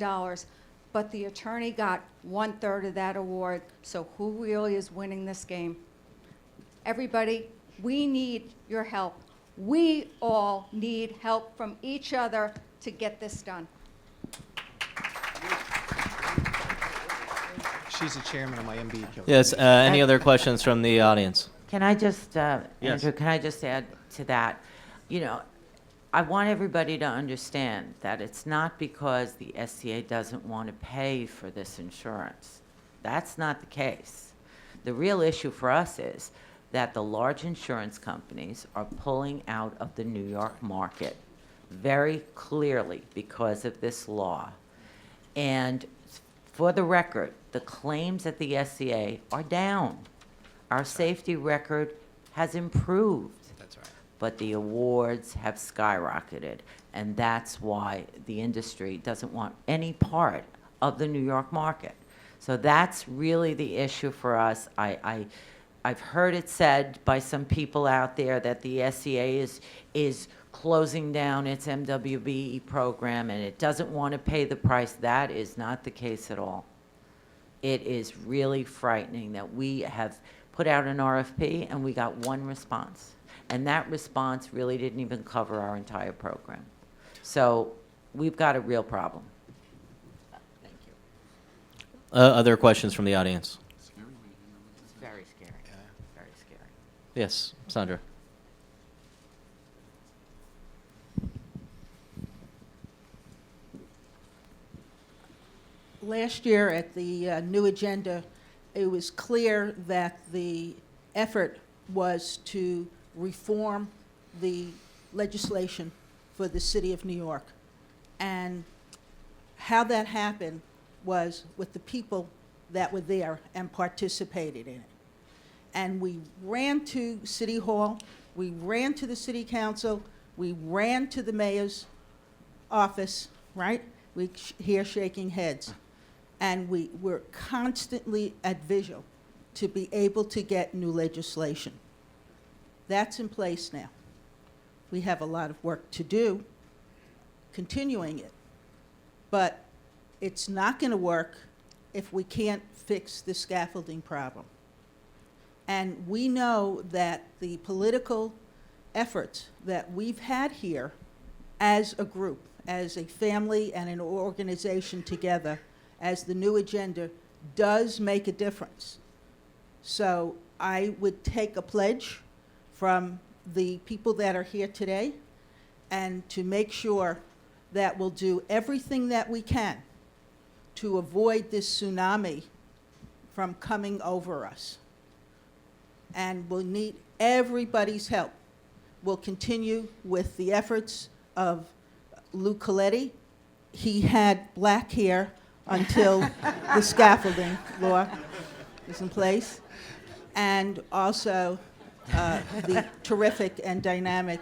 But the attorney got 1/3 of that award. So who really is winning this game? Everybody, we need your help. We all need help from each other to get this done. She's the chairman of my MBE. Yes, any other questions from the audience? Can I just, Yes. Andrew, can I just add to that? You know, I want everybody to understand that it's not because the SCA doesn't want to pay for this insurance. That's not the case. The real issue for us is that the large insurance companies are pulling out of the New York market very clearly because of this law. And for the record, the claims at the SCA are down. Our safety record has improved. That's right. But the awards have skyrocketed, and that's why the industry doesn't want any part of the New York market. So that's really the issue for us. I've heard it said by some people out there that the SCA is closing down its MWBE program and it doesn't want to pay the price. That is not the case at all. It is really frightening that we have put out an RFP and we got one response. And that response really didn't even cover our entire program. So we've got a real problem. Thank you. Other questions from the audience? It's very scary. Very scary. Yes, Sandra. Last year at the new agenda, it was clear that the effort was to reform the legislation for the city of New York. And how that happened was with the people that were there and participated in it. And we ran to City Hall, we ran to the City Council, we ran to the mayor's office, right? We here shaking heads. And we were constantly at visual to be able to get new legislation. That's in place now. We have a lot of work to do continuing it. But it's not going to work if we can't fix the scaffolding problem. And we know that the political efforts that we've had here as a group, as a family and an organization together, as the new agenda, does make a difference. So I would take a pledge from the people that are here today and to make sure that we'll do everything that we can to avoid this tsunami from coming over us. And we'll need everybody's help. We'll continue with the efforts of Lou Coletti. He had black hair until the scaffolding law is in place. And also the terrific and dynamic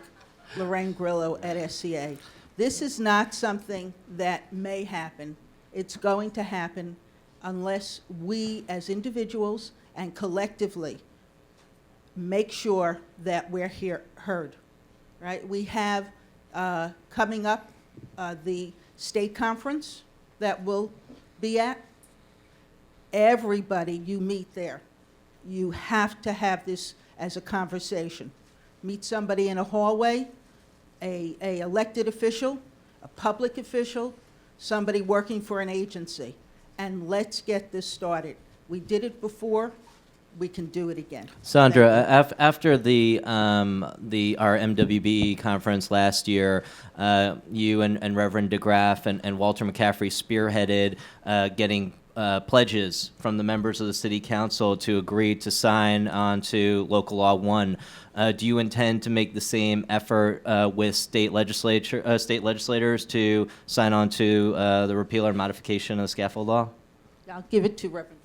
Lorraine Grillo at SCA. This is not something that may happen. It's going to happen unless we as individuals and collectively make sure that we're heard, right? We have coming up the state conference that we'll be at. Everybody you meet there, you have to have this as a conversation. Meet somebody in a hallway, a elected official, a public official, somebody working for an agency, and let's get this started. We did it before, we can do it again. Sandra, after the our MWBE conference last year, you and Reverend DeGraff and Walter McCaffrey spearheaded getting pledges from the members of the City Council to agree to sign on to Local Law 1. Do you intend to make the same effort with state legislators to sign on to the repeal or modification of the scaffold law? I'll give it to Reverend.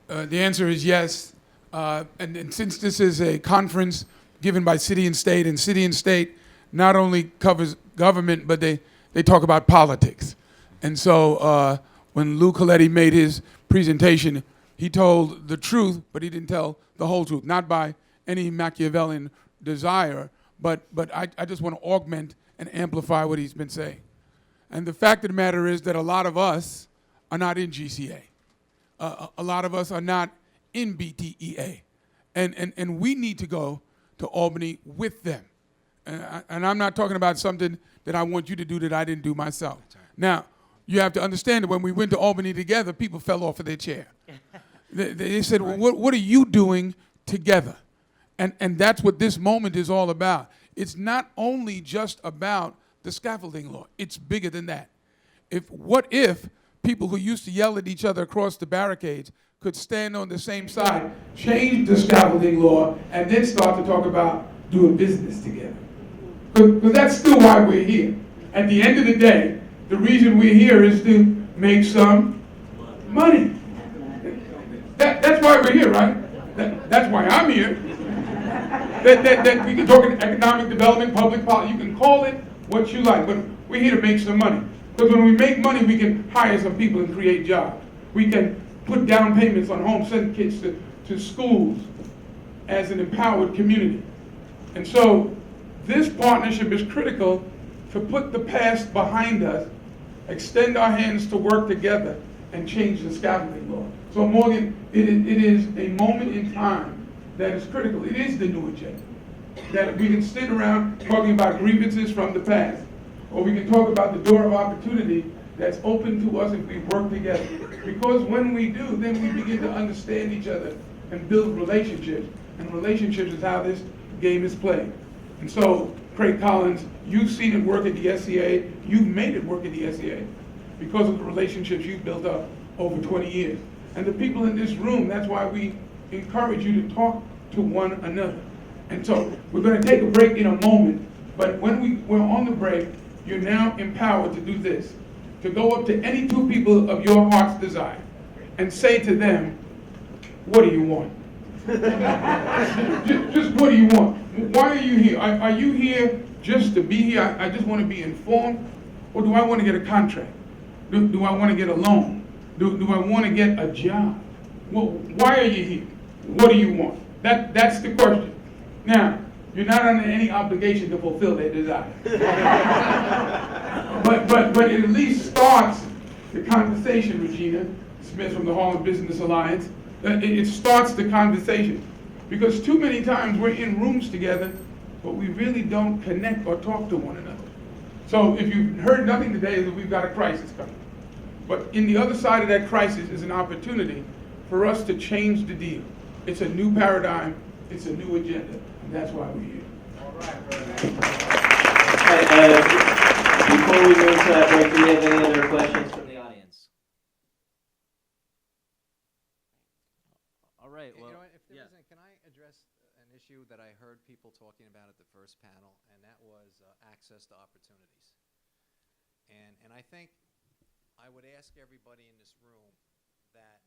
The answer is yes. And since this is a conference given by City and State not only covers government, but they talk about politics. And so when Lou Coletti made his presentation, he told the truth, but he didn't tell the whole truth, not by any Machiavellian desire, but I just want to augment and amplify what he's been saying. And the fact of the matter is that a lot of us are not in GCA. A lot of us are not in BTEA. And we need to go to Albany with them. And I'm not talking about something that I want you to do that I didn't do myself. Now, you have to understand that when we went to Albany together, people fell off of their chair. They said, well, what are you doing together? And that's what this moment is all about. It's not only just about the scaffolding law. It's bigger than that. What if people who used to yell at each other across the barricades could stand on the same side, change the scaffolding law, and then start to talk about doing business together? Because that's still why we're here. At the end of the day, the reason we're here is to make some money. That's why we're here, right? That's why I'm here. That we can talk economic development, public policy, you can call it what you like, but we're here to make some money. Because when we make money, we can hire some people and create jobs. We can put down payments on homes, send kids to schools as an empowered community. And so this partnership is critical to put the past behind us, extend our hands to work together, and change the scaffolding law. So Morgan, it is a moment in time that is critical. It is the new agenda. That we can sit around talking about grievances from the past, or we can talk about the door of opportunity that's open to us if we work together. Because when we do, then we begin to understand each other and build relationships. And relationships is how this game is played. And so, Craig Collins, you've seen it work at the SCA. You've made it work at the SCA because of the relationships you've built up over 20 years. And the people in this room, that's why we encourage you to talk to one another. And so, we're going to take a break in a moment, but when we're on the break, you're now empowered to do this, to go up to any two people of your heart's desire and say to them, what do you want? just what do you want? Why are you here? Are you here just to be here? I just want to be informed, or do I want to get a contract? Do I want to get a loan? Do I want to get a job? Well, why are you here? What do you want? That's the question. Now, you're not under any obligation to fulfill their desire. but it at least starts the conversation, Regina Smith from the Harlem Business Alliance. It starts the conversation. Because too many times we're in rooms together, but we really don't connect or talk to one another. So if you've heard nothing today, is that we've got a crisis coming. But in the other side of that crisis is an opportunity for us to change the deal. It's a new paradigm, it's a new agenda, and that's why we're here. All right. Before we move to that break, do we have any other questions from the audience? All right, well, You know what, if there isn't, can I address an issue that I heard people talking about at the first panel, and that was access to opportunities. And I think I would ask everybody in this room that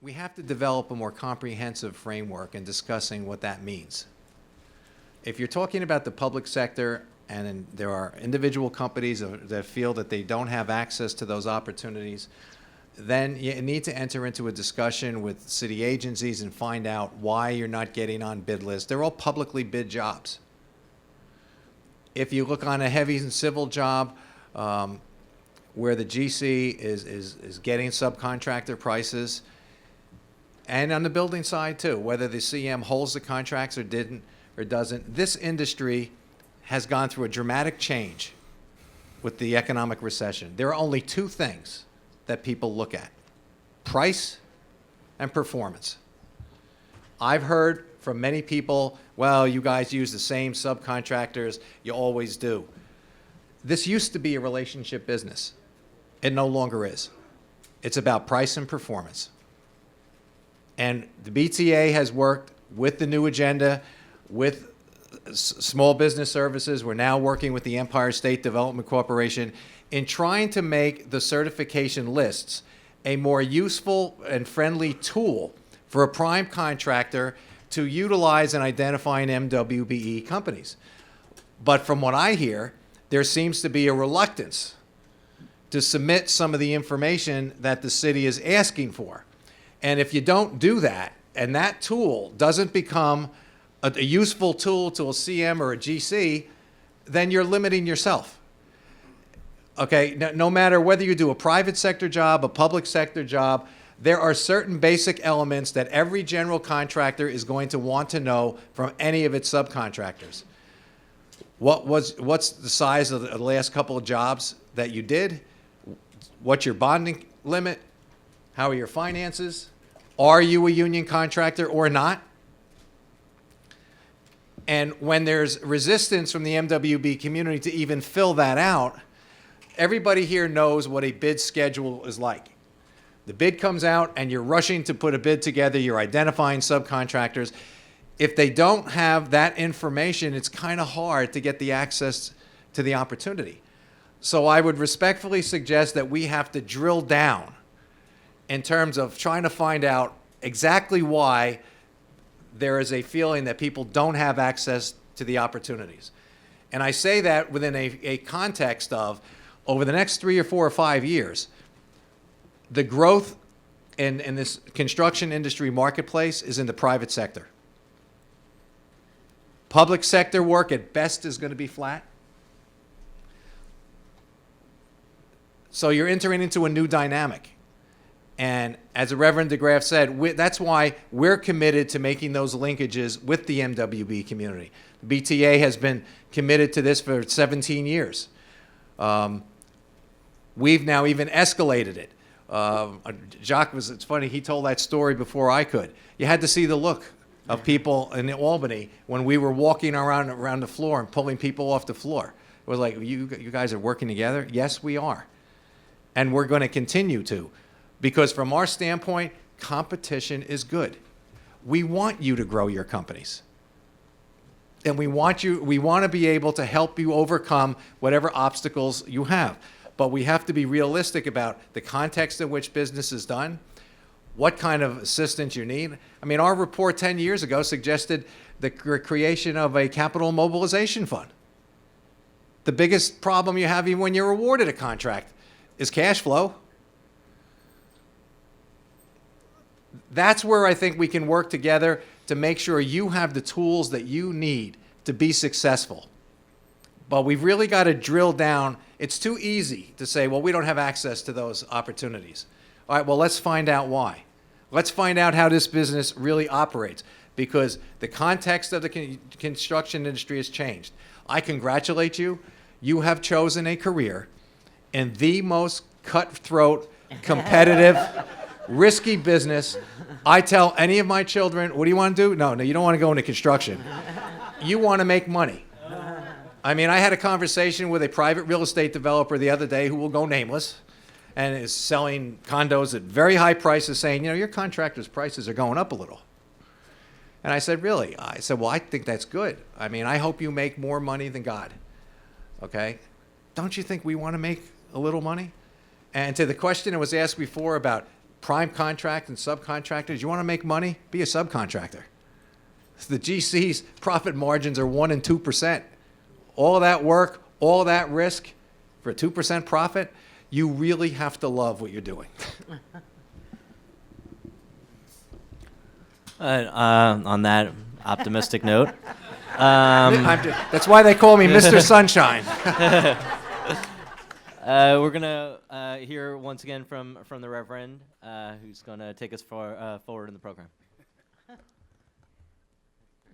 we have to develop a more comprehensive framework in discussing what that means. If you're talking about the public sector, and there are individual companies that feel that they don't have access to those opportunities, then you need to enter into a discussion with city agencies and find out why you're not getting on bid lists. They're all publicly bid jobs. If you look on a heavy and civil job, where the GC is getting subcontractor prices, and on the building side too, whether the CM holds the contracts or doesn't, this industry has gone through a dramatic change with the economic recession. There are only two things that people look at: price and performance. I've heard from many people, well, you guys use the same subcontractors, you always do. This used to be a relationship business. It no longer is. It's about price and performance. And the BTA has worked with the new agenda, with small business services. We're now working with the Empire State Development Corporation in trying to make the certification lists a more useful and friendly tool for a prime contractor to utilize in identifying MWBE companies. But from what I hear, there seems to be a reluctance to submit some of the information that the city is asking for. And if you don't do that, and that tool doesn't become a useful tool to a CM or a GC, then you're limiting yourself. Okay, no matter whether you do a private sector job, a public sector job, there are certain basic elements that every general contractor is going to want to know from any of its subcontractors. What's the size of the last couple of jobs that you did? What's your bonding limit? How are your finances? Are you a union contractor or not? And when there's resistance from the MWB community to even fill that out, everybody here knows what a bid schedule is like. The bid comes out and you're rushing to put a bid together, you're identifying subcontractors. If they don't have that information, it's kind of hard to get the access to the opportunity. So I would respectfully suggest that we have to drill down in terms of trying to find out exactly why there is a feeling that people don't have access to the opportunities. And I say that within a context of, over the next 3 or 4 or 5 years, the growth in this construction industry marketplace is in the private sector. Public sector work at best is going to be flat. So you're entering into a new dynamic. And as the Reverend DeGraff said, that's why we're committed to making those linkages with the MWB community. The BTA has been committed to this for 17 years. We've now even escalated it. Jacques it's funny, he told that story before I could. You had to see the look of people in Albany when we were walking around the floor and pulling people off the floor. It was like, you guys are working together? Yes, we are. And we're going to continue to. Because from our standpoint, competition is good. We want you to grow your companies. And we want to be able to help you overcome whatever obstacles you have. But we have to be realistic about the context in which business is done, what kind of assistance you need. I mean, our report 10 years ago suggested the creation of a capital mobilization fund. The biggest problem you have even when you're awarded a contract is cash flow. That's where I think we can work together to make sure you have the tools that you need to be successful. But we've really got to drill down. It's too easy to say, well, we don't have access to those opportunities. All right, well, let's find out why. Let's find out how this business really operates, because the context of the construction industry has changed. I congratulate you. You have chosen a career in the most cutthroat, competitive, risky business. I tell any of my children, what do you want to do? No, you don't want to go into construction. You want to make money. I mean, I had a conversation with a private real estate developer the other day who will go nameless and is selling condos at very high prices saying, you know, your contractors' prices are going up a little. And I said, really? I said, well, I think that's good. I mean, I hope you make more money than God. Okay? Don't you think we want to make a little money? And to the question that was asked before about prime contract and subcontractors, you want to make money? Be a subcontractor. The GC's profit margins are 1% and 2%. All that work, all that risk for a 2% profit, you really have to love what you're doing. On that optimistic note, that's why they call me Mr. Sunshine. We're gonna hear once again from the Reverend, who's gonna take us forward in the program.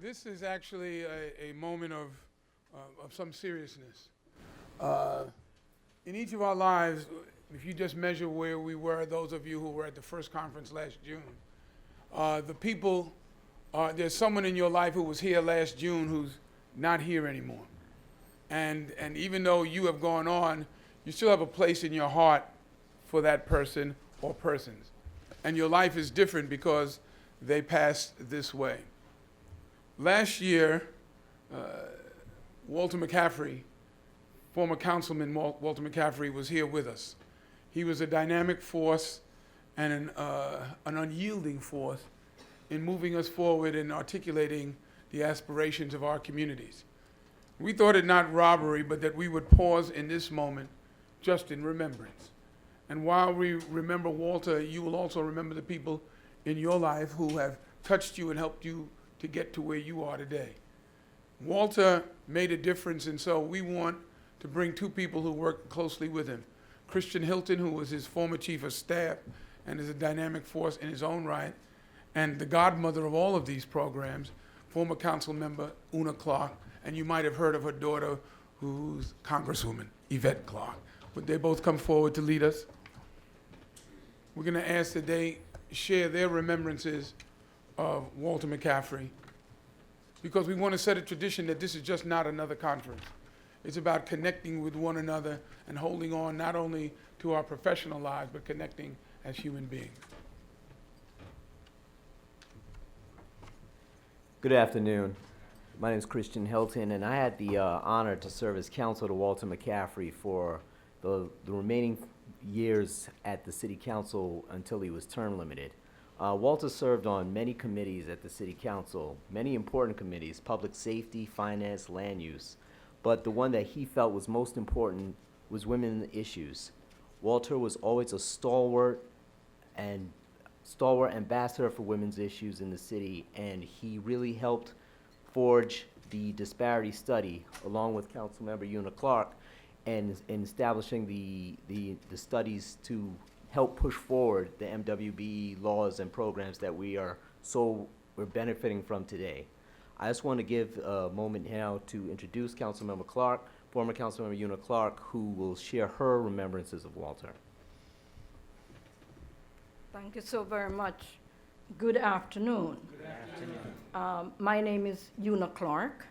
This is actually a moment of some seriousness. In each of our lives, if you just measure where we were, those of you who were at the first conference last June, the people, there's someone in your life who was here last June who's not here anymore. And even though you have gone on, you still have a place in your heart for that person or persons. And your life is different because they passed this way. Last year, Walter McCaffrey, former Councilman Walter McCaffrey, was here with us. He was a dynamic force and an unyielding force in moving us forward and articulating the aspirations of our communities. We thought it not robbery, but that we would pause in this moment just in remembrance. And while we remember Walter, you will also remember the people in your life who have touched you and helped you to get to where you are today. Walter made a difference, and so we want to bring two people who worked closely with him. Christian Hilton, who was his former chief of staff and is a dynamic force in his own right, and the godmother of all of these programs, former council member Una Clark, and you might have heard of her daughter, who's Congresswoman Yvette Clark. Would they both come forward to lead us? We're going to ask that they share their remembrances of Walter McCaffrey, because we want to set a tradition that this is just not another conference. It's about connecting with one another and holding on not only to our professional lives, but connecting as human beings. Good afternoon. My name is Christian Hilton, and I had the honor to serve as counsel to Walter McCaffrey for the remaining years at the City Council until he was term limited. Walter served on many committees at the City Council, many important committees, public safety, finance, land use, but the one that he felt was most important was women issues. Walter was always a stalwart ambassador for women's issues in the city, and he really helped forge the disparity study along with Councilmember Una Clark and in establishing the studies to help push forward the MWBE laws and programs that we're benefiting from today. I just want to give a moment now to introduce Councilmember Clark, former Councilmember Una Clark, who will share her remembrances of Walter. Thank you so very much. Good afternoon. Good afternoon. My name is Una Clark,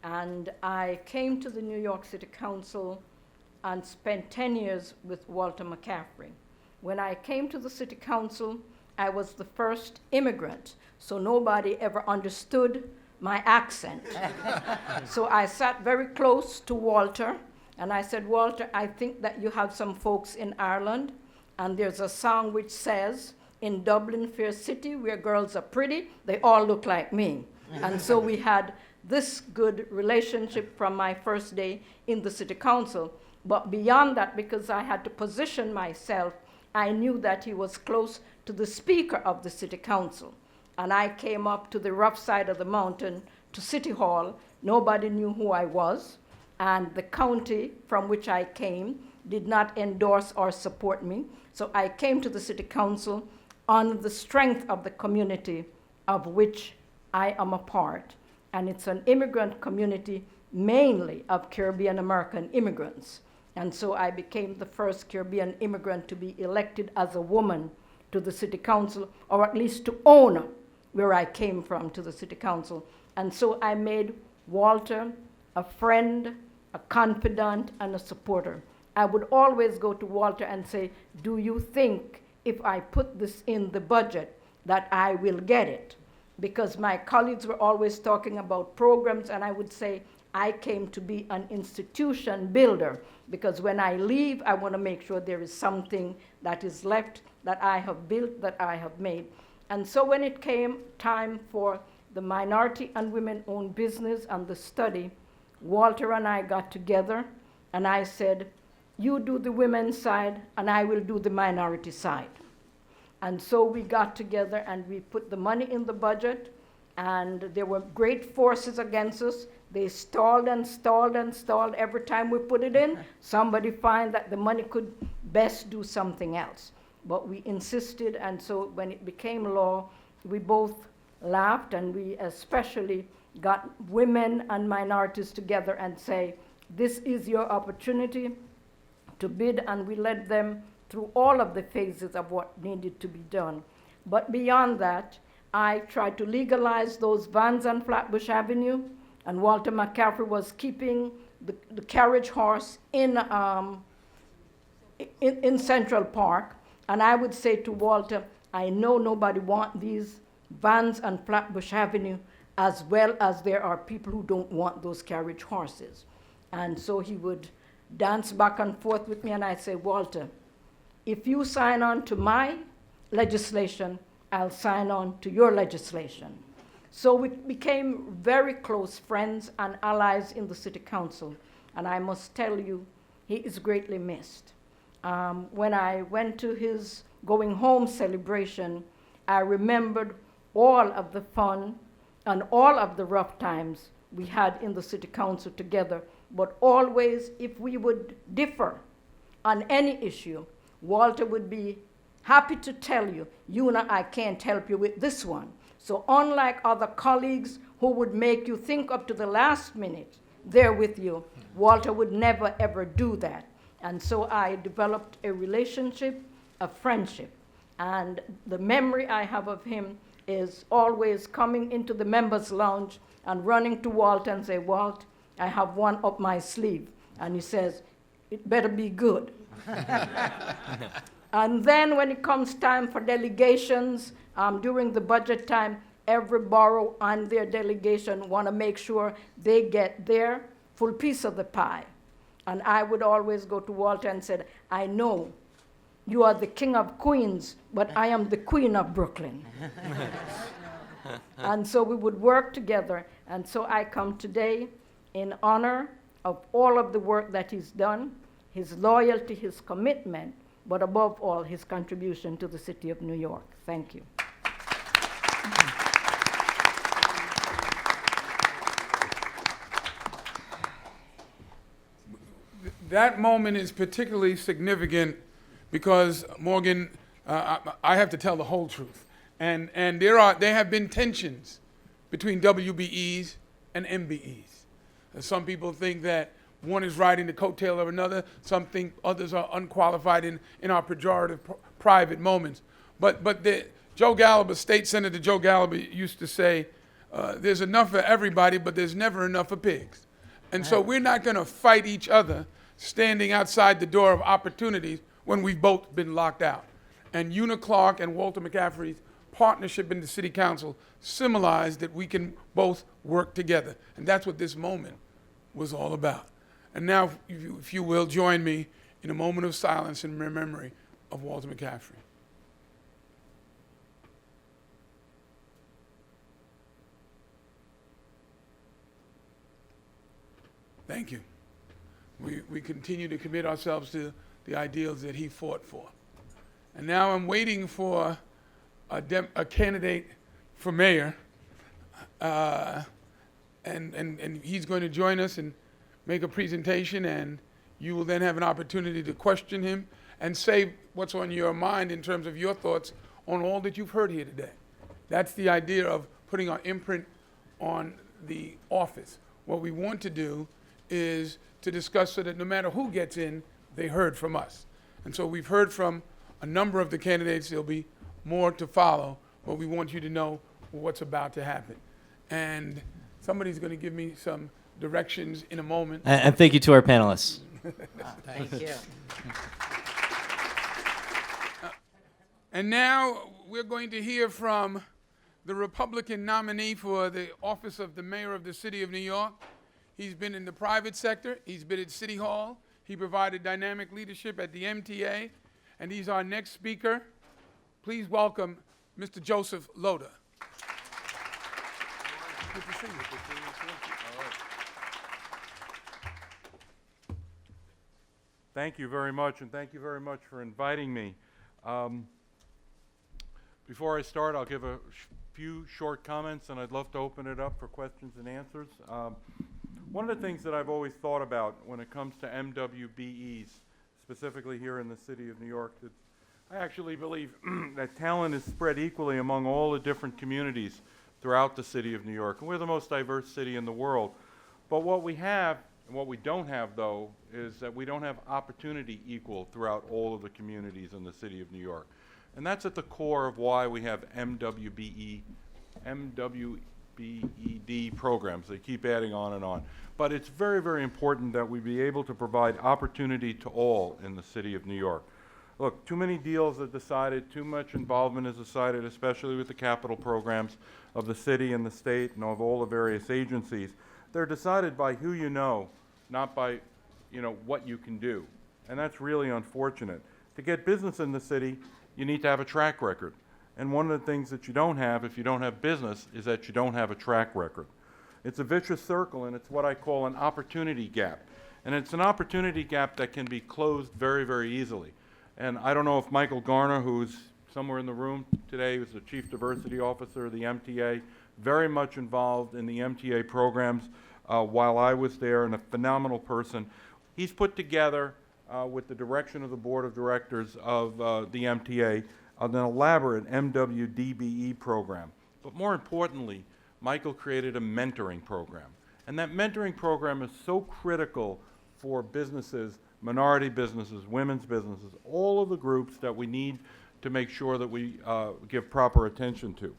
and I came to the New York City Council and spent 10 years with Walter McCaffrey. When I came to the City Council, I was the first immigrant, so nobody ever understood my accent. So I sat very close to Walter, and I said, Walter, I think that you have some folks in Ireland, and there's a song which says, in Dublin, fair city, where girls are pretty, they all look like me. And so we had this good relationship from my first day in the City Council. But beyond that, because I had to position myself, I knew that he was close to the Speaker of the City Council. And I came up to the rough side of the mountain to City Hall. Nobody knew who I was. And the county from which I came did not endorse or support me. So I came to the City Council on the strength of the community of which I am a part. And it's an immigrant community mainly of Caribbean American immigrants. And so I became the first Caribbean immigrant to be elected as a woman to the City Council, or at least to own where I came from to the City Council. And so I made Walter a friend, a confidant, and a supporter. I would always go to Walter and say, do you think if I put this in the budget that I will get it? Because my colleagues were always talking about programs, and I would say, I came to be an institution builder, because when I leave, I want to make sure there is something that is left that I have built, that I have made. And so when it came time for the minority and women-owned business and the study, Walter and I got together, and I said, you do the women's side, and I will do the minority side. And so we got together and we put the money in the budget, and there were great forces against us. They stalled and stalled and stalled. Every time we put it in, somebody found that the money could best do something else. But we insisted, and so when it became law, we both laughed, and we especially got women and minorities together and say, this is your opportunity to bid, and we led them through all of the phases of what needed to be done. But beyond that, I tried to legalize those vans on Flatbush Avenue, and Walter McCaffrey was keeping the carriage horse in Central Park. And I would say to Walter, I know nobody wants these vans on Flatbush Avenue, as well as there are people who don't want those carriage horses. And so he would dance back and forth with me, and I'd say, Walter, if you sign on to my legislation, I'll sign on to your legislation. So we became very close friends and allies in the city council. And I must tell you, he is greatly missed. When I went to his going home celebration, I remembered all of the fun and all of the rough times we had in the city council together. But always, if we would differ on any issue, Walter would be happy to tell you, Una, I can't help you with this one. So unlike other colleagues who would make you think up to the last minute they're with you, Walter would never ever do that. And so I developed a relationship, a friendship. And the memory I have of him is always coming into the members' lounge and running to Walt and say, Walt, I have one up my sleeve. And he says, it better be good. And then when it comes time for delegations, during the budget time, every borough and their delegation want to make sure they get their full piece of the pie. And I would always go to Walter and said, I know you are the king of Queens, but I am the queen of Brooklyn. And so we would work together. And so I come today in honor of all of the work that he's done, his loyalty, his commitment, but above all, his contribution to the city of New York. Thank you. That moment is particularly significant because, Morgan, I have to tell the whole truth. And there have been tensions between WBEs and MBEs. Some people think that one is riding the coattail of another. Some think others are unqualified in our pejorative private moments. But Joe Gallagher, State Senator Joe Gallagher used to say, there's enough for everybody, but there's never enough for pigs. And so we're not going to fight each other standing outside the door of opportunities when we've both been locked out. And Una Clark and Walter McCaffrey's partnership in the city council symbolized that we can both work together. And that's what this moment was all about. And now, if you will, join me in a moment of silence in memory of Walter McCaffrey. Thank you. We continue to commit ourselves to the ideals that he fought for. And now I'm waiting for a candidate for mayor, and he's going to join us and make a presentation, and you will then have an opportunity to question him and say what's on your mind in terms of your thoughts on all that you've heard here today. That's the idea of putting our imprint on the office. What we want to do is to discuss so that no matter who gets in, they heard from us. And so we've heard from a number of the candidates. There'll be more to follow, but we want you to know what's about to happen. And somebody's going to give me some directions in a moment. And thank you to our panelists. Thank you. And now we're going to hear from the Republican nominee for the office of the mayor of the city of New York. He's been in the private sector. He's been at City Hall. He provided dynamic leadership at the MTA. And he's our next speaker. Please welcome Mr. Joseph Lota. Good to see you. Good to see you. Thank you very much, and thank you very much for inviting me. Before I start, I'll give a few short comments, and I'd love to open it up for questions and answers. One of the things that I've always thought about when it comes to MWBEs, specifically here in the city of New York, that I actually believe that talent is spread equally among all the different communities throughout the city of New York. And we're the most diverse city in the world. But what we have, and what we don't have, though, is that we don't have opportunity equal throughout all of the communities in the city of New York. And that's at the core of why we have MWBED programs. They keep adding on and on. But it's very, very important that we be able to provide opportunity to all in the city of New York. Look, too many deals are decided, too much involvement is decided, especially with the capital programs of the city and the state and of all the various agencies. They're decided by who you know, not by, what you can do. And that's really unfortunate. To get business in the city, you need to have a track record. And one of the things that you don't have if you don't have business is that you don't have a track record. It's a vicious circle, and it's what I call an opportunity gap. And it's an opportunity gap that can be closed very, very easily. And I don't know if Michael Garner, who's somewhere in the room today, who's the Chief Diversity Officer of the MTA, very much involved in the MTA programs while I was there, and a phenomenal person. He's put together, with the direction of the Board of Directors of the MTA, an elaborate MWDBE program. But more importantly, Michael created a mentoring program. And that mentoring program is so critical for businesses, minority businesses, women's businesses, all of the groups that we need to make sure that we give proper attention to.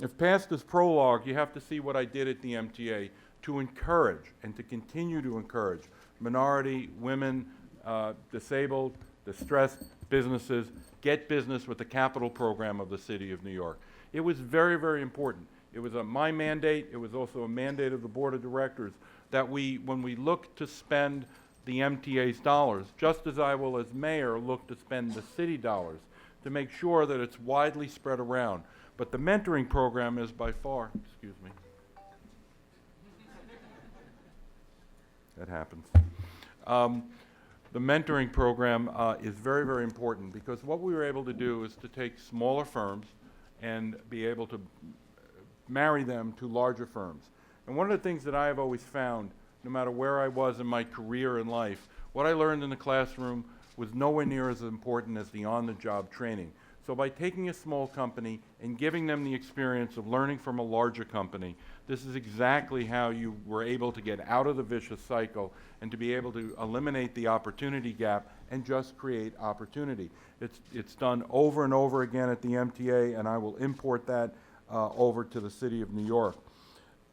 If past this prologue, you have to see what I did at the MTA to encourage and to continue to encourage minority, women, disabled, distressed businesses, get business with the capital program of the city of New York. It was very, very important. It was my mandate. It was also a mandate of the Board of Directors that when we look to spend the MTA's dollars, just as I will as mayor look to spend the city dollars, to make sure that it's widely spread around. But the mentoring program is by far, excuse me. That happens. The mentoring program is very, very important because what we were able to do is to take smaller firms and be able to marry them to larger firms. And one of the things that I have always found, no matter where I was in my career in life, what I learned in the classroom was nowhere near as important as the on-the-job training. So by taking a small company and giving them the experience of learning from a larger company, this is exactly how you were able to get out of the vicious cycle and to be able to eliminate the opportunity gap and just create opportunity. It's done over and over again at the MTA, and I will import that over to the city of New York.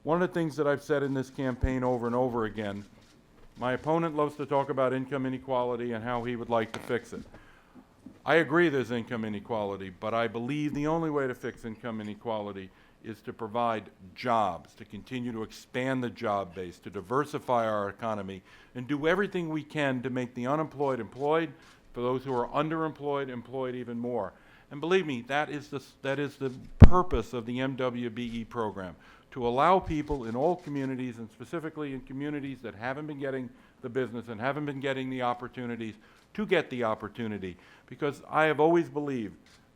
One of the things that I've said in this campaign over and over again, my opponent loves to talk about income inequality and how he would like to fix it. I agree there's income inequality, but I believe the only way to fix income inequality is to provide jobs, to continue to expand the job base, to diversify our economy, and do everything we can to make the unemployed employed, for those who are underemployed, employed even more. And believe me, that is the purpose of the MWBE program, to allow people in all communities, and specifically in communities that haven't been getting the business and haven't been getting the opportunities, to get the opportunity. Because I have always believed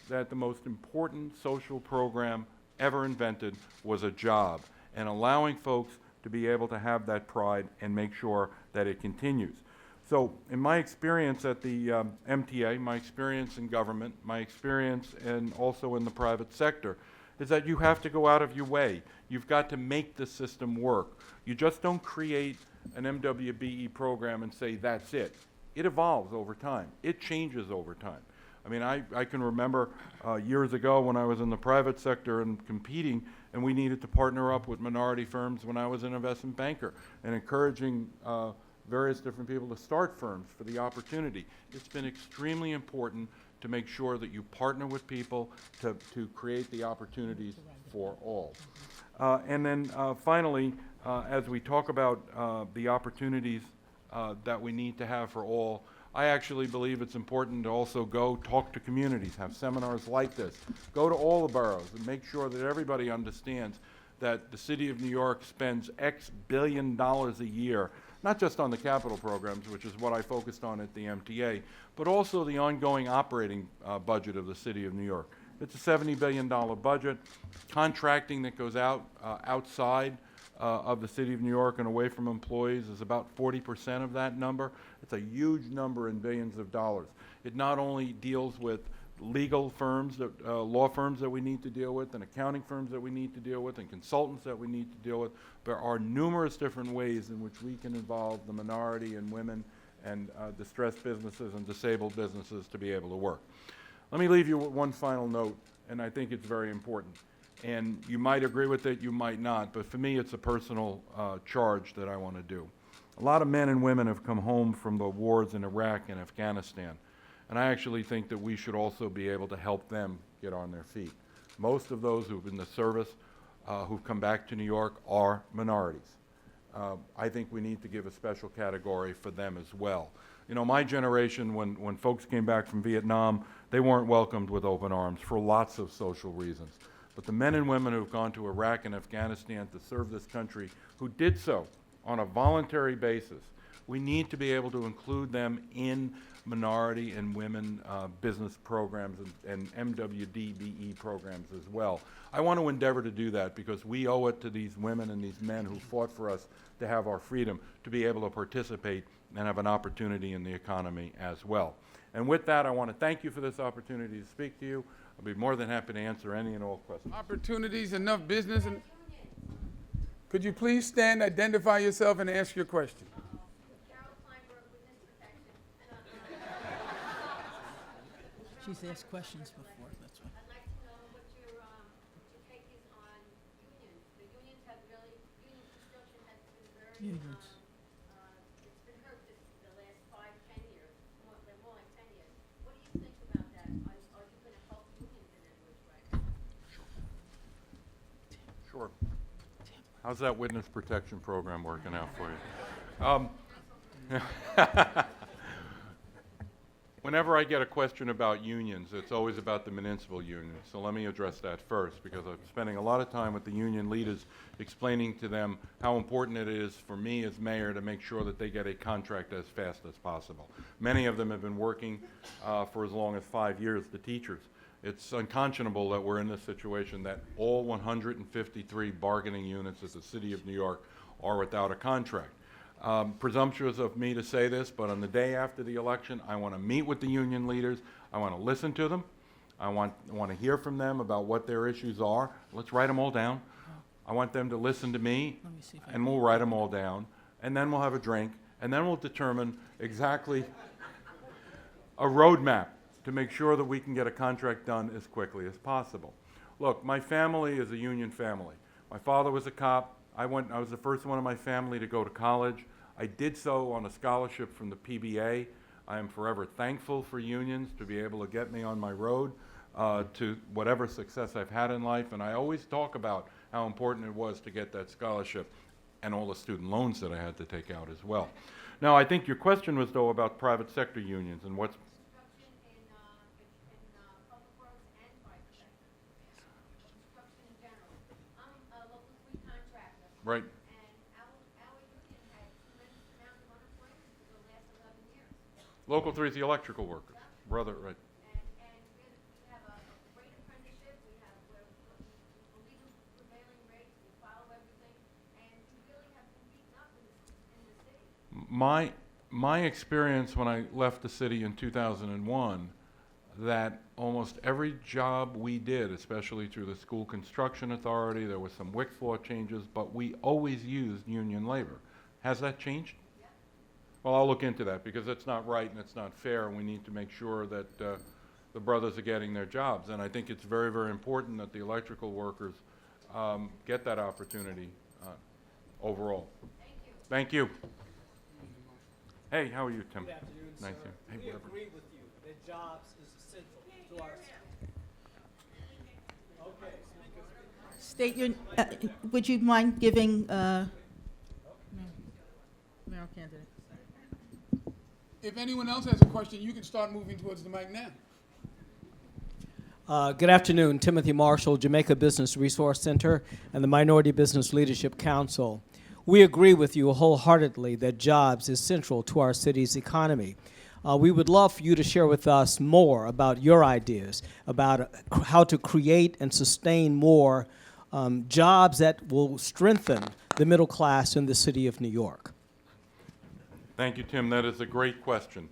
that the most important social program ever invented was a job, and allowing folks to be able to have that pride and make sure that it continues. So in my experience at the MTA, my experience in government, my experience also in the private sector, is that you have to go out of your way. You've got to make the system work. You just don't create an MWBE program and say, that's it. It evolves over time. It changes over time. I mean, I can remember years ago when I was in the private sector and competing, and we needed to partner up with minority firms when I was an investment banker, and encouraging various different people to start firms for the opportunity. It's been extremely important to make sure that you partner with people to create the opportunities for all. And then finally, as we talk about the opportunities that we need to have for all, I actually believe it's important to also go talk to communities, have seminars like this, go to all the boroughs and make sure that everybody understands that the City of New York spends X billion dollars a year, not just on the capital programs, which is what I focused on at the MTA, but also the ongoing operating budget of the City of New York. It's a $70 billion budget. Contracting that goes out outside of the City of New York and away from employees is about 40% of that number. It's a huge number in billions of dollars. It not only deals with legal firms, law firms that we need to deal with, and accounting firms that we need to deal with, and consultants that we need to deal with. There are numerous different ways in which we can involve the minority and women and distressed businesses and disabled businesses to be able to work. Let me leave you with one final note, and I think it's very important. And you might agree with it, you might not, but for me it's a personal charge that I want to do. A lot of men and women have come home from the wars in Iraq and Afghanistan, and I actually think that we should also be able to help them get on their feet. Most of those who've been in the service, who've come back to New York, are minorities. I think we need to give a special category for them as well. You know, my generation, when folks came back from Vietnam, they weren't welcomed with open arms for lots of social reasons. But the men and women who've gone to Iraq and Afghanistan to serve this country, who did so on a voluntary basis, we need to be able to include them in minority and women business programs and MWD-BE programs as well. I want to endeavor to do that because we owe it to these women and these men who fought for us to have our freedom, to be able to participate and have an opportunity in the economy as well. And with that, I want to thank you for this opportunity to speak to you. I'll be more than happy to answer any and all questions. Opportunities, enough business. And could you please stand, identify yourself, and ask your question? She's asked questions before, that's why. I'd like to know what your take is on unions. The unions have really, union construction has been very, Unions. It's been hurt the last 5, 10 years, more like 10 years. What do you think about that? Are you going to help unions in any which way? Sure. How's that witness protection program working out for you? Whenever I get a question about unions, it's always about the municipal union. So let me address that first, because I'm spending a lot of time with the union leaders explaining to them how important it is for me as mayor to make sure that they get a contract as fast as possible. Many of them have been working for as long as 5 years, the teachers. It's unconscionable that we're in this situation, that all 153 bargaining units at the City of New York are without a contract. Presumptuous of me to say this, but on the day after the election, I want to meet with the union leaders. I want to listen to them. I want to hear from them about what their issues are. Let's write them all down. I want them to listen to me, and we'll write them all down. And then we'll have a drink, and then we'll determine exactly a roadmap to make sure that we can get a contract done as quickly as possible. Look, my family is a union family. My father was a cop. I was the first one in my family to go to college. I did so on a scholarship from the PBA. I am forever thankful for unions to be able to get me on my road to whatever success I've had in life. And I always talk about how important it was to get that scholarship and all the student loans that I had to take out as well. Now, I think your question was, though, about private sector unions and what's... Right. Local 3 is the electrical workers. Brother, right. And we have a great apprenticeship. We're legal prevailing rates. We follow everything. And we really have been beaten up in the city. My experience when I left the city in 2001, that almost every job we did, especially through the School Construction Authority, there was some WICS law changes, but we always used union labor. Has that changed? Yeah. Well, I'll look into that because it's not right and it's not fair, and we need to make sure that the brothers are getting their jobs. And I think it's very, very important that the electrical workers get that opportunity overall. Thank you. Hey, how are you, Tim? Good afternoon, Nice sir. to- hey, We whatever. agree with you that jobs is essential to our. Okay. State your, would you mind giving, Mayor candidate? If anyone else has a question, you can start moving towards the mic now. Good afternoon, Timothy Marshall, Jamaica Business Resource Center and the Minority Business Leadership Council. We agree with you wholeheartedly that jobs is central to our city's economy. We would love for you to share with us more about your ideas about how to create and sustain more jobs that will strengthen the middle class in the city of New York. Thank you, Tim. That is a great question.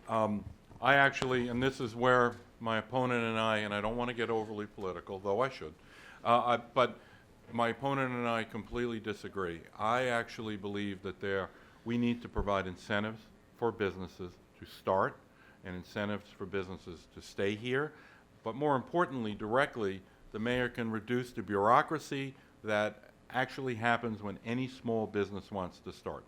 I actually, and this is where my opponent and I don't want to get overly political, though I should, but my opponent and I completely disagree. I actually believe that we need to provide incentives for businesses to start and incentives for businesses to stay here. But more importantly, directly, the mayor can reduce the bureaucracy that actually happens when any small business wants to start.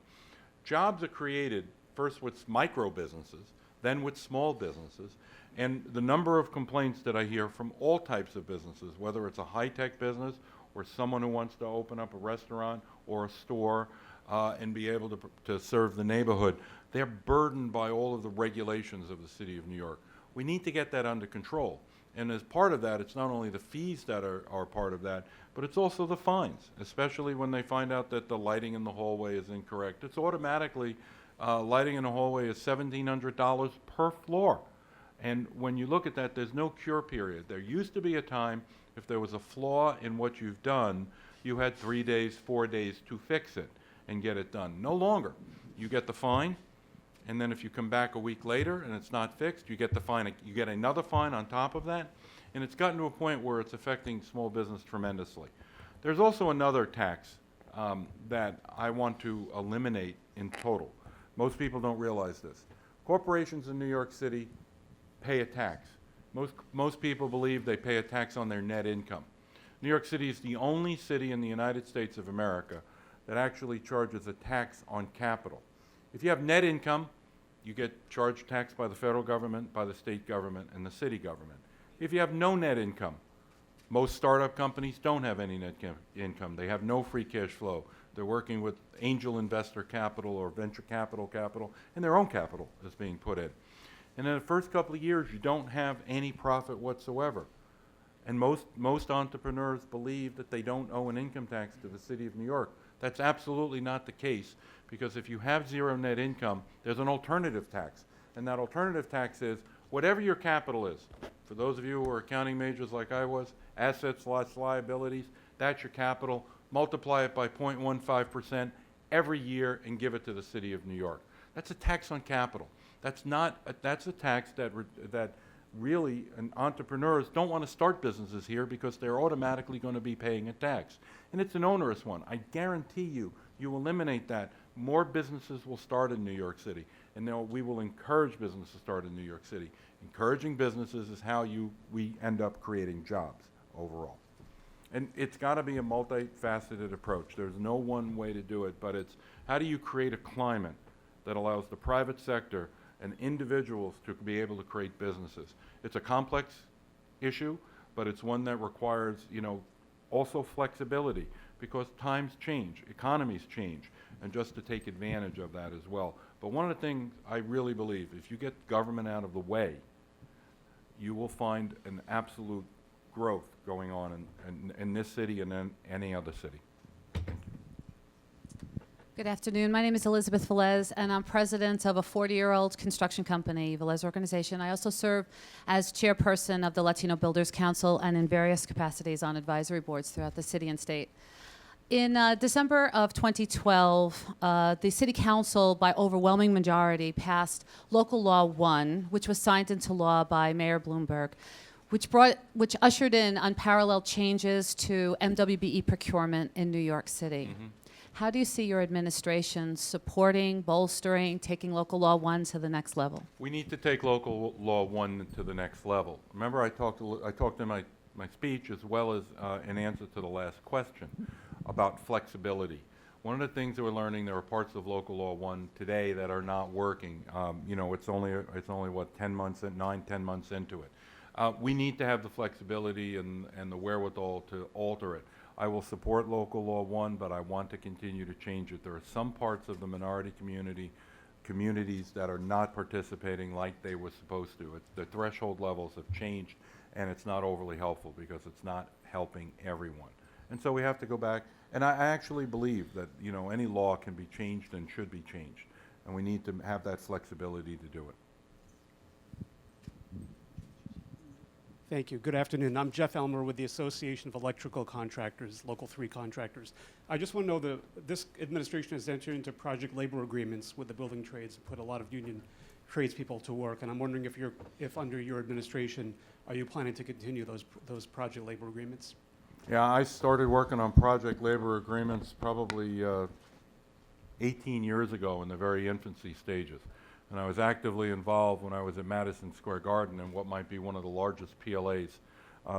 Jobs are created first with micro businesses, then with small businesses, and the number of complaints that I hear from all types of businesses, whether it's a high-tech business or someone who wants to open up a restaurant or a store and be able to serve the neighborhood, they're burdened by all of the regulations of the city of New York. We need to get that under control. And as part of that, it's not only the fees that are part of that, but it's also the fines, especially when they find out that the lighting in the hallway is incorrect. It's automatically, lighting in the hallway is $1,700 per floor. And when you look at that, there's no cure period. There used to be a time, if there was a flaw in what you've done, you had 3 days, 4 days to fix it and get it done. No longer. You get the fine, and then if you come back a week later and it's not fixed, you get the fine. You get another fine on top of that, and it's gotten to a point where it's affecting small business tremendously. There's also another tax that I want to eliminate in total. Most people don't realize this. Corporations in New York City pay a tax. Most people believe they pay a tax on their net income. New York City is the only city in the United States of America that actually charges a tax on capital. If you have net income, you get charged tax by the federal government, by the state government, and the city government. If you have no net income, most startup companies don't have any net income. They have no free cash flow. They're working with angel investor capital or venture capital, and their own capital is being put in. And in the first couple of years, you don't have any profit whatsoever. And most entrepreneurs believe that they don't owe an income tax to the city of New York. That's absolutely not the case, because if you have zero net income, there's an alternative tax. And that alternative tax is whatever your capital is. For those of you who are accounting majors like I was, assets less liabilities, that's your capital. Multiply it by 0.15% every year and give it to the city of New York. That's a tax on capital. That's a tax that really entrepreneurs don't want to start businesses here because they're automatically going to be paying a tax. And it's an onerous one. I guarantee you eliminate that, more businesses will start in New York City. And we will encourage businesses to start in New York City. Encouraging businesses is how we end up creating jobs overall. And it's got to be a multifaceted approach. There's no one way to do it, but it's how do you create a climate that allows the private sector and individuals to be able to create businesses. It's a complex issue, but it's one that requires, also flexibility, because times change, economies change, and just to take advantage of that as well. But one of the things I really believe, if you get government out of the way, you will find an absolute growth going on in this city and in any other city. Good afternoon. My name is Elizabeth Velez, and I'm president of a 40-year-old construction company, Velez Organization. I also serve as chairperson of the Latino Builders Council and in various capacities on advisory boards throughout the city and state. In December of 2012, the City Council, by overwhelming majority, passed Local Law 1, which was signed into law by Mayor Bloomberg, which ushered in unparalleled changes to MWBE procurement in New York City. Mm-hmm. How do you see your administration supporting, bolstering, taking Local Law 1 to the next level? We need to take Local Law 1 to the next level. Remember, I talked in my my speech, as well as in answer to the last question about flexibility. One of the things that we're learning, there are parts of Local Law 1 today that are not working. You know, it's only what, 10 months, 9-10 months into it. We need to have the flexibility and the wherewithal to alter it. I will support Local Law 1, but I want to continue to change it. There are some parts of the minority communities that are not participating like they were supposed to. The threshold levels have changed, and it's not overly helpful because it's not helping everyone. And so we have to go back, and I actually believe that, you know, any law can be changed and should be changed, and we need to have that flexibility to do it. Thank you. Good afternoon. I'm Jeff Elmer with the Association of Electrical Contractors, Local 3 contractors. I just want to know this administration has entered into project labor agreements with the building trades and put a lot of union tradespeople to work, and I'm wondering if under your administration, are you planning to continue those project labor agreements? Yeah, I started working on project labor agreements probably 18 years ago in the very infancy stages. And I was actively involved when I was at Madison Square Garden in what might be one of the largest PLAs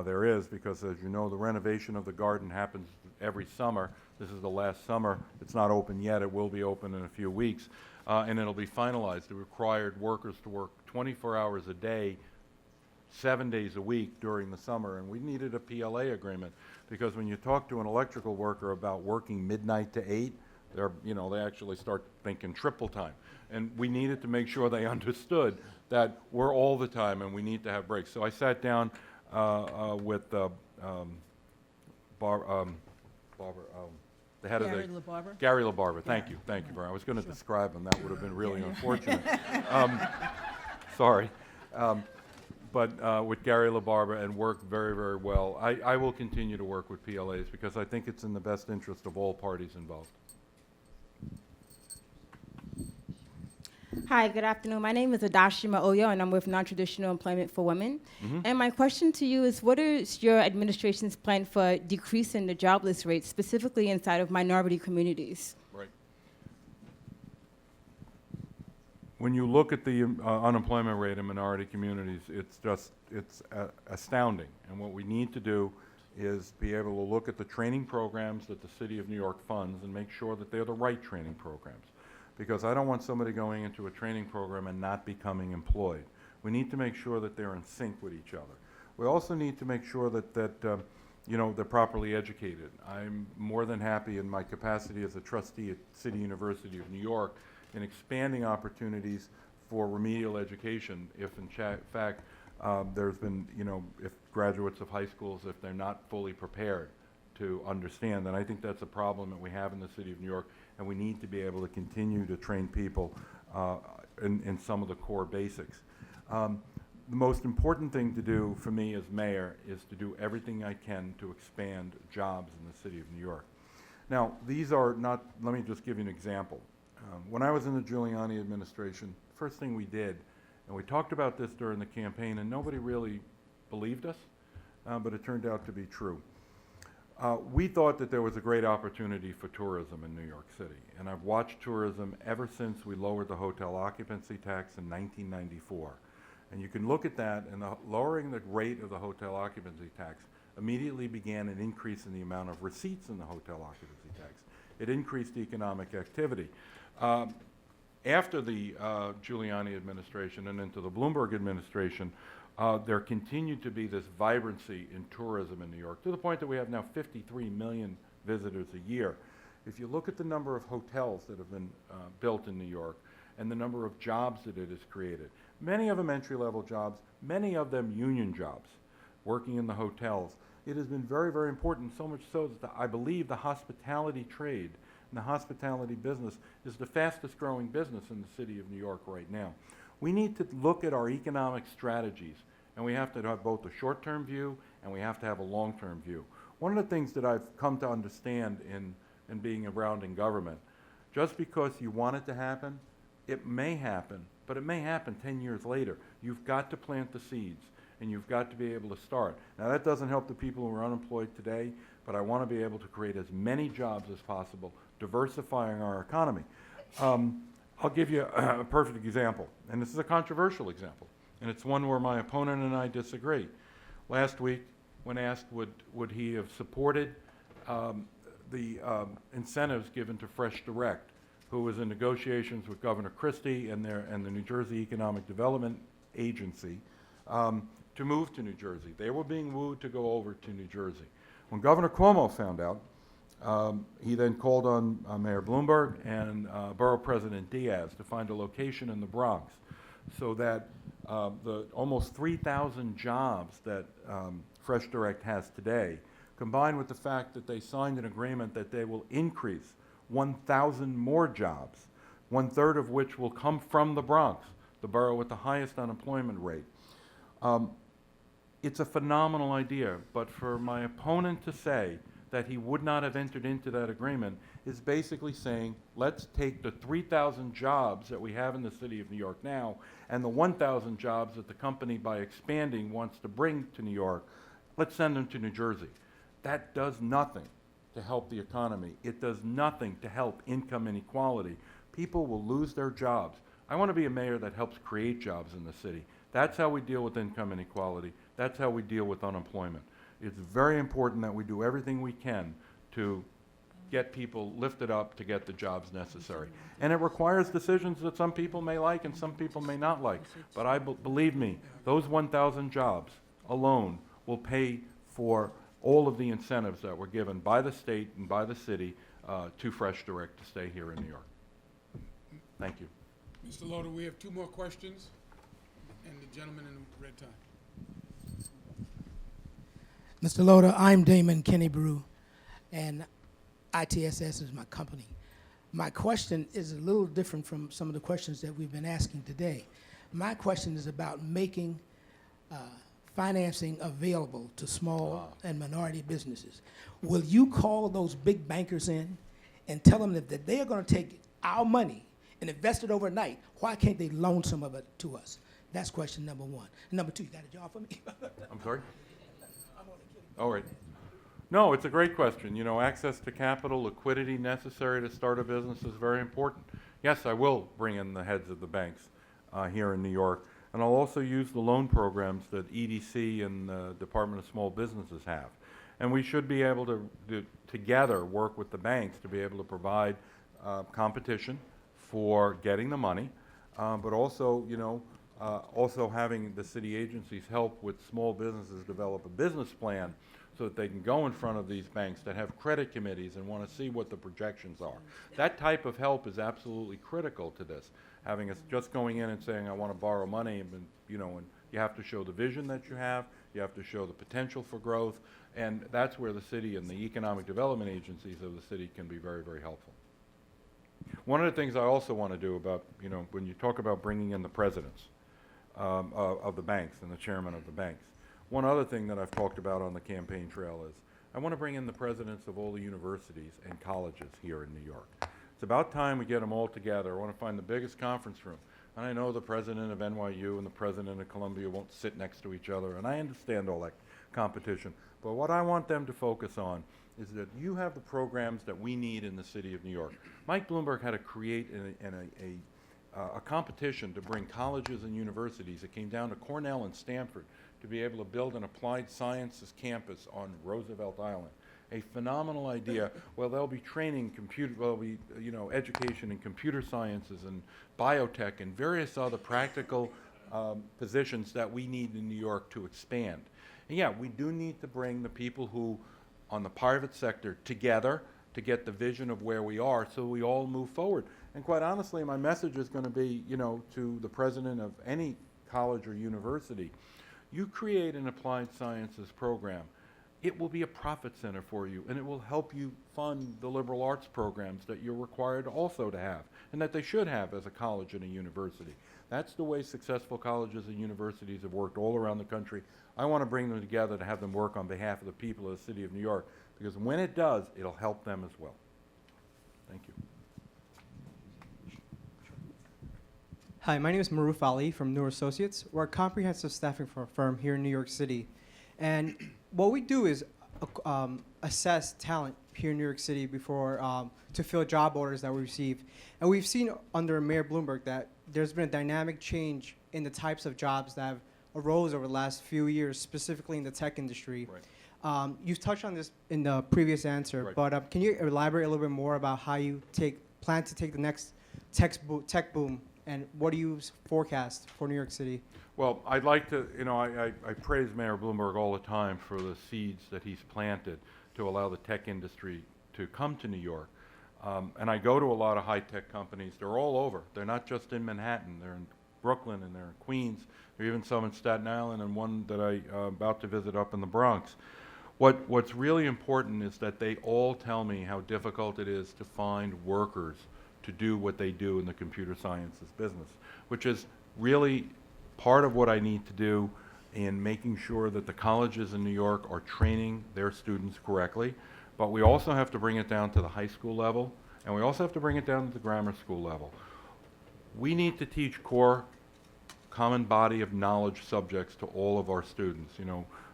there is, because as you know, the renovation of the garden happens every summer. This is the last summer. It's not open yet. It will be open in a few weeks. And it'll be finalized. It required workers to work 24 hours a day, 7 days a week during the summer. And we needed a PLA agreement, because when you talk to an electrical worker about working midnight to 8, they actually start thinking triple time. And we needed to make sure they understood that we're all the time and we need to have breaks. So I sat down with the head Gary of the... LaBarber? Gary LaBarber. Thank you, Brian. I was going to describe him. That would have been really unfortunate. Sorry. But with Gary LaBarber, and worked very, very well. I will continue to work with PLAs because I think it's in the best interest of all parties involved. Hi, good afternoon. My name is Adashima Oyo, and I'm with Non-Traditional Employment for Women. And my question to you is, what is your administration's plan for decreasing the jobless rate, specifically inside of minority communities? Right. When you look at the unemployment rate in minority communities, it's astounding. And what we need to do is be able to look at the training programs that the City of New York funds and make sure that they're the right training programs. Because I don't want somebody going into a training program and not becoming employed. We need to make sure that they're in sync with each other. We also need to make sure that they're properly educated. I'm more than happy in my capacity as a trustee at City University of New York in expanding opportunities for remedial education if in fact there's been, if graduates of high schools, if they're not fully prepared to understand. And I think that's a problem that we have in the City of New York, and we need to be able to continue to train people in some of the core basics. The most important thing to do for me as mayor is to do everything I can to expand jobs in the City of New York. Now, these are not, let me just give you an example. When I was in the Giuliani administration, the first thing we did, and we talked about this during the campaign, and nobody really believed us, but it turned out to be true. We thought that there was a great opportunity for tourism in New York City, and I've watched tourism ever since we lowered the hotel occupancy tax in 1994. And you can look at that, and lowering the rate of the hotel occupancy tax immediately began an increase in the amount of receipts in the hotel occupancy tax. It increased economic activity. After the Giuliani administration and into the Bloomberg administration, there continued to be this vibrancy in tourism in New York, to the point that we have now 53 million visitors a year. If you look at the number of hotels that have been built in New York and the number of jobs that it has created, many of them entry-level jobs, many of them union jobs, working in the hotels, it has been very, very important, so much so that I believe the hospitality trade and the hospitality business is the fastest growing business in the City of New York right now. We need to look at our economic strategies, and we have to have both a short-term view and we have to have a long-term view. One of the things that I've come to understand in being around in government, just because you want it to happen, it may happen, but it may happen 10 years later. You've got to plant the seeds, and you've got to be able to start. Now, that doesn't help the people who are unemployed today, but I want to be able to create as many jobs as possible, diversifying our economy. I'll give you a perfect example, and this is a controversial example, and it's one where my opponent and I disagree. Last week, when asked would he have supported the incentives given to Fresh Direct, who was in negotiations with Governor Christie and the New Jersey Economic Development Agency to move to New Jersey. They were being wooed to go over to New Jersey. When Governor Cuomo found out, he then called on Mayor Bloomberg and Borough President Diaz to find a location in the Bronx so that the almost 3,000 jobs that Fresh Direct has today, combined with the fact that they signed an agreement that they will increase 1,000 more jobs, 1/3 of which will come from the Bronx, the borough with the highest unemployment rate. It's a phenomenal idea, but for my opponent to say that he would not have entered into that agreement is basically saying, let's take the 3,000 jobs that we have in the city of New York now and the 1,000 jobs that the company, by expanding, wants to bring to New York, let's send them to New Jersey. That does nothing to help the economy. It does nothing to help income inequality. People will lose their jobs. I want to be a mayor that helps create jobs in the city. That's how we deal with income inequality. That's how we deal with unemployment. It's very important that we do everything we can to get people lifted up to get the jobs necessary. And it requires decisions that some people may like and some people may not like. But believe me, those 1,000 jobs alone will pay for all of the incentives that were given by the state and by the city to Fresh Direct to stay here in New York. Thank you. Mr. Loder, we have 2 more questions, and the gentleman in the red tie. Mr. Loder, I'm Damon Kennebrew, and ITSS is my company. My question is a little different from some of the questions that we've been asking today. My question is about making financing available to small and minority businesses. Will you call those big bankers in and tell them that they are going to take our money and invest it overnight? Why can't they loan some of it to us? That's question number 1. And number 2, you got a job for me? I'm sorry? All right. No, it's a great question. You know, access to capital, liquidity necessary to start a business is very important. Yes, I will bring in the heads of the banks here in New York. And I'll also use the loan programs that EDC and the Department of Small Businesses have. And we should be able to together work with the banks to be able to provide competition for getting the money, but also, you know, also having the city agencies help with small businesses develop a business plan so that they can go in front of these banks that have credit committees and want to see what the projections are. That type of help is absolutely critical to this. Having us just going in and saying, I want to borrow money, and, you know, and you have to show the vision that you have to show the potential for growth, and that's where the city and the economic development agencies of the city can be very, very helpful. One of the things I also want to do about, you know, when you talk about bringing in the presidents of the banks and the chairman of the banks, one other thing that I've talked about on the campaign trail is I want to bring in the presidents of all the universities and colleges here in New York. It's about time we get them all together. I want to find the biggest conference room. And I know the president of NYU and the president of Columbia won't sit next to each other, and I understand all that competition. But what I want them to focus on is that you have the programs that we need in the city of New York. Mike Bloomberg had to create a competition to bring colleges and universities. It came down to Cornell and Stanford to be able to build an applied sciences campus on Roosevelt Island. A phenomenal idea. Well, they'll be training education in computer sciences and biotech and various other practical positions that we need in New York to expand. And yeah, we do need to bring the people who, on the private sector, together to get the vision of where we are so we all move forward. And quite honestly, my message is going to be, you know, to the president of any college or university, you create an applied sciences program, it will be a profit center for you, and it will help you fund the liberal arts programs that you're required also to have, and that they should have as a college and a university. That's the way successful colleges and universities have worked all around the country. I want to bring them together to have them work on behalf of the people of the city of New York, because when it does, it'll help them as well. Thank you. Hi, my name is Maruf Ali from New Associates. We're a comprehensive staffing firm here in New York City. And what we do is assess talent here in New York City before to fill job orders that we receive. And we've seen under Mayor Bloomberg that there's been a dynamic change in the types of jobs that have arose over the last few years, specifically in the tech industry. You've touched on this in the previous answer, but can you elaborate a little bit more about how you plan to take the next tech boom, and what do you forecast for New York City? Well, I'd like to, I praise Mayor Bloomberg all the time for the seeds that he's planted to allow the tech industry to come to New York. And I go to a lot of high-tech companies. They're all over. They're not just in Manhattan. They're in Brooklyn and they're in Queens. There are even some in Staten Island and one that I'm about to visit up in the Bronx. What's really important is that they all tell me how difficult it is to find workers to do what they do in the computer sciences business, which is really part of what I need to do in making sure that the colleges in New York are training their students correctly. But we also have to bring it down to the high school level, and we also have to bring it down to the grammar school level. We need to teach core common body of knowledge subjects to all of our students,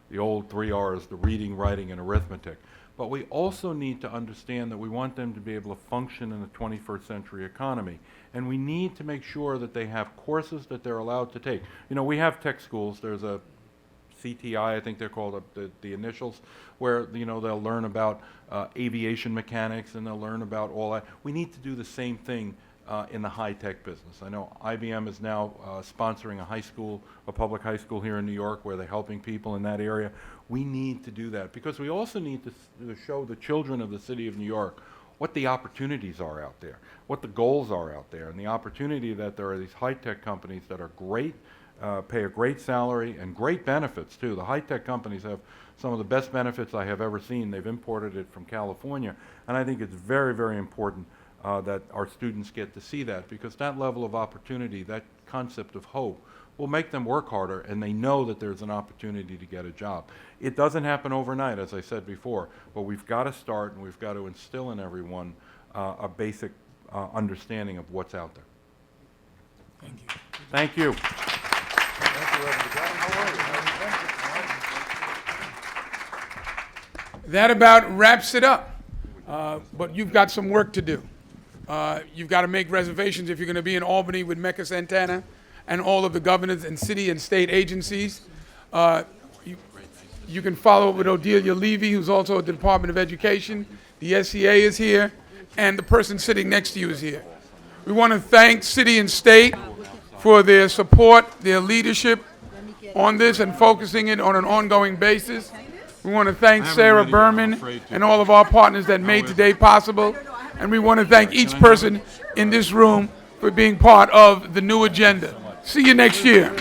the old 3 R's, the reading, writing, and arithmetic. But we also need to understand that we want them to be able to function in the 21st century economy. And we need to make sure that they have courses that they're allowed to take. We have tech schools. There's a CTI, I think they're called, the initials, where they'll learn about aviation mechanics and they'll learn about all that. We need to do the same thing in the high-tech business. I know IBM is now sponsoring a public high school here in New York where they're helping people in that area. We need to do that because we also need to show the children of the city of New York what the opportunities are out there, what the goals are out there, and the opportunity that there are these high-tech companies that are great, pay a great salary and great benefits too. The high-tech companies have some of the best benefits I have ever seen. They've imported it from California, and I think it's very, very important that our students get to see that, because that level of opportunity, that concept of hope, will make them work harder, and they know that there's an opportunity to get a job. It doesn't happen overnight, as I said before, but we've got to start and we've got to instill in everyone a basic understanding of what's out there. Thank you. That about wraps it up. But you've got some work to do. You've got to make reservations if you're going to be in Albany with Mecca Santana and all of the governors and city and state agencies. You can follow up with Odelia Levy, who's also at the Department of Education. The SEA is here, and the person sitting next to you is here. We want to thank city and state for their support, their leadership on this and focusing it on an ongoing basis. We want to thank Sarah Berman and all of our partners that made today possible. And we want to thank each person in this room for being part of the new agenda. See you next year.